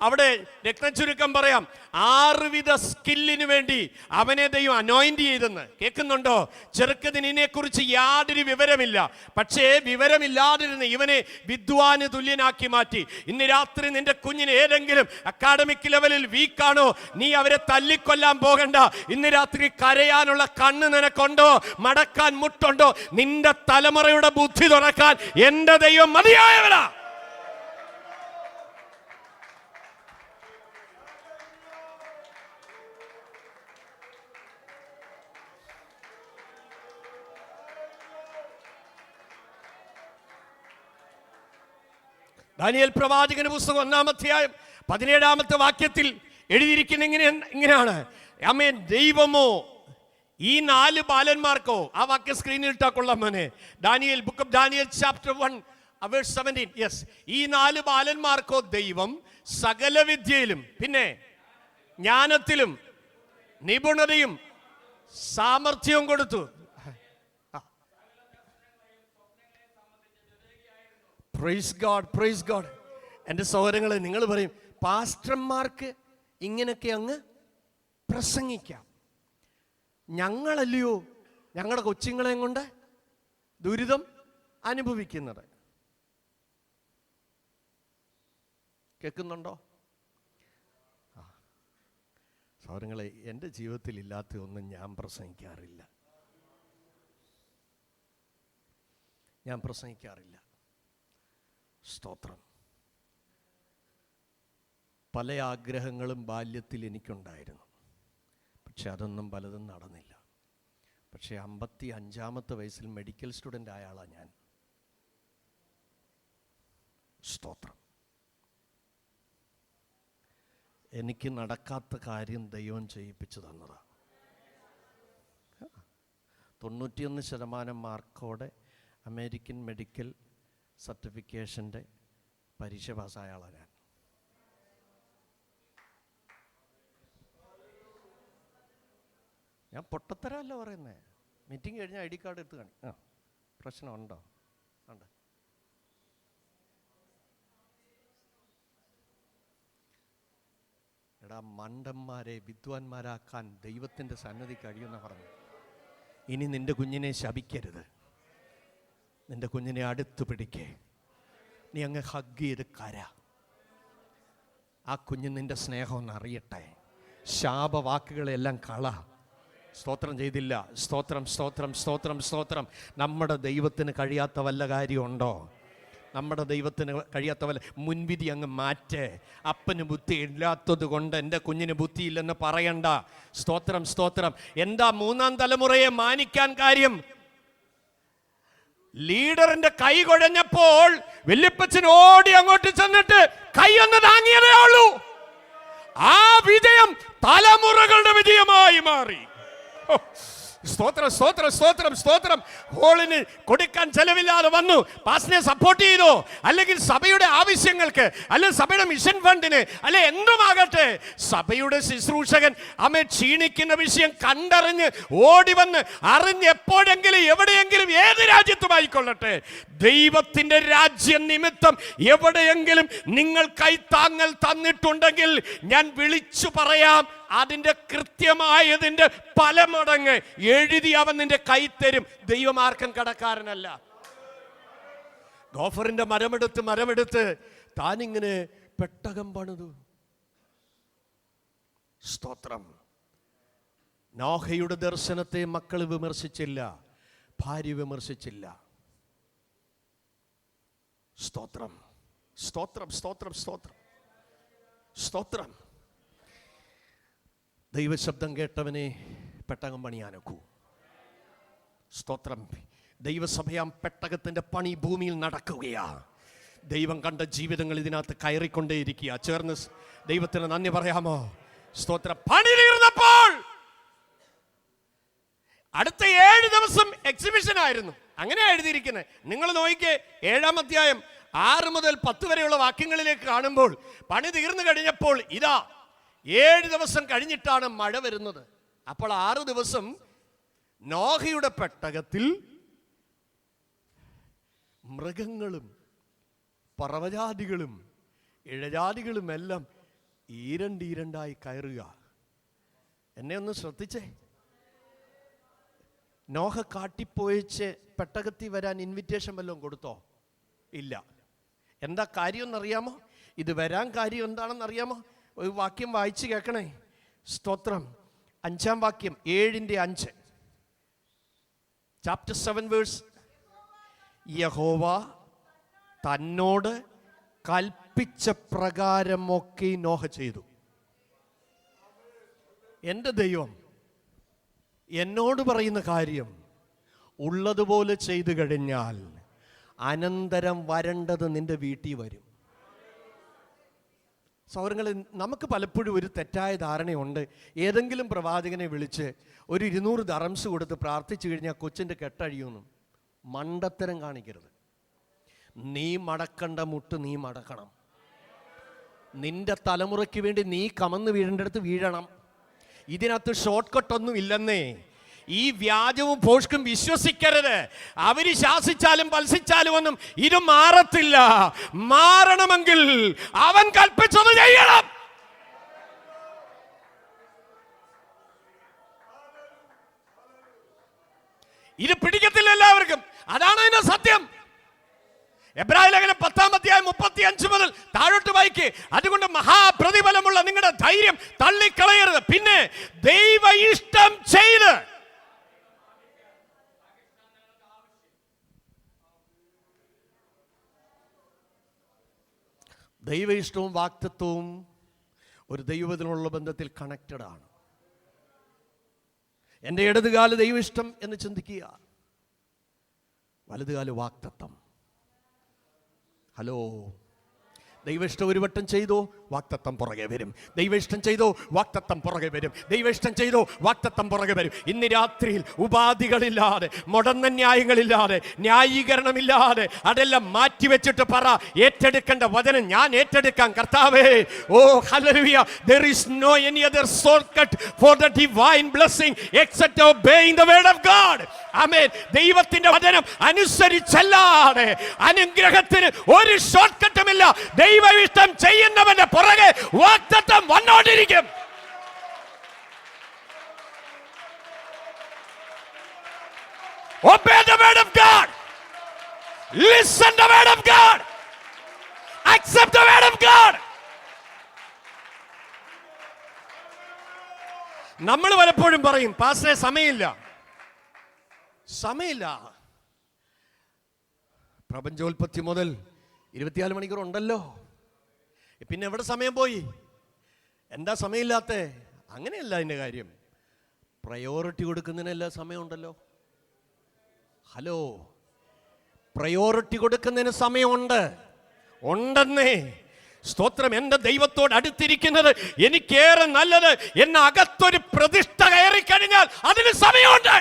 അവിടെ രത്നചുരുക്കം പറയാം, 6 വിധ സ്കില്ലിന് വേണ്ടി അവനെ ദൈവം അനോയിന്റ് ചെയ്തെന്ന്. കേൾക്കുന്നുണ്ടോ? ചെറുക്കതിനെ കുറിച്ച് യാതൊരു വിവരമില്ല. പക്ഷേ വിവരമില്ലാതിരുന്ന് ഇവനെ വിദ്വാന് തുല്യനാക്കി മാറ്റി. ഇന്ന് രാത്രി നിന്റെ കുഞ്ഞിന് ഏതെങ്കിലും അക്കാഡമിക് ലെവലിൽ വീക്കാണോ, നീ അവരെ തല്ലിക്കൊല്ലാൻ പോകണ്ട. ഇന്ന് രാത്രി കരയാനുള്ള കണ്ണ് നിനക്കുണ്ടോ? മടക്കാൻ മുട്ടുണ്ടോ? നിന്റെ തലമുറയുടെ ബുദ്ധി തുറക്കാൻ എന്റെ ദൈവം മതിയായവനാ. ദാനിയേൽ പ്രവാചകന്റെ പുസ്തകം 1-ാം അധ്യായം 17-ാമത്തെ വാക്യത്തിൽ എഴുതിയിരിക്കുന്ന ഇങ്ങനെയാണ്. ആമേൻ. ദൈവമോ ഈ 4 ബാലന്മാർക്കോ, ആ വാക്യം സ്ക്രീനിൽ ഇട്ടാ കൊള്ളാം മോനെ. Daniel, book of Daniel chapter 1 verse 17. Yes. ഈ 4 ബാലന്മാർക്കോ ദൈവം സകല വിദ്യയിലും പിന്നെ ജ്ഞാനത്തിലും നിപുണതയും സാമർഥ്യവും കൊടുത്തു. Price God, praise God. എൻ്റെ സഹോദരങ്ങളെ, നിങ്ങൾ പറയും പാസ്റ്റർമാർക്ക് ഇങ്ങനെയൊക്കെ അങ്ങ് പ്രസംഗിക്കാം. ഞങ്ങളല്ലയോ ഞങ്ങളുടെ കൊച്ചുങ്ങളെയും കൊണ്ട് ദുരിതം അനുഭവിക്കുന്നത്? കേൾക്കുന്നുണ്ടോ? സഹോദരങ്ങളെ, എൻ്റെ ജീവിതത്തിൽ ഇല്ലാത്ത ഒന്നും ഞാൻ പ്രസംഗിക്കാറില്ല. ഞാൻ പ്രസംഗിക്കാറില്ല. സ്തോത്രം. പല ആഗ്രഹങ്ങളും ബാല്യത്തിൽ എനിക്കുണ്ടായിരുന്നു. പക്ഷെ അതൊന്നും പലതും നടന്നില്ല. പക്ഷേ 55-ാമത്തെ വയസ്സിൽ മെഡിക്കൽ സ്റ്റുഡൻ്റ് ആയ ആളാണ് ഞാൻ. സ്തോത്രം. എനിക്ക് നടക്കാത്ത കാര്യം ദൈവം ചെയ്യിപ്പിച്ചു തന്നതാണ്. 91% മാർക്കോടെ അമേരിക്കൻ മെഡിക്കൽ സർട്ടിഫിക്കേഷൻ്റെ പരീക്ഷ പാസ്സായ ആളാണ് ഞാൻ. ഞാൻ പൊട്ടത്തരമല്ല പറയുന്നത്. മീറ്റിംഗ് കഴിഞ്ഞാൽ ID കാർഡ് എടുത്ത് കാണി. പ്രശ്നമുണ്ടോ? ഉണ്ട്. എടാ മണ്ടന്മാരെ വിദ്വാൻമാരാക്കാൻ ദൈവത്തിൻ്റെ സന്നദ്ധി കഴിയുമെന്ന് പറഞ്ഞു. ഇനി നിന്റെ കുഞ്ഞിനെ ശപിക്കരുത്. നിന്റെ കുഞ്ഞിനെ അടുത്ത് പിടിക്കേ. നീ അങ്ങ് ഹഗ് ചെയ്ത് കര. ആ കുഞ്ഞ് നിന്റെ സ്നേഹം ഒന്ന് അറിയട്ടെ. ശാപവാക്കുകളെല്ലാം കള. സ്തോത്രം ചെയ്തില്ല. സ്തോത്രം, സ്തോത്രം, സ്തോത്രം, സ്തോത്രം. നമ്മുടെ ദൈവത്തിന് കഴിയാത്ത വല്ല കാര്യമുണ്ടോ? നമ്മുടെ ദൈവത്തിന് കഴിയാത്ത പോലെ മുൻവിധി അങ്ങ് മാറ്റേ. അപ്പന് ബുദ്ധി ഇല്ലാത്തത് കൊണ്ട് എൻ്റെ കുഞ്ഞിന് ബുദ്ധിയില്ലെന്ന് പറയണ്ട. സ്തോത്രം, സ്തോത്രം. എന്താ മൂന്നാം തലമുറയെ മാനിക്കാൻ കാര്യം? ലീഡറിന്റെ കൈ കുഴഞ്ഞപ്പോൾ വല്യപ്പച്ചൻ ഓടി അങ്ങോട്ട് ചെന്നിട്ട് കൈ ഒന്ന് താങ്ങിയതേ ഉള്ളൂ. ആ വിജയം തലമുറകളുടെ വിജയമായി മാറി. സ്തോത്രം, സ്തോത്രം, സ്തോത്രം, സ്തോത്രം. ഹോളിന് കൊടുക്കാൻ ചെലവില്ലാതെ വന്നു, പാസ്റ്ററിനെ സപ്പോർട്ട് ചെയ്തു, അല്ലെങ്കിൽ സഭയുടെ ആവശ്യങ്ങൾക്ക്, അല്ലെങ്കിൽ സഭയുടെ മിഷൻ ഫണ്ടിന്, അല്ലെ എന്തുമാകട്ടെ, സഭയുടെ ശുശ്രൂഷകൻ അമ്മ ക്ഷീണിക്കുന്ന വിഷയം കണ്ടറിഞ്ഞ് ഓടി വന്ന് അറിഞ്ഞ് എപ്പോഴെങ്കിലും എവിടെയെങ്കിലും ഏത് രാജ്യത്തുമായിക്കൊള്ളട്ടെ, ദൈവത്തിന്റെ രാജ്യം നിമിത്തം എവിടെയെങ്കിലും നിങ്ങൾ കൈത്താങ്ങൽ തന്നിട്ടുണ്ടെങ്കിൽ ഞാൻ വിളിച്ചു പറയാം, അതിന്റെ കൃത്യമായതിന്റെ പല മടങ്ങ് എഴുതി അവൻ നിന്റെ കൈ തരും. ദൈവമാർക്കും കടക്കാരനല്ല. ഗോഫറിന്റെ മരമെടുത്ത് താനിങ്ങനെ പെട്ടകം പണിതു. സ്തോത്രം. നോഹയുടെ ദർശനത്തെ മക്കൾ വിമർശിച്ചില്ല, ഭാര്യ വിമർശിച്ചില്ല. സ്തോത്രം, സ്തോത്രം, സ്തോത്രം, സ്തോത്രം, സ്തോത്രം. ദൈവശബ്ദം കേട്ടവനെ പെട്ടകം പണിയാനൊക്കൂ. സ്തോത്രം. ദൈവസഭയാം പെട്ടകത്തിന്റെ പണി ഭൂമിയിൽ നടക്കുകയാ. ദൈവം കണ്ട ജീവിതങ്ങൾ ഇതിനകത്ത് കയറിക്കൊണ്ടേയിരിക്കുക. ചേർന്ന് ദൈവത്തിന് നന്ദി പറയാമോ? സ്തോത്രം. പണി തീർന്നപ്പോൾ അടുത്ത 7 ദിവസം എക്സിബിഷൻ ആയിരുന്നു. അങ്ങനെ എഴുതിയിരിക്കുന്നത്. നിങ്ങൾ നോക്കിക്കേ, 7-ാം അധ്യായം 6 മുതൽ 10 വരെയുള്ള വാക്യങ്ങളിലേക്ക് കാണുമ്പോൾ പണി തീർന്നു കഴിഞ്ഞപ്പോൾ ഇതാ 7 ദിവസം കഴിഞ്ഞിട്ടാണ് മഴ വരുന്നത്. അപ്പോൾ 6 ദിവസം നോഹയുടെ പെട്ടകത്തിൽ മൃഗങ്ങളും പറവജാതികളും ഇഴജാതികളും എല്ലാം ഈരണ്ടീരണ്ടായി കയറുക. എന്നെ ഒന്ന് ശ്രദ്ധിച്ചേ. നോഹ കാട്ടിപ്പോയിച്ച് പെട്ടകത്തിൽ വരാൻ ഇൻവിറ്റേഷൻ വല്ലതും കൊടുത്തോ? ഇല്ല. എന്താ കാര്യം എന്നറിയാമോ? ഇത് വരാൻ കാര്യം എന്താണെന്നറിയാമോ? ഒരു വാക്യം വായിച്ച് കേൾക്കണേ. സ്തോത്രം. 5-ാം വാക്യം, 7:5, ചാപ്റ്റർ 7 വേഴ്സ്. യഹോവ തന്നോട് കൽപ്പിച്ച പ്രകാരമൊക്കെ നോഹ ചെയ്തു. എൻ്റെ ദൈവം എന്നോട് പറയുന്ന കാര്യം ഉള്ളതുപോലെ ചെയ്തു കഴിഞ്ഞാൽ അനന്തരം വരേണ്ടത് നിന്റെ വീട്ടിൽ വരും. സൗരങ്ങളെ, നമുക്ക് പലപ്പോഴും ഒരു തെറ്റായ ധാരണയുണ്ട്. ഏതെങ്കിലും പ്രവാചകനെ വിളിച്ച് ഒരു 200 ദറംസ് കൊടുത്ത് പ്രാർത്ഥിച്ചു കഴിഞ്ഞാൽ കൊച്ചിൻ്റെ കെട്ടഴിയുമെന്നും. മണ്ടത്തരം കാണിക്കരുത്. നീ മടക്കണ്ട മുട്ട് നീ മടക്കണം. നിന്റെ തലമുറയ്ക്ക് വേണ്ടി നീ കമന്ന് വീഴേണ്ടടുത്ത് വീഴണം. ഇതിനകത്ത് ഷോർട്ട് കട്ടൊന്നും ഇല്ലെന്നേ. ഈ വ്യാജവും ഭോഷ്കും വിശ്വസിക്കരുത്. അവര് ശാസിച്ചാലും പൽസിച്ചാലും ഒന്നും ഇത് മാറത്തില്ല. മാറണമെങ്കിൽ അവൻ കൽപ്പിച്ചത് ചെയ്യണം. ഇത് പിടിക്കത്തില്ല എല്ലാവർക്കും. അതാണ് അതിന്റെ സത്യം. എബ്രായ ലേഖനം 10-ാം അധ്യായം 35 മുതൽ താഴോട്ട് വായിക്ക്. അതുകൊണ്ട് മഹാപ്രതിഫലമുള്ള നിങ്ങളുടെ ധൈര്യം തള്ളിക്കളയരുത്. പിന്നെ ദൈവ ഇഷ്ടം ചെയ്ത് ദൈവ ഇഷ്ടവും വാക്തത്വവും ഒരു ദൈവത്തിനുള്ള ബന്ധത്തിൽ കണക്റ്റഡ് ആണ്. എൻ്റെ ഇടതുകാല് ദൈവ ഇഷ്ടം എന്ന് ചിന്തിക്കുക, വലതുകാല് വാക്തത്വം. ഹലോ, ദൈവ ഇഷ്ടം ഒരു വട്ടം ചെയ്തോ, വാക്തത്വം പുറകെ വരും. ദൈവ ഇഷ്ടം ചെയ്തോ, വാക്തത്വം പുറകെ വരും. ദൈവ ഇഷ്ടം ചെയ്തോ, വാക്തത്വം പുറകെ വരും. ഇന്ന് രാത്രിയിൽ ഉപാധികളില്ലാതെ, മുടന്ന ന്യായങ്ങളില്ലാതെ, ന്യായീകരണമില്ലാതെ അതെല്ലാം മാറ്റിവെച്ചിട്ട് പറ, ഏറ്റെടുക്കേണ്ട വചനം ഞാൻ ഏറ്റെടുക്കാം കർത്താവേ. ഓ hallelujah. There is no any other shortcut for the divine blessing except obeying the word of God. ആമേൻ. ദൈവത്തിന്റെ വചനം അനുസരിച്ചല്ലാതെ അനുഗ്രഹത്തിന് ഒരു ഷോർട്ട് കട്ടുമില്ല. ദൈവ ഇഷ്ടം ചെയ്യുന്നവന്റെ പുറകെ വാഗ്ദത്തം വന്നോണ്ടിരിക്കും. Obey the word of God. Listen the word of God. Accept the word of God. നമ്മൾ പലപ്പോഴും പറയും, പാസ്റ്ററെ സമയമില്ല. പ്രപഞ്ചോൽപത്തി മുതൽ 24 മണിക്കൂർ ഉണ്ടല്ലോ, പിന്നെ എവിടെ സമയം പോയി? എന്താ സമയമില്ലാത്ത? അങ്ങനെയല്ല അതിൻ്റെ കാര്യം. പ്രയോറിറ്റി കൊടുക്കുന്നതിനെല്ലാം സമയമുണ്ടല്ലോ. ഹലോ, പ്രയോറിറ്റി കൊടുക്കുന്നതിന് സമയമുണ്ട്, ഉണ്ടെന്നേ. സ്തോത്രം. എൻ്റെ ദൈവത്തോട് അടുത്തിരിക്കുന്നത് എനിക്കേറെ നല്ലത്. എന്നെ അകത്തൊരു പ്രതിഷ്ഠ കയറിക്കഴിഞ്ഞാൽ അതിന് സമയമുണ്ട്.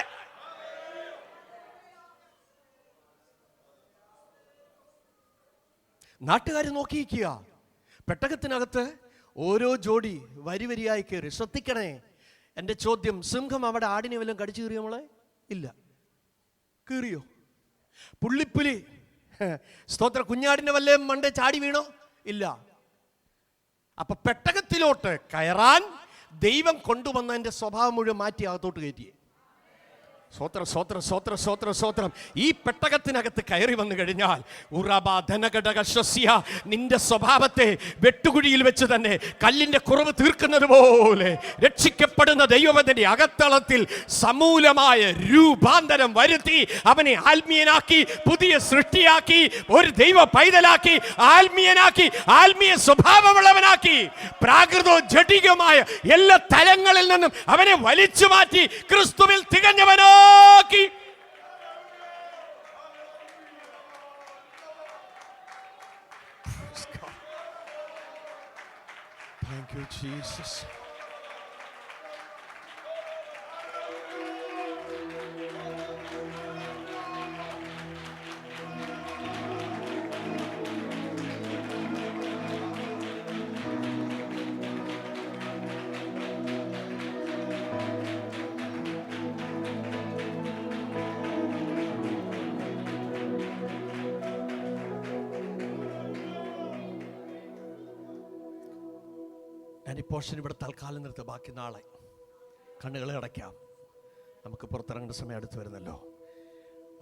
നാട്ടുകാർ നോക്കിയിരിക്കുക. പെട്ടകത്തിനകത്ത് ഓരോ ജോഡി വരി വരിയായി കയറി. ശ്രദ്ധിക്കണേ, എൻ്റെ ചോദ്യം, സിംഹം അവിടെ ആടിനെ വല്ലതും കടിച്ചു കീറിയോ മോളെ? ഇല്ല. കീറിയോ? പുള്ളിപ്പുലി സ്തോത്ര കുഞ്ഞാടിന്റെ വല്ലതും മണ്ടേ ചാടി വീണോ? ഇല്ല. അപ്പൊ പെട്ടകത്തിലോട്ട് കയറാൻ ദൈവം കൊണ്ടുവന്നതിന്റെ സ്വഭാവം മുഴുവൻ മാറ്റി അകത്തോട്ട് കയറ്റിയേ. സ്വോത്രം സ്വോത്രം സ്വോത്രം സ്വോത്രം സ്വോത്രം. ഈ പെട്ടകത്തിനകത്ത് കയറി വന്നു കഴിഞ്ഞാൽ നിന്റെ സ്വഭാവത്തെ വെട്ടുകുഴിയിൽ വെച്ച് തന്നെ കല്ലിന്റെ കുറവ് തീർക്കുന്നത് പോലെ രക്ഷിക്കപ്പെടുന്ന ദൈവത്തിന്റെ അകത്തളത്തിൽ സമൂലമായ രൂപാന്തരം വരുത്തി അവനെ ആത്മീയനാക്കി, പുതിയ സൃഷ്ടിയാക്കി, ഒരു ദൈവ പൈതലാക്കി, ആത്മീയനാക്കി, ആത്മീയ സ്വഭാവമുള്ളവനാക്കി, പ്രാകൃതവും ജഡികമായ എല്ലാ തലങ്ങളിൽ നിന്നും അവനെ വലിച്ചു മാറ്റി ക്രിസ്തുവിൽ തികഞ്ഞവനോ. Thank you, Jesus. ഞാൻ ഈ പോർഷൻ ഇവിടെ തൽക്കാലം നിർത്തി, ബാക്കി നാളെ. കണ്ണുകളെ അടയ്ക്കാം. നമുക്ക് പുറത്തിറങ്ങേണ്ട സമയം അടുത്ത് വരുന്നല്ലോ.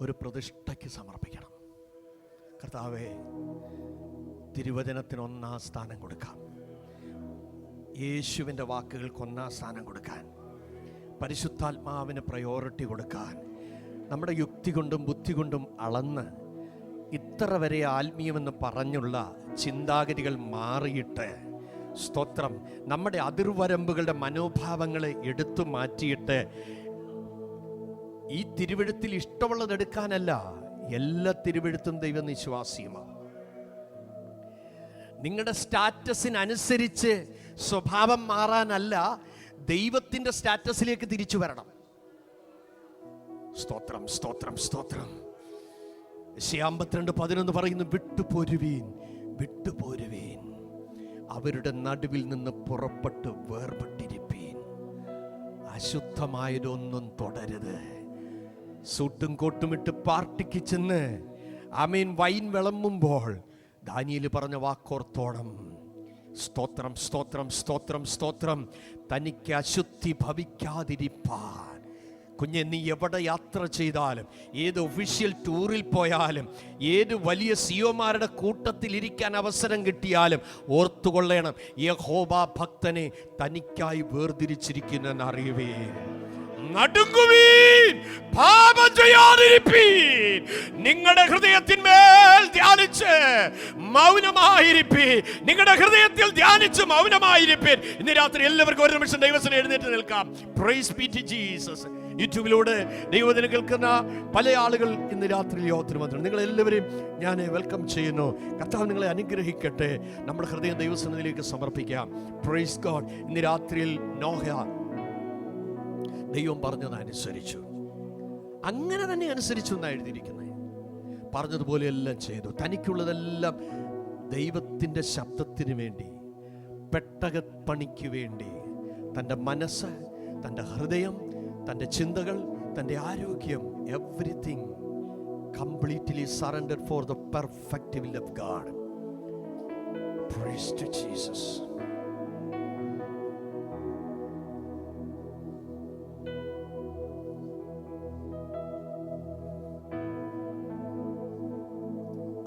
ഒരു പ്രതിഷ്ഠയ്ക്ക് സമർപ്പിക്കണം. കർത്താവേ, തിരുവചനത്തിന് 1-ാം സ്ഥാനം കൊടുക്കാം. യേശുവിൻ്റെ വാക്കുകൾക്ക് 1-ാം സ്ഥാനം കൊടുക്കാൻ, പരിശുദ്ധാത്മാവിന് പ്രയോറിറ്റി കൊടുക്കാൻ, നമ്മുടെ യുക്തി കൊണ്ടും ബുദ്ധി കൊണ്ടും അളന്ന് ഇത്ര വരെ ആത്മീയമെന്ന് പറഞ്ഞുള്ള ചിന്താഗതികൾ മാറിയിട്ട്, സ്തോത്രം, നമ്മുടെ അതിർവരമ്പുകളുടെ മനോഭാവങ്ങളെ എടുത്തു മാറ്റിയിട്ട് ഈ തിരുവെഴുത്തിൽ ഇഷ്ടമുള്ളത് എടുക്കാനല്ല, എല്ലാ തിരുവെഴുത്തും ദൈവനിശ്വാസിയുമാണ്. നിങ്ങളുടെ സ്റ്റാറ്റസിനനുസരിച്ച് സ്വഭാവം മാറാനല്ല, ദൈവത്തിൻ്റെ സ്റ്റാറ്റസിലേക്ക് തിരിച്ചു വരണം. സ്തോത്രം സ്തോത്രം സ്തോത്രം. യെശയ്യാ 52:11 പറയുന്നു, വിട്ടുപോരുവീൻ വിട്ടുപോരുവീൻ, അവരുടെ നടുവിൽ നിന്ന് പുറപ്പെട്ട് വേർപെട്ടിരിപ്പീൻ, അശുദ്ധമായതൊന്നും തുടരുത്. സൂട്ടും കോട്ടുമിട്ട് പാർട്ടിക്ക് ചെന്ന് ആമേൻ വൈൻ വിളമ്പുമ്പോൾ ദാനിയേൽ പറഞ്ഞ വാക്കോർത്തോണം. സ്തോത്രം സ്തോത്രം സ്തോത്രം സ്തോത്രം. തനിക്ക് അശുദ്ധി ഭവിക്കാതിരിപ്പാൻ. കുഞ്ഞെ, നീ എവിടെ യാത്ര ചെയ്താലും, ഏത് ഒഫീഷ്യൽ ടൂറിൽ പോയാലും, ഏത് വലിയ സിയോമാരുടെ കൂട്ടത്തിൽ ഇരിക്കാൻ അവസരം കിട്ടിയാലും ഓർത്തുകൊള്ളണം, യഹോവ ഭക്തനെ തനിക്കായി വേർതിരിച്ചിരിക്കുന്നെന്ന് അറിയുവേ. നടുങ്ങുവീൻ, പാപം ചെയ്യാതിരിപ്പീൻ, നിങ്ങളുടെ ഹൃദയത്തിന്മേൽ ധ്യാനിച്ച് മൗനമായിരിപ്പീൻ. നിങ്ങളുടെ ഹൃദയത്തിൽ ധ്യാനിച്ച് മൗനമായിരിപ്പീൻ. ഇന്ന് രാത്രി എല്ലാവർക്കും ഒരു നിമിഷം ദൈവത്തിന് എഴുന്നേറ്റ് നിൽക്കാം. Praise be to Jesus. യൂട്യൂബിലൂടെ ദൈവവചനം കേൾക്കുന്ന പല ആളുകൾ ഇന്ന് രാത്രി യോഗത്തിന് വന്നു. നിങ്ങളെല്ലാവരെയും ഞാൻ വെൽക്കം ചെയ്യുന്നു. കർത്താവ് നിങ്ങളെ അനുഗ്രഹിക്കട്ടെ. നമ്മുടെ ഹൃദയം ദൈവസന്നിധിയിലേക്ക് സമർപ്പിക്കാം. Praise God. ഇന്ന് രാത്രിയിൽ നോഹ ദൈവം പറഞ്ഞതനുസരിച്ചു, അങ്ങനെ തന്നെ അനുസരിച്ചു എന്നാണ് എഴുതിയിരിക്കുന്നത്. പറഞ്ഞതുപോലെ എല്ലാം ചെയ്തു. തനിക്കുള്ളതെല്ലാം ദൈവത്തിൻ്റെ ശബ്ദത്തിന് വേണ്ടി, പെട്ടകപ്പണിക്ക് വേണ്ടി, തൻ്റെ മനസ്സ്, തൻ്റെ ഹൃദയം, തൻ്റെ ചിന്തകൾ, തൻ്റെ ആരോഗ്യം, everything completely surrendered for the perfect will of God. Praise to Jesus.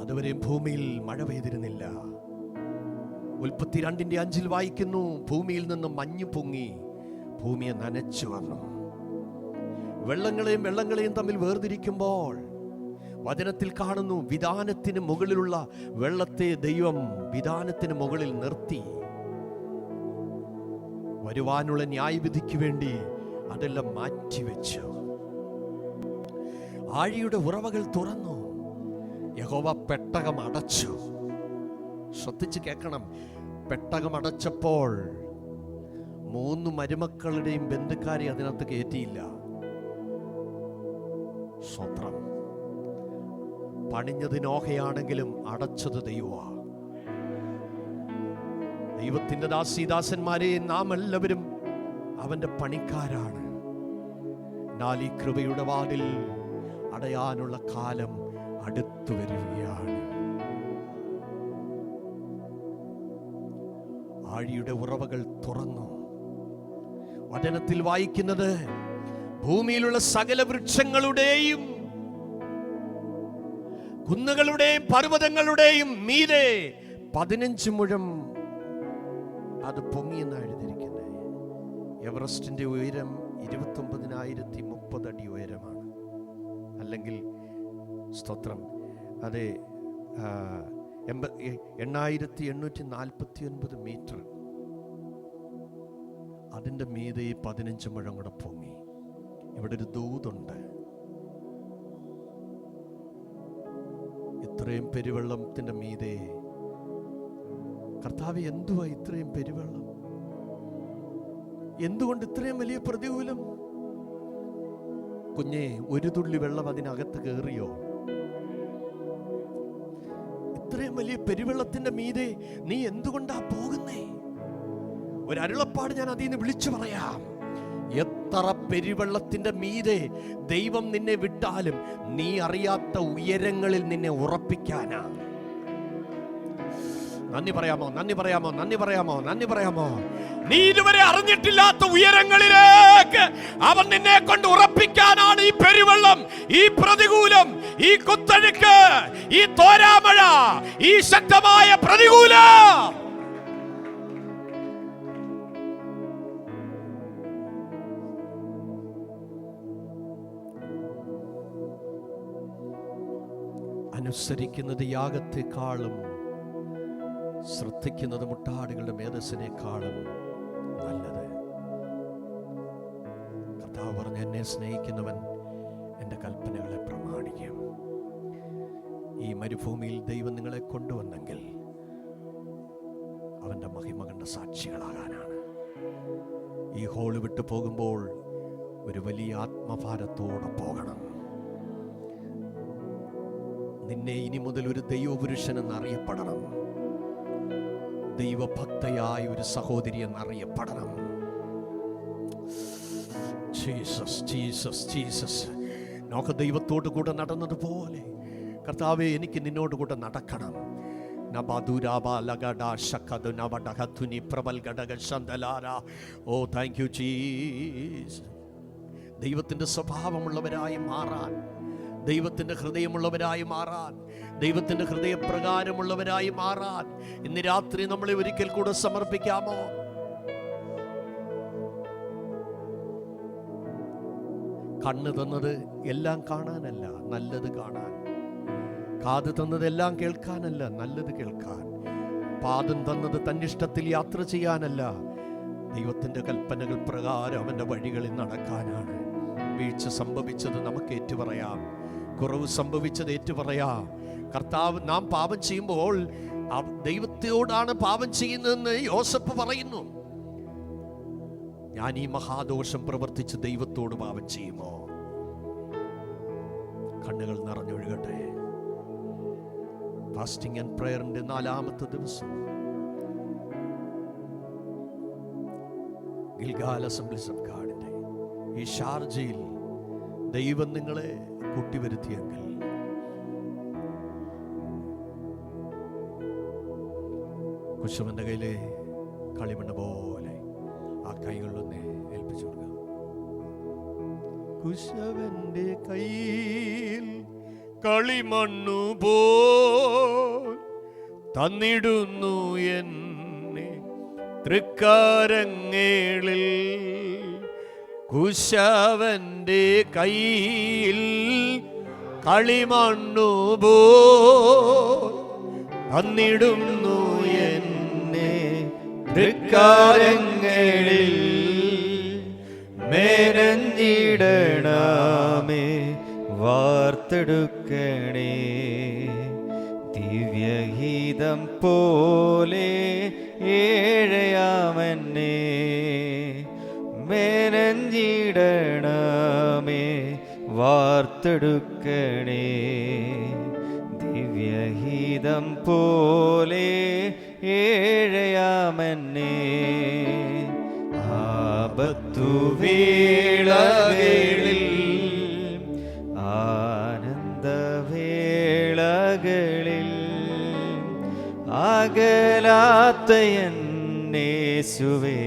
അതുവരെ ഭൂമിയിൽ മഴ പെയ്തിരുന്നില്ല. ഉൽപ്പത്തി 2:5 വായിക്കുന്നു, ഭൂമിയിൽ നിന്ന് മഞ്ഞ് പൊങ്ങി ഭൂമിയെ നനച്ചു വന്നു. വെള്ളങ്ങളെയും തമ്മിൽ വേർതിരിക്കുമ്പോൾ വചനത്തിൽ കാണുന്നു, വിധാനത്തിന് മുകളിലുള്ള വെള്ളത്തെ ദൈവം വിധാനത്തിന് മുകളിൽ നിർത്തി. വരുവാനുള്ള ന്യായവിധിക്ക് വേണ്ടി അതെല്ലാം മാറ്റിവെച്ചു. ആഴിയുടെ ഉറവകൾ തുറന്നു. യഹോവ പെട്ടകം അടച്ചു. ശ്രദ്ധിച്ച് കേൾക്കണം. പെട്ടകം അടച്ചപ്പോൾ 3 മരുമക്കളുടെയും ബന്ധുക്കാരെ അതിനകത്ത് കയറ്റിയില്ല. സ്വത്രം. പണിഞ്ഞത് നോഹയാണെങ്കിലും അടച്ചത് ദൈവമാ. ദൈവത്തിന്റെ ദാസീദാസന്മാരെ, നാം എല്ലാവരും അവന്റെ പണിക്കാരാണ്. എന്നാൽ ഈ കൃപയുടെ വാതിൽ അടയാനുള്ള കാലം അടുത്തു വരികയാണ്. ആഴിയുടെ ഉറവകൾ തുറന്നു. വചനത്തിൽ വായിക്കുന്നത്, ഭൂമിയിലുള്ള സകല വൃക്ഷങ്ങളുടെയും കുന്നുകളുടെയും പർവ്വതങ്ങളുടെയും മീതെ 15 മുഴം അത് പൊങ്ങിയെന്നാണ് എഴുതിയിരിക്കുന്നത്. എവറസ്റ്റിന്റെ ഉയരം 29,030 അടി ഉയരമാണ്. അല്ലെങ്കിൽ സ്തോത്രം, അതെ, 8,849 മീറ്റർ. അതിൻ്റെ മീതെ 15 മുഴം കൂടെ പൊങ്ങി. ഇവിടെ ഒരു ദൂതുണ്ട്. ഇത്രയും പെരുവെള്ളത്തിന്റെ മീതെ കർത്താവ്, എന്തുവാ ഇത്രയും പെരുവെള്ളം? എന്തുകൊണ്ട് ഇത്രയും വലിയ പ്രതികൂലം? കുഞ്ഞേ, ഒരു തുള്ളി വെള്ളം അതിനകത്ത് കയറിയോ? ഇത്രയും വലിയ പെരുവെള്ളത്തിന്റെ മീതെ നീ എന്തുകൊണ്ടാ പോകുന്നേ? ഒരു അരുളപ്പാട് ഞാൻ അതിൽ നിന്ന് വിളിച്ചു പറയാം. എത്ര പെരുവെള്ളത്തിന്റെ മീതെ ദൈവം നിന്നെ വിട്ടാലും നീ അറിയാത്ത ഉയരങ്ങളിൽ നിന്നെ ഉറപ്പിക്കാനാ. നന്ദി പറയാമോ? നന്ദി പറയാമോ? നന്ദി പറയാമോ? നന്ദി പറയാമോ? നീ ഇതുവരെ അറിഞ്ഞിട്ടില്ലാത്ത ഉയരങ്ങളിലേക്ക് അവൻ നിന്നെ കൊണ്ട് ഉറപ്പിക്കാനാണ് ഈ പെരുവെള്ളം, ഈ പ്രതികൂലം, ഈ കുത്തഴുക്ക്, ഈ തോരാമഴ, ഈ ശക്തമായ പ്രതികൂലം. അനുസരിക്കുന്നത് യാഗത്തെക്കാളും ശ്രദ്ധിക്കുന്നത് മുട്ടാടുകളുടെ മേധസ്സിനേക്കാളും നല്ലത്. കർത്താവ് പറഞ്ഞ, എന്നെ സ്നേഹിക്കുന്നവൻ എൻ്റെ കൽപ്പനകളെ പ്രമാണിക്കും. ഈ മരുഭൂമിയിൽ ദൈവം നിങ്ങളെ കൊണ്ടുവന്നെങ്കിൽ അവൻ്റെ മഹിമ കണ്ട സാക്ഷികളാകാനാണ്. ഈ ഹോള് വിട്ടു പോകുമ്പോൾ ഒരു വലിയ ആത്മഭാരത്തോടെ പോകണം. നിന്നെ ഇനി മുതൽ ഒരു ദൈവപുരുഷൻ എന്നറിയപ്പെടണം. ദൈവഭക്തയായ ഒരു സഹോദരി എന്നറിയപ്പെടണം. Jesus, Jesus, Jesus. നോക്ക, ദൈവത്തോട് കൂടെ നടന്നതുപോലെ കർത്താവേ, എനിക്ക് നിന്നോട് കൂടെ നടക്കണം. ഓ, താങ്ക് യു ജീസസ്. ദൈവത്തിൻ്റെ സ്വഭാവമുള്ളവരായി മാറാൻ, ദൈവത്തിൻ്റെ ഹൃദയമുള്ളവരായി മാറാൻ, ദൈവത്തിൻ്റെ ഹൃദയപ്രകാരമുള്ളവരായി മാറാൻ ഇന്ന് രാത്രി നമ്മളെ ഒരിക്കൽ കൂടെ സമർപ്പിക്കാമോ? കണ്ണ് തന്നത് എല്ലാം കാണാനല്ല, നല്ലത് കാണാൻ. കാത് തന്നത് എല്ലാം കേൾക്കാനല്ല, നല്ലത് കേൾക്കാൻ. പാദം തന്നത് തന്നിഷ്ടത്തിൽ യാത്ര ചെയ്യാനല്ല, ദൈവത്തിൻ്റെ കൽപ്പനകൾ പ്രകാരം അവൻ്റെ വഴികളിൽ നടക്കാനാണ്. വീഴ്ച സംഭവിച്ചത് നമുക്ക് ഏറ്റുപറയാം, കുറവ് സംഭവിച്ചത് ഏറ്റുപറയാം. കർത്താവ്, നാം പാപം ചെയ്യുമ്പോൾ ദൈവത്തോടാണ് പാപം ചെയ്യുന്നതെന്ന് യോസഫ് പറയുന്നു. ഞാൻ ഈ മഹാദോഷം പ്രവർത്തിച്ച് ദൈവത്തോട് പാപം ചെയ്യുമോ? കണ്ണുകൾ നിറഞ്ഞൊഴുകട്ടെ. ഫാസ്റ്റിംഗ് ആൻഡ് പ്രയറിന്റെ 4ാമത്തെ ദിവസം ഗിൽഗാൽ അസംബ്ലീസ് ഓഫ് ഗാഡിന്റെ ഈ ഷാർജയിൽ ദൈവം നിങ്ങളെ കൂട്ടിവരുത്തിയെങ്കിൽ കുശവന്റെ കയ്യിലെ കളിമണ്ണ് പോലെ ആ കൈകളിലൊന്ന് ഏൽപ്പിച്ചു കൊടുക്കാം. കുശവന്റെ കയ്യിൽ കളിമണ്ണു പോൽ തന്നിടുന്നു എന്നെ തൃക്കരങ്ങളിൽ. കുശവന്റെ കയ്യിൽ കളിമണ്ണു പോ തന്നിടുന്നു എന്നെ തൃക്കാരങ്ങളിൽ മേനഞ്ഞിടണമേ വാർത്തെടുക്കണേ. ദിവ്യഗീതം പോലെ ഏഴയാമെന്നെ മേനഞ്ഞിടണമേ വാർത്തെടുക്കണേ. ദിവ്യഗീതം പോലെ ഏഴയാമെന്നെ ആപത്തുവേളകളിൽ ആനന്ദവേളകളിൽ അകലാത്ത യേശുവേ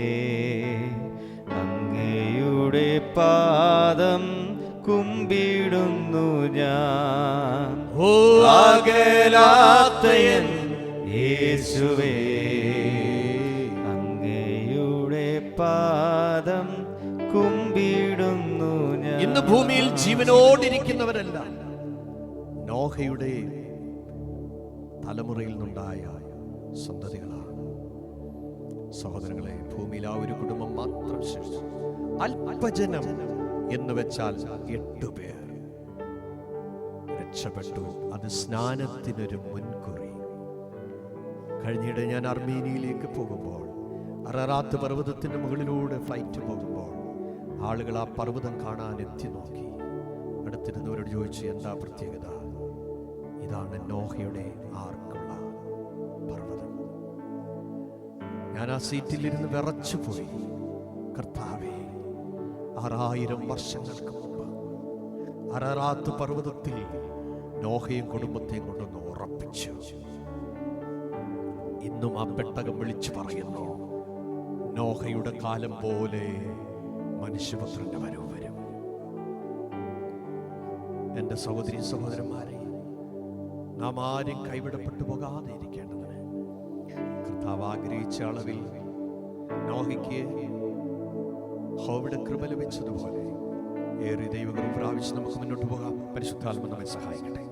അങ്ങയുടെ പാദം കുമ്പിടുന്നു ഞാൻ. ഓ അകലാത്ത യേശുവേ അങ്ങയുടെ പാദം കുമ്പിടുന്നു ഞാൻ. ഇന്ന് ഭൂമിയിൽ ജീവനോടിരിക്കുന്നവരല്ല നോഹയുടെ തലമുറയിൽ നിന്നുണ്ടായ സന്തതികളാണ്. സഹോദരങ്ങളെ, ഭൂമിയിൽ ആ ഒരു കുടുംബം മാത്രം ശേഷിച്ചു. അല്പജനം എന്ന് വെച്ചാൽ 8 പേർ രക്ഷപ്പെട്ടു. അത് സ്നാനത്തിനൊരു മുൻകുറി. കഴിഞ്ഞിടെ ഞാൻ അർമേനിയയിലേക്ക് പോകുമ്പോൾ അററാത്ത് പർവ്വതത്തിന്റെ മുകളിലൂടെ ഫ്ലൈറ്റ് പോകുമ്പോൾ ആളുകൾ ആ പർവ്വതം കാണാൻ എത്തി നോക്കി. അടുത്തിരുന്നവരോട് ചോദിച്ചു, എന്താ പ്രത്യേകത? ഇതാണ് നോഹയുടെ ആർക്കുള്ള പർവ്വതം. ഞാൻ ആ സീറ്റിലിരുന്ന് വിറച്ചുപോയി. കർത്താവേ, 6000 വർഷങ്ങൾക്ക് മുമ്പ് അററാത്ത് പർവ്വതത്തിൽ നോഹയും കുടുംബത്തെയും കൊണ്ടൊന്ന് ഉറപ്പിച്ചു. ഇന്നും ആ പെട്ടകം വിളിച്ചു പറയുന്നു, നോഹയുടെ കാലം പോലെ മനുഷ്യപുത്രന്റെ വരവ് വരും. എൻ്റെ സഹോദരി സഹോദരന്മാരെ, നാം ആരും കൈവിടപ്പെട്ടു പോകാതെ ഇരിക്കേണ്ടതിന് കർത്താവ് ആഗ്രഹിച്ച അളവിൽ നോഹയ്ക്ക് ഹോവിടെ കൃപ ലഭിച്ചതുപോലെ ഏറെ ദൈവകൃപ പ്രാപിച്ച് നമുക്ക് മുന്നോട്ട് പോകാം. പരിശുദ്ധാത്മ നമ്മെ സഹായിക്കട്ടെ.